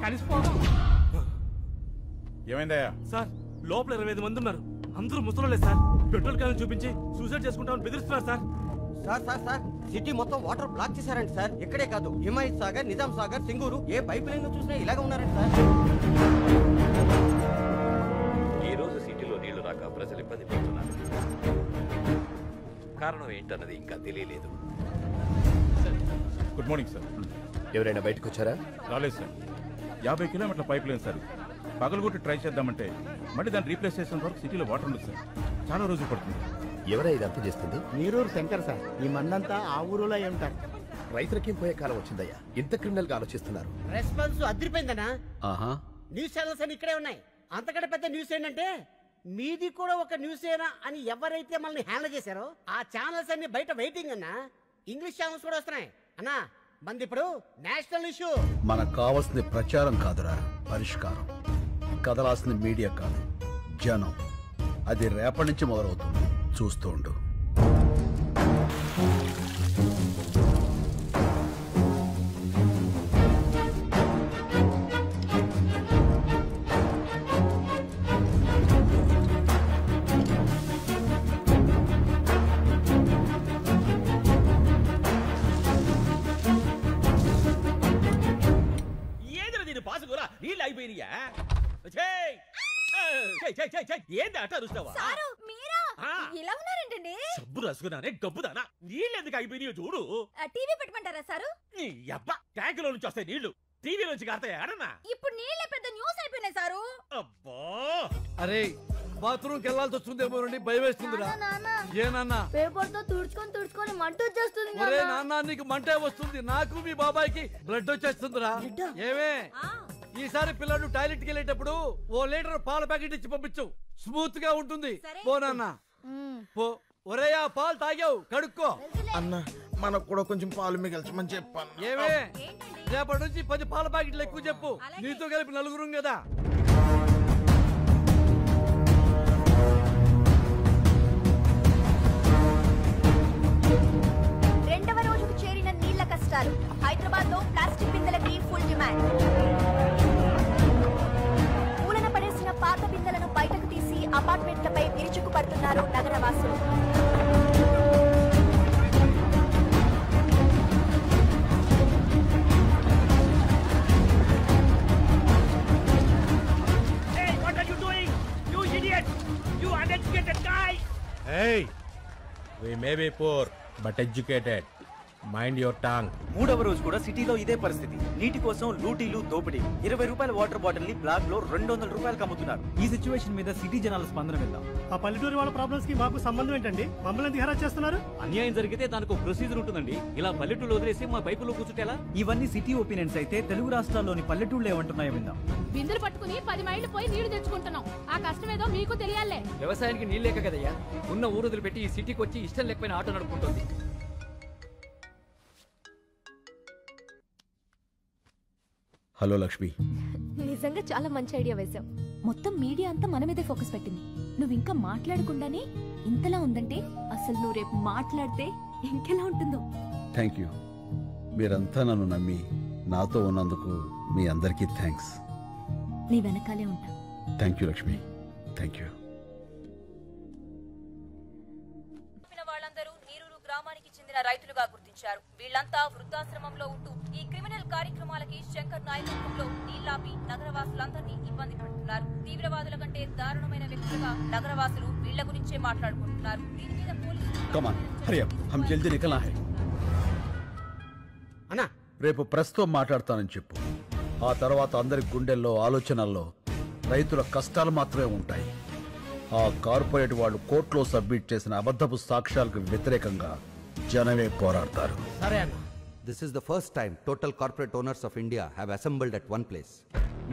కలిసిపోతాం. ఏమైందయ్యా? సార్, లోపల 25 మంది ఉన్నారు. అందరూ ముసలోళ్ళే సార్. పెట్రోల్ క్యాన్ చూపించి సూసైడ్ చేసుకుంటామని బెదిరిస్తున్నారు సార్. సార్ సిటీ మొత్తం వాటర్ బ్లాక్ చేశారండి సార్. ఇక్కడే కాదు, హిమాయత్ సాగర్, నిజాం సాగర్, సింగూరు, ఏ పైప్ లైన్ లో చూసినా ఇలాగ ఉన్నారండి సార్. ఈ రోజు సిటీలో నీళ్లు రాక ప్రజలు ఇబ్బంది పడుతున్నారు. కారణం ఏంటన్నది ఇంకా తెలియలేదు. Good morning sir. ఎవరైనా బయటకు వచ్చారా? రాలేదు సార్. 50 కిలోమీటర్ల పైప్ లైన్ సార్. పగలగొట్టి ట్రై చేద్దామంటే మళ్ళీ దాన్ని రీప్లేస్ చేసిన వరకు సిటీలో వాటర్ ఉండదు సార్. చాలా రోజులు పడుతుంది. ఎవరై ఇదంతా చేస్తుంది? నీరూరు శంకర్ సార్. ఈ మందంతా ఆ ఊరులో ఉంటారు. రైతులకేం పోయే కాలం వచ్చిందయ్యా, ఇంత క్రిమినల్ గా ఆలోచిస్తున్నారు. రెస్పాన్స్ అదిరిపోయిందనా? ఆహా, న్యూస్ ఛానల్స్ అని ఇక్కడే ఉన్నాయి. అంతకంటే పెద్ద న్యూస్ ఏంటంటే మీది కూడా ఒక న్యూస్ ఏనా అని ఎవరైతే మనల్ని హ్యాండిల్ చేశారో ఆ ఛానల్స్ అన్ని బయట వెయిటింగ్ అన్నా. ఇంగ్లీష్ ఛానల్స్ కూడా వస్తున్నాయి అన్నా. మంది ఇప్పుడు నేషనల్ ఇష్యూ. మనకు కావాల్సింది ప్రచారం కాదురా, పరిష్కారం. కదలాల్సింది మీడియా కాదు, జనం. అది రేపటి నుంచి మొదలవుతుంది, చూస్తూ ఉండు. నీళ్ళు అయిపోయినాయా? ఏంటి అట్ట అరుస్తావా? ఇలా ఉన్నారేంటండి? సబ్బు రసుకున్నానే గబ్బుదానా. నీళ్ళు ఎందుకు అయిపోయినాయో చూడు. TV పెట్టమంటారా sir? ట్యాంకులో నుంచి వస్తాయి నీళ్లు, టీవీ నుంచి కారుతాయి ఆడన్నా. ఇప్పుడు నీళ్ళే పెద్ద న్యూస్ అయిపోయినాయి సారు. అబ్బా, అరే బాత్రూమ్కి వెళ్ళాల్సి వస్తుందేమో భయం వేస్తుందిరా. ఏనన్నా? పేపర్ తో తుడుచుకొని మంట వచ్చేస్తుంది. ఒరే నాన్న, నీకు మంటే వస్తుంది, నాకు మీ బాబాయ్కి బ్లడ్ వచ్చేస్తుందిరా. ఏమే ఈసారి పిల్లడు టాయిలెట్కి వెళ్ళేటప్పుడు 1 లీటర్ పాల ప్యాకెట్ ఇచ్చి పంపించు, స్మూత్ గా ఉంటుంది. పో నాన్న పో. ఒరే ఆ పాలు తాగావు, కడుక్కో. అన్న మనకు కూడా కొంచెం పాలు మిగల్చమని చెప్పాను. ఏమే రేపటి నుంచి 10 పాల ప్యాకెట్లు ఎక్కువ చెప్పు, నీతో కలిపి 4 కదా. హైదరాబాద్ లో ప్లాస్టిక్ బిందెలకి ఫుల్ డిమాండ్. మూలన పడేసిన పాత బిందెలను బయటకు తీసి అపార్ట్మెంట్లపై విరుచుకు పడుతున్నారు నగరవాసులు. Hey, we may be poor, but educated. Mind your Tang. 3వ రోజు కూడా సిటీలో ఇదే పరిస్థితి. నీటి కోసం లూటీలు, దోపిడీ. 20 రూపాయల వాటర్ బాటిల్ ని బ్లాక్ లో 200 రూపాయలకు అమ్ముతున్నారు. ఈ సిచ్యువేషన్ మీద సిటీ జనాల స్పందన విందాం. ఆ పల్లెటూరు వాళ్ళ ప్రాబ్లమ్స్ కి మాకు సంబంధం ఏంటండి? మమ్మల్ని ఎందుకు హెరాస్ చేస్తున్నారు? అన్యాయం జరిగితే దానికి ఒక ప్రొసీజర్ ఉంటుందండి. ఇలా పల్లెటూరు వదిలేసి మా పైపులో కూర్చుంటేలా? ఇవన్నీ సిటీ ఒపీనియన్స్ అయితే తెలుగు రాష్ట్రాల్లోని పల్లెటూళ్ళు ఏమంటున్నాయో విందాం. బిందులు పట్టుకుని 10 మైళ్ళు పోయి నీళ్లు తెచ్చుకుంటున్నాం. ఆ కష్టమేదో మీకు తెలియాలే. వ్యవసాయానికి నీళ్ళేక కదయ్యా, ఉన్న ఊరుదులు పెట్టి ఈ సిటీకి వచ్చి ఇష్టం లేకపోయిన ఆటో నడుపుకుంటుంది. హలో లక్ష్మి. నిజంగా చాలా మంచి ఐడియా వేశావు. మొత్తం మీడియా అంతా మన మీదే ఫోకస్ పెట్టింది. నువ్వు ఇంకా మాట్లాడకుండానే ఇంతలా ఉందంటే అసలు నువ్వు రేపు మాట్లాడితే ఇంకెలా ఉంటుందో. Thank you. మీరంతా నన్ను నమ్మి నాతో ఉన్నందుకు మీ అందరికీ థ్యాంక్స్. నీ వెనకాలే ఉంటా. Thank you Lakshmi. Thank you. వాళ్ళందరూ నీరూరు గ్రామానికి చెందిన రైతులుగా గుర్తించారు. వీళ్లంతా వృద్ధాశ్రమంలో ఉంటూ ఈ క్రిమినల్ కార్యక్రమాలకి శంకర్ నాయకత్వంలో నీళ్లాపి నగరవాసులందరినీ ఇబ్బంది పెడుతున్నారు. తీవ్రవాదుల కంటే దారుణమైన వ్యక్తులుగా నగరవాసులు వీళ్ల గురించే మాట్లాడుకుంటున్నారు. దీని మీద పోలీసులు రేపు ప్రస్తుతం మాట్లాడతానని చెప్పు. ఆ తర్వాత అందరి గుండెల్లో ఆలోచనల్లో రైతుల కష్టాలు మాత్రమే ఉంటాయి. ఆ కార్పొరేట్ వాళ్ళు కోర్టులో సబ్మిట్ చేసిన అబద్ధపు సాక్ష్యాలకు వ్యతిరేకంగా జనమే పోరాడతారు. సరే అన్న. This is the first time total corporate owners of India have assembled at one place.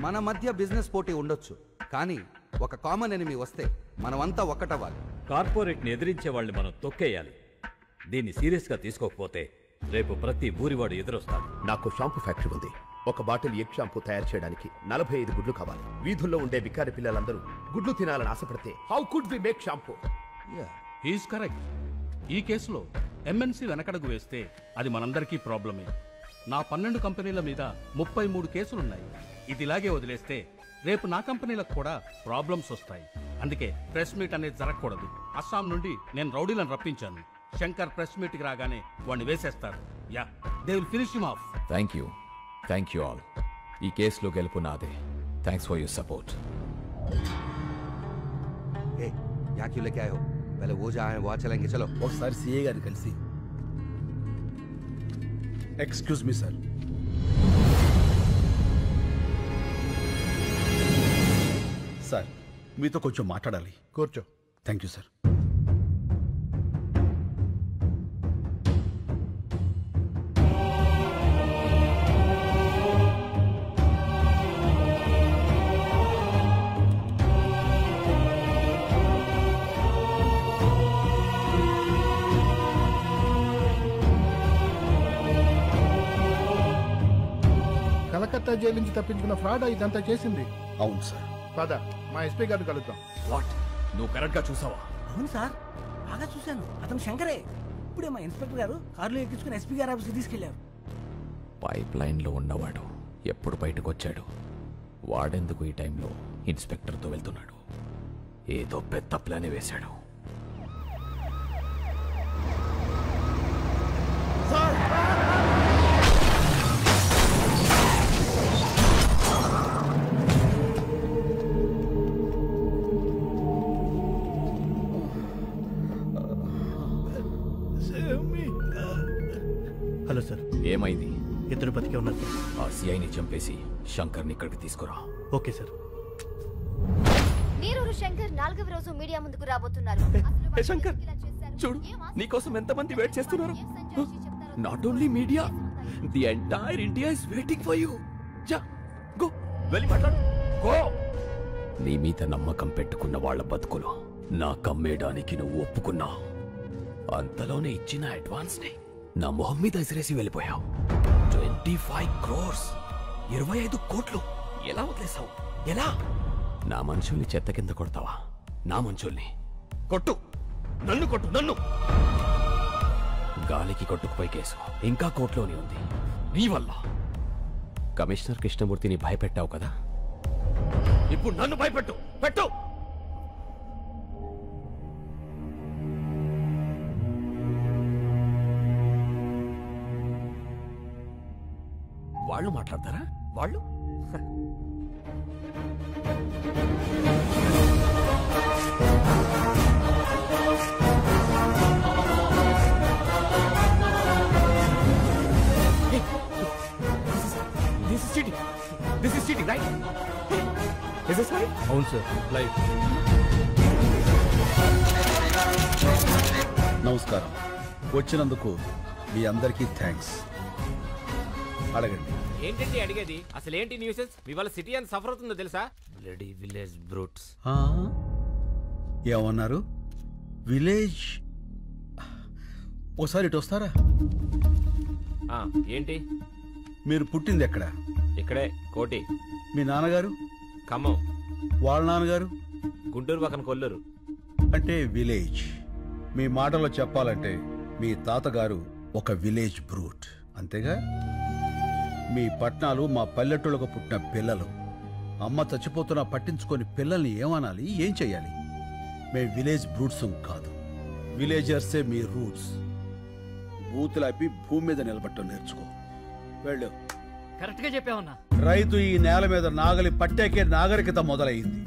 మన మధ్య బిజినెస్ పోటీ ఉండొచ్చు, కానీ ఒక కామన్ ఎనిమీ వస్తే మనమంతా ఒక్కటవ్వాలి. కార్పొరేట్ని ఎదిరించే వాళ్ళని మనం తొక్కేయాలి. దీన్ని సీరియస్గా తీసుకోకపోతే రేపు ప్రతి ఊరివాడు ఎదురొస్తాడు. నాకు షాంపూ ఫ్యాక్టరీ ఉంది. ఒక బాటిల్ ఎగ్ షాంపూ తయారు చేయడానికి 45 గుడ్లు కావాలి. వీధుల్లో ఉండే బికారి పిల్లలందరూ గుడ్లు తినాలని ఆశపడితే how could we make shampoo? He's correct. ఈ కేసులో ఎంఎన్సీ వెనకడుగు వేస్తే అది మనందరికీ ప్రాబ్లమే. నా 12 కంపెనీల మీద 33 కేసులున్నాయి. ఇదిలాగే వదిలేస్తే రేపు నా కంపెనీలకు కూడా ప్రాబ్లమ్స్ వస్తాయి. అందుకే ప్రెస్ మీట్ అనేది జరగకూడదు. అస్సాం నుండి నేను రౌడీలను రప్పించాను. శంకర్ ప్రెస్ మీట్కి రాగానే వాడిని వేసేస్తారు. Yeah, they will finish him of. Thank you all. ఈ కేసులో గెలుపు నాదే. Thanks for your support. यहाँ क्यों लेके आए हो? पहले वो जहाँ है वहाँ चलेंगे. चलो. ఒకసారి సిఏ గారిని కలిసి. Excuse me sir. సార్ మీతో కొంచెం మాట్లాడాలి. కూర్చో. Thank you sir. Calcutta jail నుంచి తప్పించుకున్న ఫ్రాడ్ ఇదంతా చేసింది. అవును సార్. పద మా ఎస్పీ గారిని కలుద్దాం. వాట్? నువ్వు కరెక్ట్ గా చూసావా? అవును సార్, బాగా చూశాను. అతను శంకరే. ఇప్పుడే మా ఇన్స్పెక్టర్ గారు కారులో ఎక్కించుకుని ఎస్పీ గారి ఆఫీస్కి తీసుకెళ్లారు. పైప్ లైన్లో ఉన్నవాడు ఎప్పుడు బయటకు వచ్చాడు? వాడెందుకు ఈ టైంలో ఇన్స్పెక్టర్తో వెళ్తున్నాడు? ఏదో పెద్ద ప్లానే వేశాడు. Hello sir. ఏమైంది? ఇద్దరు బతికే ఉన్నారు సార్. ఆ సిఐని చంపేసి శంకర్ని ఇక్కడికి తీసుకురా. Okay sir. నీరూరు శంకర్ 4వ రోజు మీడియా ముందుకు రాబోతున్నారు. శంకర్ చూడు, నీకోసం ఎంతమంది వెయిట్ చేస్తున్నారు. Not only media, the entire India is waiting for you. జా గో, వెళ్ళి మాట్లాడు. గో. నీ మీద నమ్మకం పెట్టుకున్న వాళ్ళ బతుకులు నా కమ్మేయడానికి నువ్వు ఒప్పుకున్నావు. అంతలోనే ఇచ్చిన అడ్వాన్స్ ని నా మొహం మీద ఎసిరేసి వెళ్ళిపోయావు. 25 crores, 25 కోట్లు ఎలా వదిలేసావు? ఎలా? నా మనుషుల్ని చెత్త కింద కొడతావా? నా మనుషుల్ని కొట్టు, నన్ను కొట్టు, నన్ను. గాలికి కొట్టుకుపోయి కేసు ఇంకా కోర్టులోనే ఉంది. నీ వల్ల. కమిషనర్ కృష్ణమూర్తిని భయపెట్టావు కదా, ఇప్పుడు నన్ను భయపెట్టు. పెట్టు. వాళ్ళు మాట్లాడతారా? వాళ్ళు This is cheating, right? Is this right? అవును సార్, లైవ్. నమస్కారం. వచ్చినందుకు మీ అందరికీ థ్యాంక్స్. అడగండి. ఏంటండి అడిగేది? అసలు ఏంటి న్యూసెన్స్? ఇవాళ సిటీ అని సఫర్ అవుతుందో తెలుసా? Bloody village brutes. ఏమన్నారు? విలేజ్? ఒకసారి ఇటు వస్తారా? ఏంటి? మీరు పుట్టింది ఎక్కడ? ఇక్కడే, కోటి. మీ నాన్నగారు? ఖమ్మం. వాళ్ళ నాన్నగారు? గుంటూరు పక్కన కొల్లూరు. అంటే విలేజ్. మీ మాటలో చెప్పాలంటే మీ తాతగారు ఒక విలేజ్ బ్రూట్, అంతేగా? మీ పట్నాలు మా పల్లెటూళ్ళకు పుట్టిన పిల్లలు. అమ్మ చచ్చిపోతున్నా పట్టించుకొని పిల్లల్ని ఏమనాలి, ఏం చెయ్యాలి? మేము విలేజ్ బ్రూట్స్ కాదు, విలేజర్సే మీ రూట్స్. బూతులాపి భూమి మీద నిలబట్టం నేర్చుకో. వెళ్ళు. కరెక్ట్ గా చెప్పావన్నా. రైతు ఈ నేల మీద నాగలి పట్టాకే నాగరికత మొదలైంది.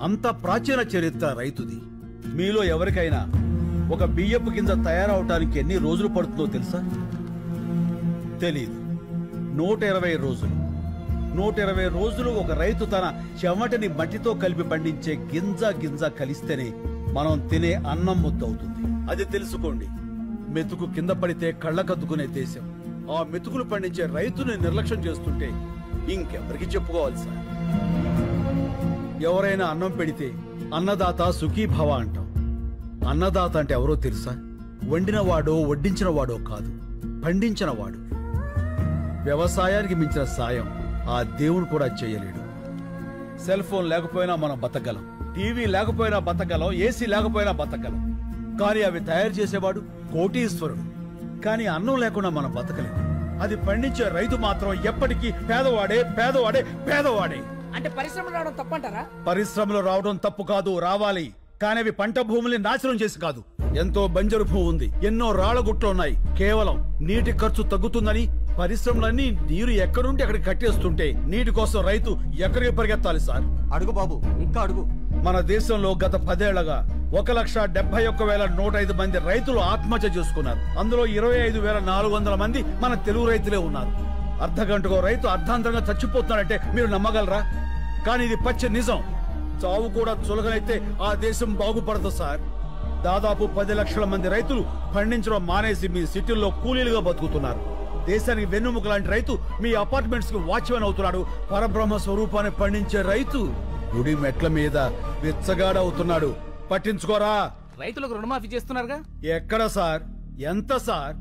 అంత ప్రాచీన చరిత్ర రైతుది. మీలో ఎవరికైనా ఒక బియ్యపు కింద తయారవటానికి ఎన్ని రోజులు పడుతుందో తెలుసా? తెలీదు. 120 రోజులు. 120 రోజులు ఒక రైతు తన చెమటని మట్టితో కలిపి పండించే గింజ కలిస్తేనే మనం తినే అన్నం ముద్దవుతుంది. అది తెలుసుకోండి. మెతుకు కింద పడితే కళ్ళకద్దుకునే దేశం. ఆ మెతుకులు పండించే రైతుని నిర్లక్ష్యం చేస్తుంటే ఇంకెవరికి చెప్పుకోవాలి సార్? ఎవరైనా అన్నం పెడితే అన్నదాత సుఖీభవ అంటాం. అన్నదాత అంటే ఎవరో తెలుసా? వండినవాడో వడ్డించినవాడో కాదు, పండించినవాడు. వ్యవసాయానికి మించిన సాయం ఆ దేవుడు కూడా చేయలేడు. సెల్ ఫోన్ లేకపోయినా మనం బతకగలం, టీవీ లేకపోయినా బతకగలం, ఏసీ లేకపోయినా బతకగలం. కానీ అవి తయారు చేసేవాడు కోటీశ్వరుడు. కానీ అన్నం లేకుండా మనం బతకలేము. అది పండించే రైతు మాత్రం ఎప్పటికీ పేదవాడే పేదవాడే పేదవాడే. అంటే పరిశ్రమలు రావడం తప్పంటారా? పరిశ్రమలు రావడం తప్పు కాదు, రావాలి. కానీ అవి పంట భూముల్ని నాశనం చేసి కాదు. ఎంతో బంజరు భూమి ఉంది, ఎన్నో రాళ్లగుట్లు ఉన్నాయి. కేవలం నీటి ఖర్చు తగ్గుతుందని పరిశ్రమలన్నీ నీరు ఎక్కడుంటే అక్కడికి కట్టేస్తుంటే నీటి కోసం రైతు ఎక్కడికి పరిగెత్తాలి సార్? అడుగు బాబు, ఇంకా అడుగు. మన దేశంలో గత 10 ఏళ్లగా 1,71,105 మంది రైతులు ఆత్మహత్య చేసుకున్నారు. అందులో 25,400 మంది మన తెలుగు రైతులే ఉన్నారు. అర్ధగంటకో రైతు అర్ధాంతరంగా చచ్చిపోతున్నాడంటే మీరు నమ్మగలరా? కానీ ఇది పచ్చి నిజం. చావు కూడా చులకనైతే ఆ దేశం బాగుపడదు సార్. దాదాపు 10 లక్షల మంది రైతులు పండించడం మానేసి మీ సిటీల్లో కూలీలుగా బతుకుతున్నారు. దేశానికి వెన్నుముక లాంటి రైతు మీ అపార్ట్మెంట్స్ కి వాచ్మెన్ అవుతున్నాడు. పరబ్రహ్మ స్వరూపాన్ని పండించే రైతు గుడి మెట్ల మీద విచ్చగాడవుతున్నాడు. పట్టించుకోరా? రైతులకు రుణమాఫీ చేస్తున్నారుగా. ఎక్కడ సార్? ఎంత సార్?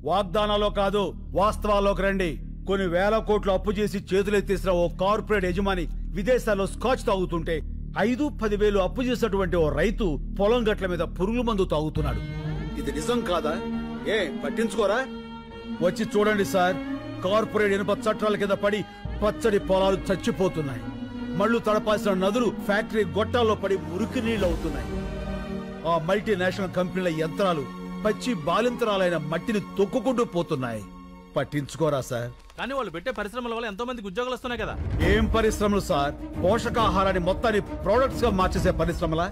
వాగ్దానాలో కాదు, వాస్తవాల్లోకి రండి. కొన్ని వేల కోట్లు అప్పు చేసి చేతులెత్తేసిన ఓ కార్పొరేట్ యజమాని విదేశాల్లో స్కాచ్ తాగుతుంటే 5-10 వేలు అప్పు చేసినటువంటి ఓ రైతు పొలం గట్ల మీద పురుగుల మందు తాగుతున్నాడు. ఇది నిజం కాదా? ఏ పట్టించుకోరా? వచ్చి చూడండి సార్. కార్పొరేట్ ఇనుప చట్టాల కింద పడి పచ్చడి పొలాలు చచ్చిపోతున్నాయి. మళ్లు తడపాల్సిన నదులు ఫ్యాక్టరీ గొట్టాల్లో పడి మురికి నీళ్లు అవుతున్నాయి. ఆ మల్టీనేషనల్ కంపెనీల యంత్రాలు పచ్చి బాలింతరాలైన మట్టిని తొక్కుకుంటూ పోతున్నాయి. పట్టించుకోరా సార్? కానీ వాళ్ళు పెట్టే పరిశ్రమల వల్ల ఎంతో మందికి ఉద్యోగాలు వస్తున్నాయి కదా. ఏం పరిశ్రమలు సార్? పోషకాహారాన్ని మొత్తాన్ని ప్రొడక్ట్స్ గా మార్చేసే పరిశ్రమలా?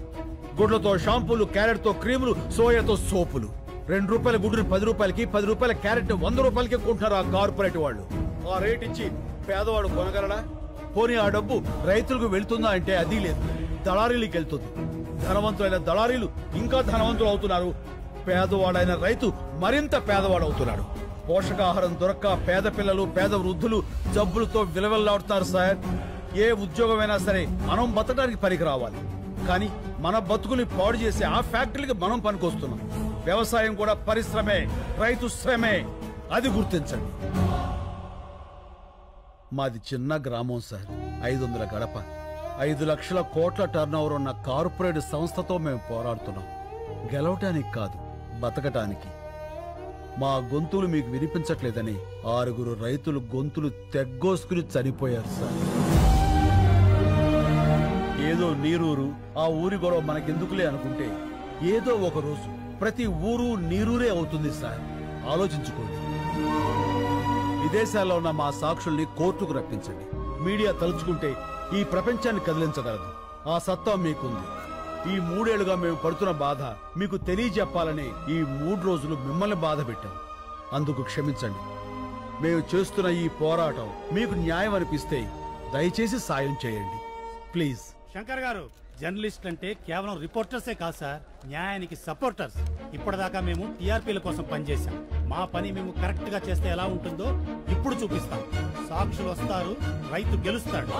గుడ్లతో షాంపూలు, క్యారెట్ తో క్రీములు, సోయాతో సోపులు. 2 రూపాయల గుడ్డుని 10 రూపాయలకి, 10 రూపాయల క్యారెట్ 100 రూపాయలకి కొంటున్నారు ఆ కార్పొరేట్ వాళ్ళు. ఆ రేట్ ఇచ్చి పేదవాడు కొనగలడా? పోనీ ఆ డబ్బు రైతులకు వెళ్తుందా అంటే అది లేదు, దళారీలకు వెళ్తుంది. ధనవంతులైన దళారీలు ఇంకా ధనవంతులు అవుతున్నారు. పేదవాడైన రైతు మరింత పేదవాడు అవుతున్నాడు. పోషకాహారం దొరక్క పేద పిల్లలు, పేద వృద్ధులు జబ్బులతో విలవెల్లాడుతున్నారు సార్. ఏ ఉద్యోగమైనా సరే మనం బతకడానికి పనికి రావాలి. కానీ మన బతుకుని పాడు చేసే ఆ ఫ్యాక్టరీకి మనం పనికొస్తున్నాం. వ్యవసాయం కూడా పరిశ్రమే, రైతు శ్రమే. అది గుర్తించండి. మాది చిన్న గ్రామం సార్. 500 గడప, 5 లక్షల కోట్ల టర్నోవర్ ఉన్న కార్పొరేట్ సంస్థతో మేము పోరాడుతున్నాం. గెలవటానికి కాదు, బతకటానికి. మా గొంతులు మీకు వినిపించట్లేదని 6 రైతులు గొంతులు తెగ్గోసుకుని చనిపోయారు సార్. ఏదో నీరూరు, ఆ ఊరి గొడవ మనకెందుకులే అనుకుంటే ఏదో ఒక రోజు ప్రతి ఊరు నీరూరే అవుతుంది సార్. ఆలోచించుకోండి. విదేశాల్లో ఉన్న మా సాక్షుల్ని కోర్టుకు రప్పించండి. మీడియా తలుచుకుంటే ఈ ప్రపంచాన్ని కదిలించగలదు. ఆ సత్తా మీకుంది. ఈ 3 ఏళ్లుగా మేము పడుతున్న బాధ మీకు తెలియజెప్పాలని ఈ 3 రోజులు మిమ్మల్ని బాధ పెట్టాం. అందుకు క్షమించండి. మేము చేస్తున్న ఈ పోరాటం మీకు న్యాయం అనిపిస్తే దయచేసి సాయం చేయండి ప్లీజ్. శంకర్ గారు, జర్నలిస్ట్ అంటే కేవలం రిపోర్టర్సే కాదు సార్, న్యాయానికి సపోర్టర్స్. ఇప్పటిదాకా మేము టీఆర్పీల కోసం పనిచేశాం. మా పని మేము కరెక్ట్ గా చేస్తే ఎలా ఉంటుందో ఇప్పుడు చూపిస్తాం. సాక్షులు వస్తారు, రైతు గెలుస్తాడు.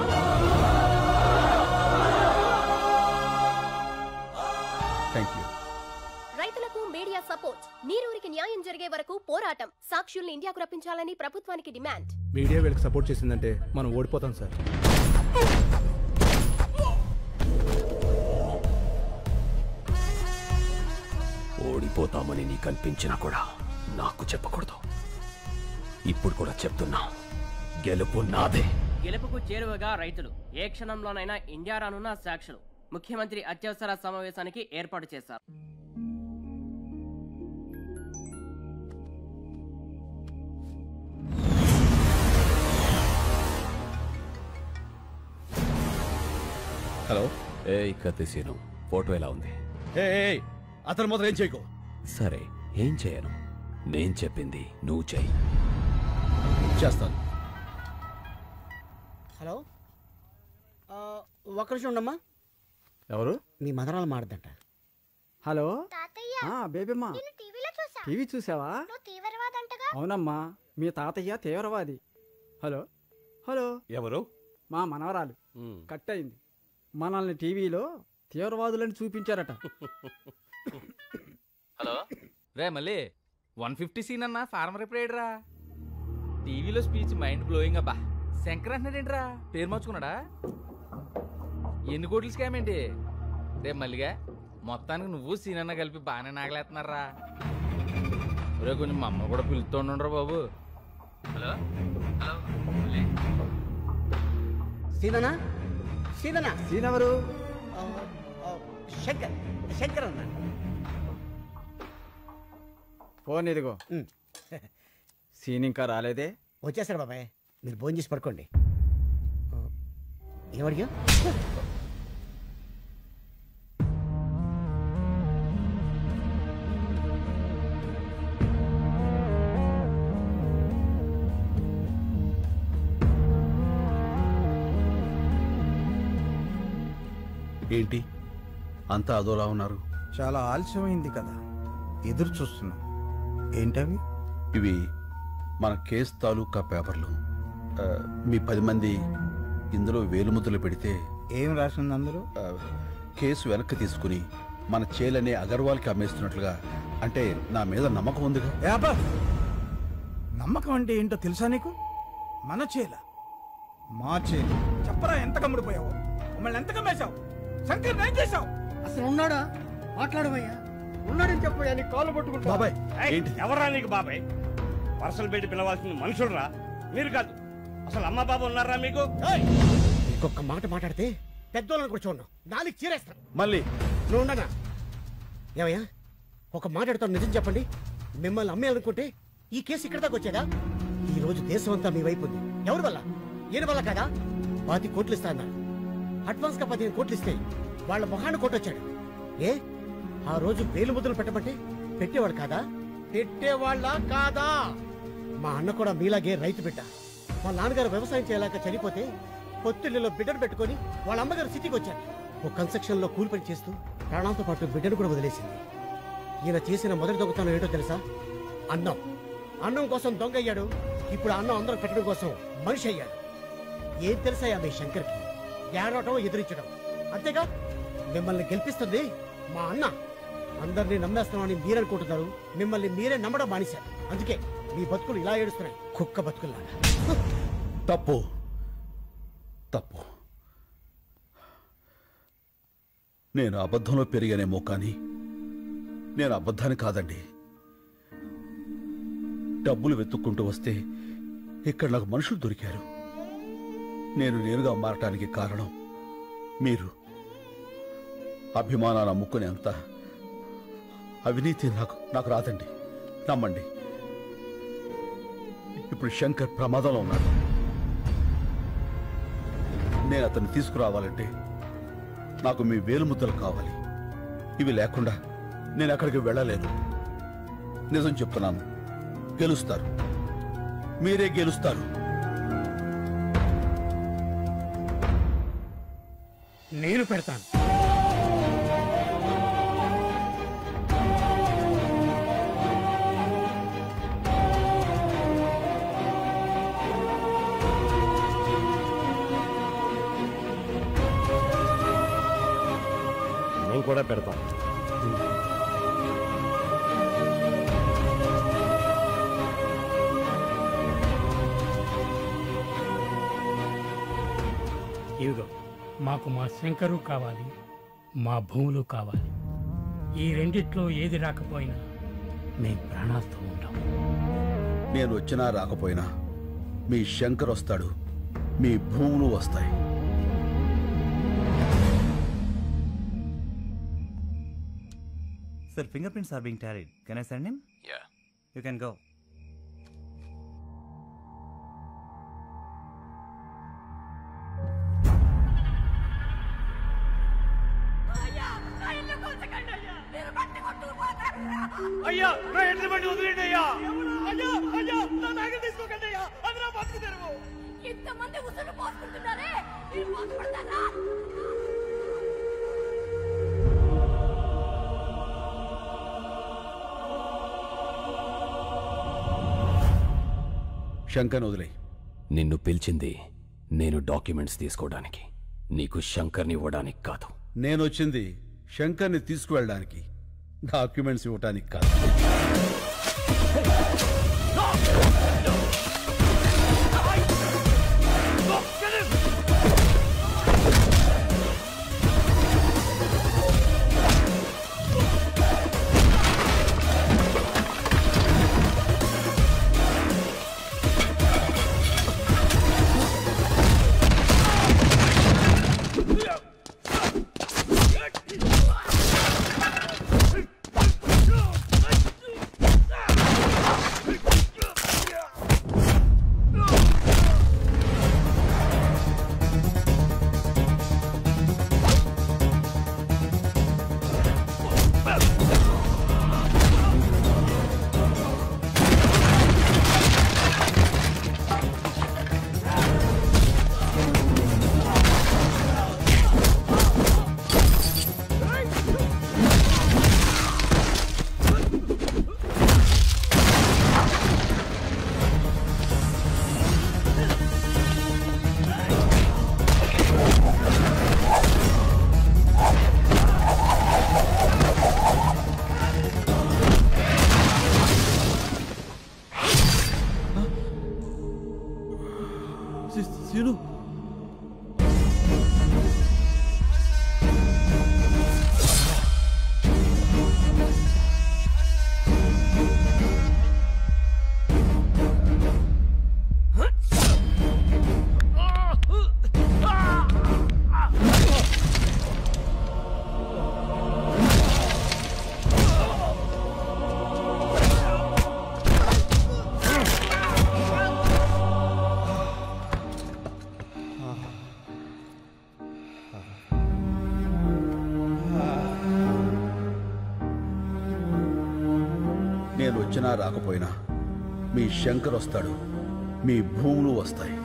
రైతులకు మీడియా సపోర్ట్. నీరూరికి న్యాయం జరిగే వరకు పోరాటం. సాక్షుల్ని ఇండియాకు రప్పించాలని ప్రభుత్వానికి డిమాండ్. మీడియా వీళ్ళకి సపోర్ట్ చేసిందంటే మనం ఓడిపోతాం సార్. ఓడిపోతామని నీకు అనిపించినా కూడా నాకు చెప్పకూడదు. ఇప్పుడు కూడా చెప్తున్నా, గెలుపు నాదే. గెలుపుకు చేరువగా రైతులు. ఏ క్షణంలోనైనా ఇండియా రానున్న సాక్షులు. ముఖ్యమంత్రి అత్యవసర సమావేశానికి ఏర్పాటు చేశారు. హలో. ఏ కత్తిసీను, ఫోటో ఎలా ఉంది? అతను మాత్రం ఏం చేయకు. సరే, ఏం చేయను. నేను చెప్పింది నువ్వు చెయ్యి. చేస్తాను. హలో, ఒక్క నిమిషం ఉండమ్మా. ఎవరు? మీ మదరాలు మాడదంట. హలో బేబీమ్మా, టీవీ చూసావా? అవునమ్మా, మీ తాతయ్య తీవ్రవాది. హలో హలో, ఎవరు? మా మనవరాలు కట్ అయింది. మనల్ని టీవీలో తీవ్రవాదులని చూపించారట. హలో రే, మళ్ళీ 150 సీన్ అన్న ఫార్మర్ ఎప్పుడు రా? టీవీలో స్పీచ్ మైండ్ బ్లోయింగ్. అబ్బా, శంకర్ అంటున్నాడేంట్రా? పేరు మార్చుకున్నాడా? ఎన్ని కోట్లు స్కామ్ ఏంటి రే మల్లిగా? మొత్తానికి నువ్వు సీన్ అన్న కలిపి బాగానే నాగలేస్తున్నారా? రే, కొంచెం మా అమ్మ కూడా పిలుస్తుండ్రా బాబు. హలో హలో, సీననా? సీననా? సీన్ ఎవరు? శంకర్. శంకర్ అన్న. ఫోన్ ఇదిగో. సీన్ ఇంకా రాలేదే? వచ్చేసారు బాబాయ్, మీరు భోజనం చేసి పడుకోండి. ఏమడిగా? ఏంటి అంతా అదోలా ఉన్నారు? చాలా ఆలస్యమైంది కదా, ఎదురు చూస్తున్నాం. ఏంటవి? ఇవి మన కేసు తాలూకా పేపర్లు. మీ 10 మంది ఇందులో వేలుముద్రలు పెడితే ఏం రాసింది అందులో? కేసు వెనక్కి తీసుకుని మన చేలనే అగర్వాల్కి అమ్మేస్తున్నట్లుగా. అంటే నా మీద నమ్మకం ఉందిగా. నమ్మకం అంటే ఏంటో తెలుసా నీకు? మన చేల, మా చేల. చెప్పరా, ఎంత కమ్ముడిపోయావు? మమ్మల్ని ఎంత కమ్మేశావు? శంకర్ ఏం చేశావు? అసలు ఉన్నాడా? మాట్లాడవయ్యా. ఉన్నాడని చెప్పయ్యా, నీ కాళ్ళు పట్టుకుంటా. బాబాయ్, ఎవరా నీకు బాబాయ్? పర్సలు పెట్టి పిలవాల్సిన మనుషులరా మీరు కాదు. అసలు అమ్మ బాబు ఉన్నారా మీకు? ఇంకొక మాట మాట్లాడితే పెద్దోళ్ళని కూడా చూడను, నాలుగు చీరేస్తాను. మళ్ళీ నువ్వు ఉండనా? ఏమయ్యా, ఒక మాట్లాడుతాను, నిజం చెప్పండి. మిమ్మల్ని అమ్మేయాలనుకుంటే ఈ కేసు ఇక్కడ దాకా వచ్చేదా? ఈ రోజు దేశం అంతా మీ వైపు ఉంది. ఎవరి వల్ల? ఈయన వల్ల కదా. 10 కోట్లు ఇస్తా అన్నారు. అడ్వాన్స్ గా 15 కోట్లు ఇస్తే వాళ్ళ మొహాన్ని కొట్టొచ్చాడు. ఏ ఆ రోజు వేలు ముద్రలు పెట్టమంటే పెట్టేవాడు కాదా? పెట్టేవాళ్ళ కాదా? మా అన్న కూడా మీలాగే రైతు బిడ్డ. మా నాన్నగారు వ్యవసాయం చేయలేక చనిపోతే పొత్తిళ్ళలో బిడ్డను పెట్టుకుని వాళ్ళ అమ్మగారు సిటీకి వచ్చారు. ఒక కన్స్ట్రక్షన్ లో కూలి పని చేస్తూ ప్రాణాలతో పాటు బిడ్డను కూడా వదిలేసింది. ఈయన చేసిన మొదటి దొంగతనం ఏంటో తెలుసా? అన్నం. అన్నం కోసం దొంగ అయ్యాడు. ఇప్పుడు అన్నం అందరం పెట్టడం కోసం మనిషి అయ్యాడు. ఏం తెలుసా మీ శంకర్కి? ఏడవటం, ఎదిరించడం, అంతేగా. మిమ్మల్ని గెలిపిస్తుంది మా అన్న. అందరినీ నమ్మేస్తున్నామని మీరనుకుంటున్నారు. మిమ్మల్ని మీరే నమ్మడం మానేశారు. అందుకే మీ బతుకులు ఇలా ఏడుస్తున్నాయి, కుక్క బతుకుల్లాగా. తప్పు తప్పు. నేను అబద్ధంలో పెరిగానేమో కానీ నేను అబద్ధాన్ని కాదండి. డబ్బులు వెతుక్కుంటూ వస్తే ఇక్కడ నాకు మనుషులు దొరికారు. నేను నేరుగా మారటానికి కారణం మీరు. అభిమానాన్ని అమ్ముకునేంత అవినీతి నాకు రాదండి, నమ్మండి. ఇప్పుడు శంకర్ ప్రమాదంలో ఉన్నాడు. నేను అతన్ని తీసుకురావాలంటే నాకు మీ వేలుముద్దలు కావాలి. ఇవి లేకుండా నేను అక్కడికి వెళ్ళలేను. నిజం చెప్తున్నాను, గెలుస్తారు, మీరే గెలుస్తారు. నేను పెడతాను. నేను కూడా పెడతాను. ఇదిగో మాకు మా శంకరు కావాలి, మా భూములు కావాలి. ఈ రెండిట్లో ఏది రాకపోయినా మేము ప్రాణాలతో ఉంటాం. నేను వచ్చినా రాకపోయినా మీ శంకర్ వస్తాడు, మీ భూములు వస్తాయి. Sir, fingerprints are being tallied. Can I send him? Yeah. You can go. అయ్యా నా ఎడ్ల బండి వదిలేండి అయ్యా. అయ్యా అయ్యా నా బ్యాగ్ తీసుకోకండి అయ్యా, అది నా బతుకు తెరువు. ఇంతమంది ఉసురు పోసుకుంటున్నారే, మీరు బాధపడతారా? శంకర్ వదిలే. నిన్ను పిలిచింది నేను డాక్యుమెంట్స్ తీసుకోవడానికి, నీకు శంకర్ని ఇవ్వడానికి కాదు. నేను వచ్చింది శంకర్ని తీసుకువెళ్ళడానికి, డాక్యుమెంట్స్ ఇవ్వడానికి కాదు. సీను, నేను వచ్చినా రాకపోయినా మీ శంకర్ వస్తాడు, మీ భూములు వస్తాయి.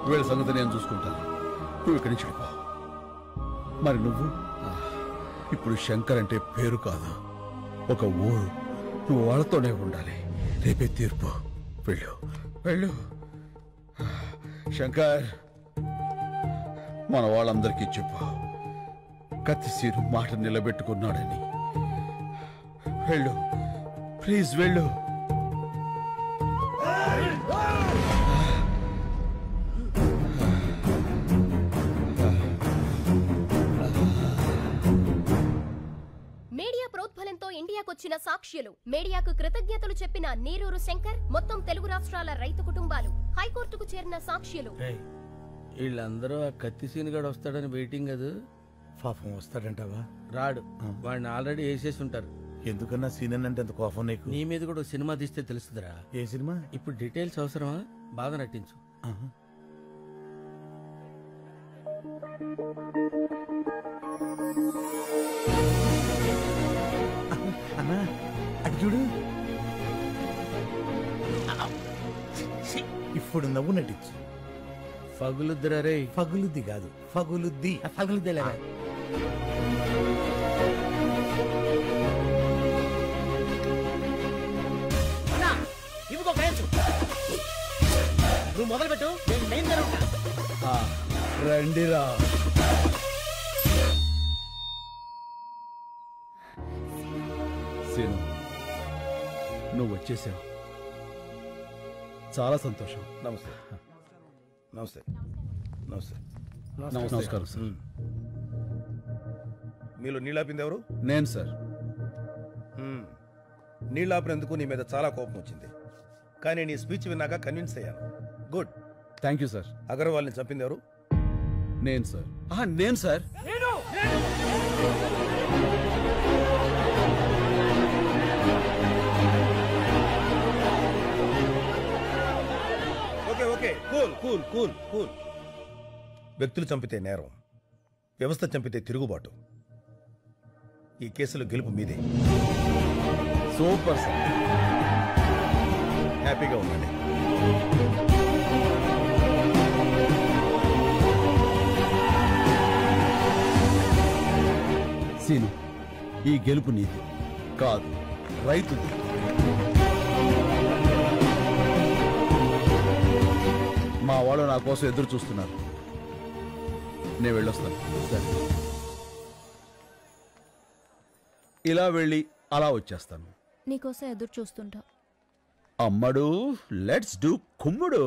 వీళ్ళ సంగతి నేను చూసుకుంటాను. నువ్వు ఇక్కడి నుంచి వెళ్ళిపో. మరి నువ్వు ఇప్పుడు శంకర్ అంటే పేరు కాదు, ఒక ఊరు. నువ్వు వాళ్ళతోనే ఉండాలి. రేపే తీర్పు. వెళ్ళు వెళ్ళు. శంకర్, మన వాళ్ళందరికీ చెప్పు కత్తిసీరు మాట నిలబెట్టుకున్నాడని. వెళ్ళు ప్లీజ్, వెళ్ళు. మీడియా ప్రోద్బలంతో ఇండియాకొచ్చిన సాక్ష్యులు, మీడియాకు కృతజ్ఞతలు చెప్పిన నీరూరు శంకర్, మొత్తం తెలుగు రాష్ట్రాల రైతు కుటుంబాలు, హైకోర్టుకు చేరిన సాక్ష్యులు. వీళ్ళందరూ ఆ కత్తి సీనుగాడు వస్తాడని వెయిటింగ్ కదా. పాపం వస్తాడంటావా? రాడు, వాడిని ఆల్రెడీ వేసేసి ఉంటారు. ఎందుకన్నా సీన్ అంటే అంత కోపం నీకు? నీ మీద కూడా సినిమా తీస్తే తెలుస్తుందిరా. ఏ సినిమా? ఇప్పుడు డీటెయిల్స్ అవసరమా? బాగా నటించు. అన్నా అది చూడు. ఇప్పుడు నవ్వు నటించు. ఫగులుద్దిరా రే. ఫగులుద్ది కాదు, ఫగులుద్ది. ఫగులుద్దిలేరా. ఇవిగో ఫ్రెండ్స్, నువ్వు మొదలు పెట్టు, నేను మెయిన్ జరుగుతా. రండిరా. సీను, నువ్వు వచ్చేసావు. చాలా సంతోషం. నమస్తే. నమస్తే. నమస్తే. నమస్కారం సార్. మీలో నీళ్ళాపింది ఎవరు? నేను సార్. నీళ్ళాపినందుకు నీ మీద చాలా కోపం వచ్చింది, కానీ నీ స్పీచ్ విన్నాక కన్విన్స్ అయ్యాను. గుడ్. Thank you sir. అగర్వాల్ని చంపింది ఎవరు? నేను సార్. నేను sir. Okay okay, cool cool cool cool. వ్యక్తులు చంపితే నేరం, వ్యవస్థ చంపితే తిరుగుబాటు. ఈ కేసులో గెలుపు మీదే. Super sir. హ్యాపీగా ఉండండి. సీను, ఈ గెలుపు నీది కాదు, రైతుది. మా వాళ్ళు నా కోసం ఎదురు చూస్తున్నారు. నేను వెళ్ళొస్తాను. సరే, ఇలా వెళ్ళి అలా వచ్చేస్తాను. నీకోసం ఎదురు చూస్తుంటా. అమ్మడు, లెట్స్ డూ కుమ్ముడు.